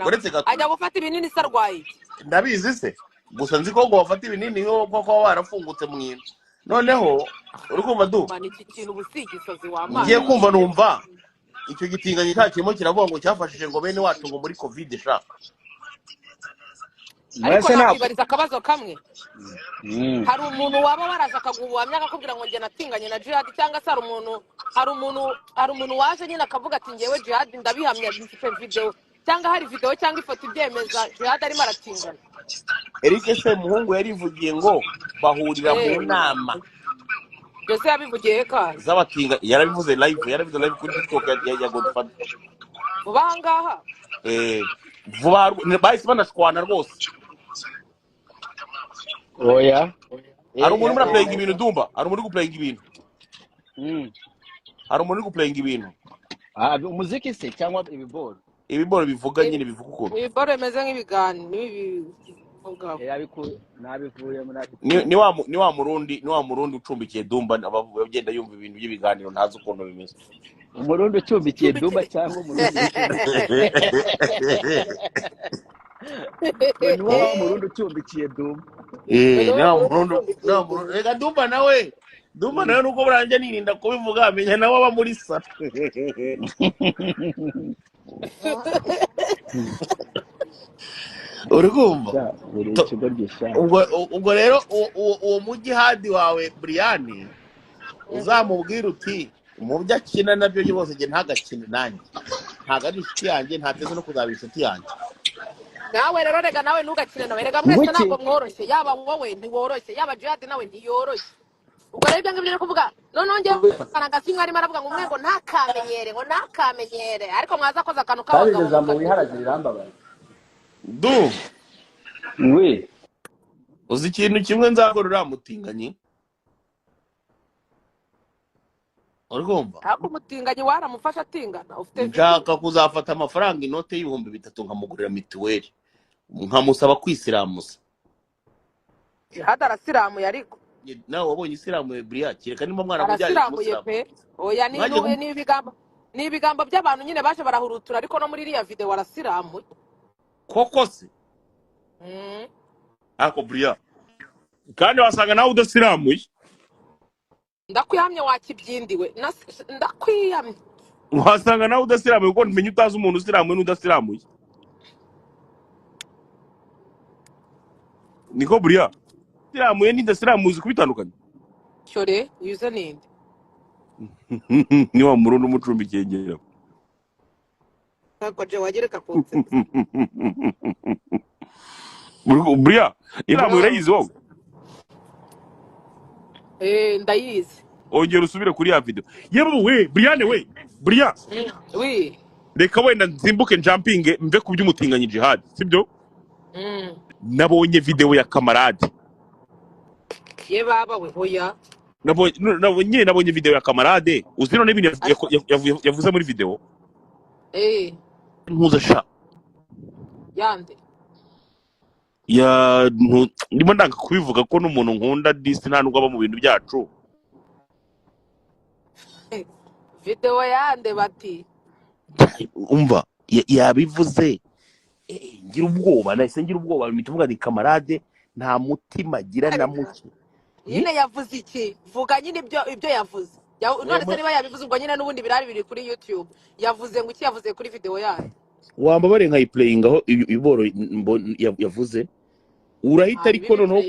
uretse gato ajya gufata ibinini se arwaye. ndabizi se gusa nzi ko ngo bafata ibinini yo kuko warafungutse mu ino noneho urumva du Mani iki kintu ubusigisozi w'amazi. ngiye kumva numva icyo gitinganye cya kirimo kiravuga ngo cyafashije ngo bene wacu ngo muri covid sha ariko mwese ntabwo nakwibariza akabazo kamwe. Hari umuntu waba waraje akaguhamya akakubwira ngo njye natinganye na jihad cyangwa se hari umuntu waje nyine akavuga ati ngewe jihad ndabihamya mfite video cyangwa hari video cyangwa ifoto ibyemeza jihad arimo aratingana. Eric se muhungu yarivugiye ngo bahurira mu nama Byose yabivugiye kandi z'abatinga yarabivuze live kuri TikTok ya Godfather vuba aha ngaha. vuba bahise banashwana rwose oya hari umuntu muri playing ibintu dumba hari umuntu uri guplaying ibintu umuziki se cyangwa ibiboro bivuga nyine bivuga ukuntu Ibiboro bimeze nk'ibigani nabivuye muri ni wa murundi ucumbikiye dumba abagenda yumva ibintu by'ibiganiro ntazi ukuntu bimeze umurundi ucumbikiye dumba cyangwa umurundi ni wa murundi ucumbikiye dumba reka dumba nawe nuko buranje nirinda kubivuga amenya nawe aba muri sa uri kumva ubwo rero uwo mujihadi wawe Brian uzamubwira uti mu byo akina nabyo byose nge ntagakine nanjye ntago ari inshuti yanjye ntateze no kuzaba inshuti yanjye nawe rero rega nawe ntugakine nawe rega mwese ntabwo mworoshye yaba wowe ntiworoshye yaba jihad nawe ntiyoroshye. Ubwo rero ibyo ngibyo kuvuga noneho njye kanagasi mwari maravuga ngo umwe ngo ntakamenyere ariko mwaza koza akantu k'abagabo ijambo wiharagirira irambabaye du uzi ikintu kimwe nzagorora mutinganyi urumva ariko umutinganyi waramufasha atingana ufite nshaka kuzafata amafaranga inote y'ibihumbi 3 nkamugurira mituweli nkamusaba kwisiramuza jihad arasiramuye ariko nawe wabonye isiramuye Brian kireka nimba mwana mujyanye arasiramuye pe oya ni ibigambo by'abantu nyine baje barahurutura ariko no muri iriya video arasiramuye koko se ako Brian kandi wasanga nawe udasiramuye ndakwihamye wakibyindiwe ndakwiyamye wasanga nawe udasiramuye kuko nmenye utazi umuntu usiramuye n'udasiramuye niko Brian siramuye n'idasiramuye uzi kubitandukanye cyore yuze ninde ni wa murundi umucumbikiye ngera ntabwo je wagereka konse Brian iramuye urayizi wowe ndayizi ongera usubire kuri ya video yewe Brian reka wenda nzimbuke jumping mve ku by'umutinganye jihad sibyo nabonye video ya kamarade ye baba we hoya nabonye video ya kamarade uzi none ibintu yavuze muri video ntuza sha yande ndimo ndanga kubivuga ko n'umuntu nkunda disi nta nubwo aba mu bintu byacu video yande bati umva yabivuze ngira ubwoba nahise ngira ubwoba mpita mvuga ni kamarade nta mutima agira na muke. nyine yavuze iki vuga nyine ibyo yavuze none se niba yabivuze ubwo nyine n'ubundi birari biri kuri YouTube yavuze ngo iki yavuze kuri video yayo wambabare nkayiplayingaho iboro yavuze urahita ariko noneho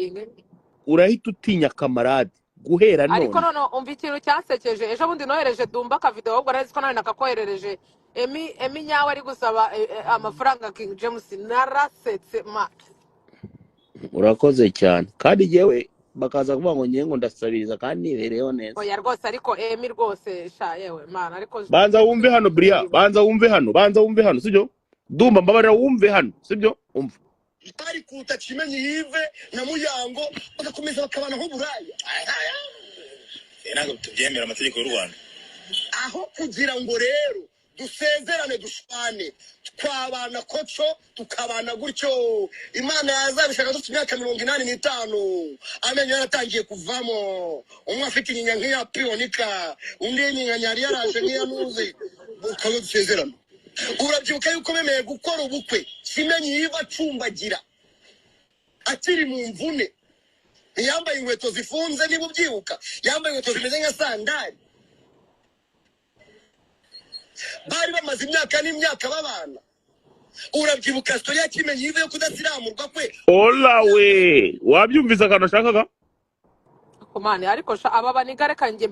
urahita utinya kamarade guhera none. ariko none umva ikintu cyansekeje ejo bundi nohereje Dumba ka video ahubwo nari ko nawe nakakoherereje Emi nyawe ari gusaba amafaranga King James narasetse ma urakoze cyane kandi yewe bakaza kuvuga ngo ngiye ngo ndasabiriza kandi nibereyeho neza. oya rwose ariko Emi rwose sha yewe mana ariko banza wumve hano Bria, banza wumve hano sibyo Dumba mbabarira wumve hano sibyo umva itari kuta kimenyi yive na muyango bagakomeza bakabana nko buraya ntabwo tubyemera amategeko y'u Rwanda aho kugira ngo rero dusezerane dushwane twabana koco tukabana gutyo Imana yazabishaka dufite imyaka 85 amenyo yaratangiye kuvamo umwe afite inyinya nk'iya pionika undi inyinya yari yaraje nk'iya nuzi ukazo dusezerana urabyibuka yuko bemeye gukora ubukwe kimenyi yiva acumbagira akiri mu mvune yambaye inkweto zifunze niba ubyibuka yambaye inkweto zimeze nka sandali bari bamaze imyaka n'imyaka babana urabyibuka story ya kimenyi yive yo kudasiramurwa kwe olawe wabyumvise akantu ashakaga komane ariko aba banigare kanje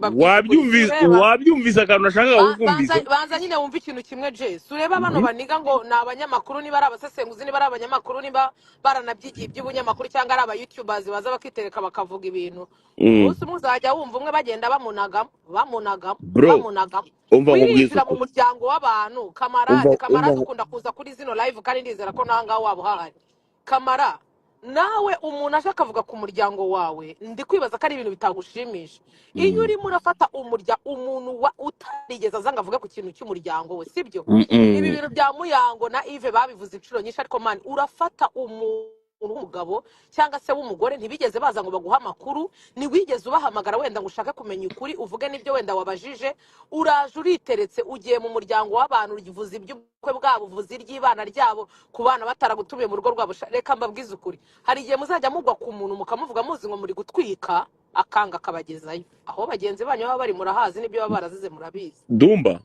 wabyumvise akantu ashakaga kukumvisa banza nyine wumva ikintu kimwe je sureba bano baniga ngo ni abanyamakuru niba ari abasesenguzi niba ari abanyamakuru niba baranabyigiye iby'ubunyamakuru cyangwa ari aba YouTubers baza bakitereka bakavuga ibintu bose muzajya wumva umwe bagenda bamunagamo wirinjira mu muryango w'abantu kamarade ukunda kuza kuri zino live kandi ndizera ko nanga wabo hahari kamara nawe umuntu aje akavuga ku muryango wawe ndi kwibaza ko ari ibintu bitagushimisha iyo urimo urafata umuntu utarigeze azanga avuga ku kintu cy'umuryango we sibyo ibi bintu bya Muyango na Yves babivuze inshuro nyinshi ariko man urafata umuntu w'umugabo cyangwa se w'umugore ntibigeze baza ngo baguha amakuru ntiwigeze ubahamagara wenda ngo ushake kumenya ukuri uvuge n'ibyo wenda wabajije uraje uriteretse ugiye mu muryango w'abantu uvuze iby'ubukwe bwabo uvuze iry'ibana ryabo ku bana bataragutumiye mu rugo rwabo reka mbabwize ukuri hari igihe muzajya mugwa ku muntu mukamuvuga muzi ngo muri gutwika akanga akabagezayo aho bagenzi banyu baba bari murahazi n'ibyo baba barazize murabizi Dumba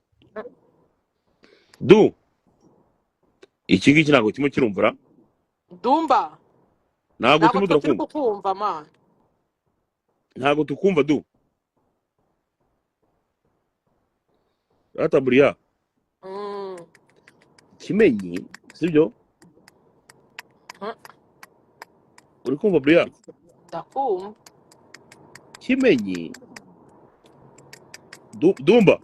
iki ngiki ntabwo kimwe kirumvura Dumba ntabwo turi kukumva man ntabwo tukumva ata Bria kimenyi sibyo uri kumva Bria ndakumva kimenyi Dumba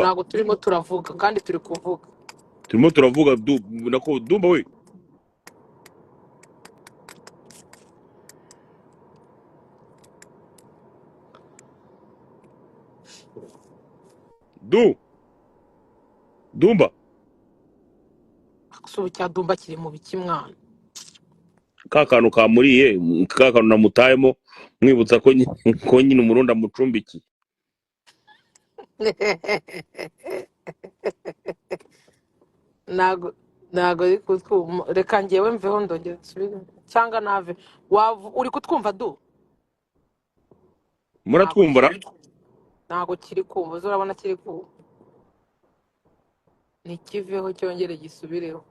ntabwo turimo turavuga kandi turi kuvuga nako Dumba we Dumba akusubu cya Dumba kiri mu biki mwana kakantu kamuriye kakantu namutayemo mwibutsa ko nyine umurundi amucumbikiye nago reka ngewe mveho ndongera cyangwa nave uri kutwumva muratwumvara ntago kiri kumva urabona kiri kumva ntikiveho cyongere gisubireho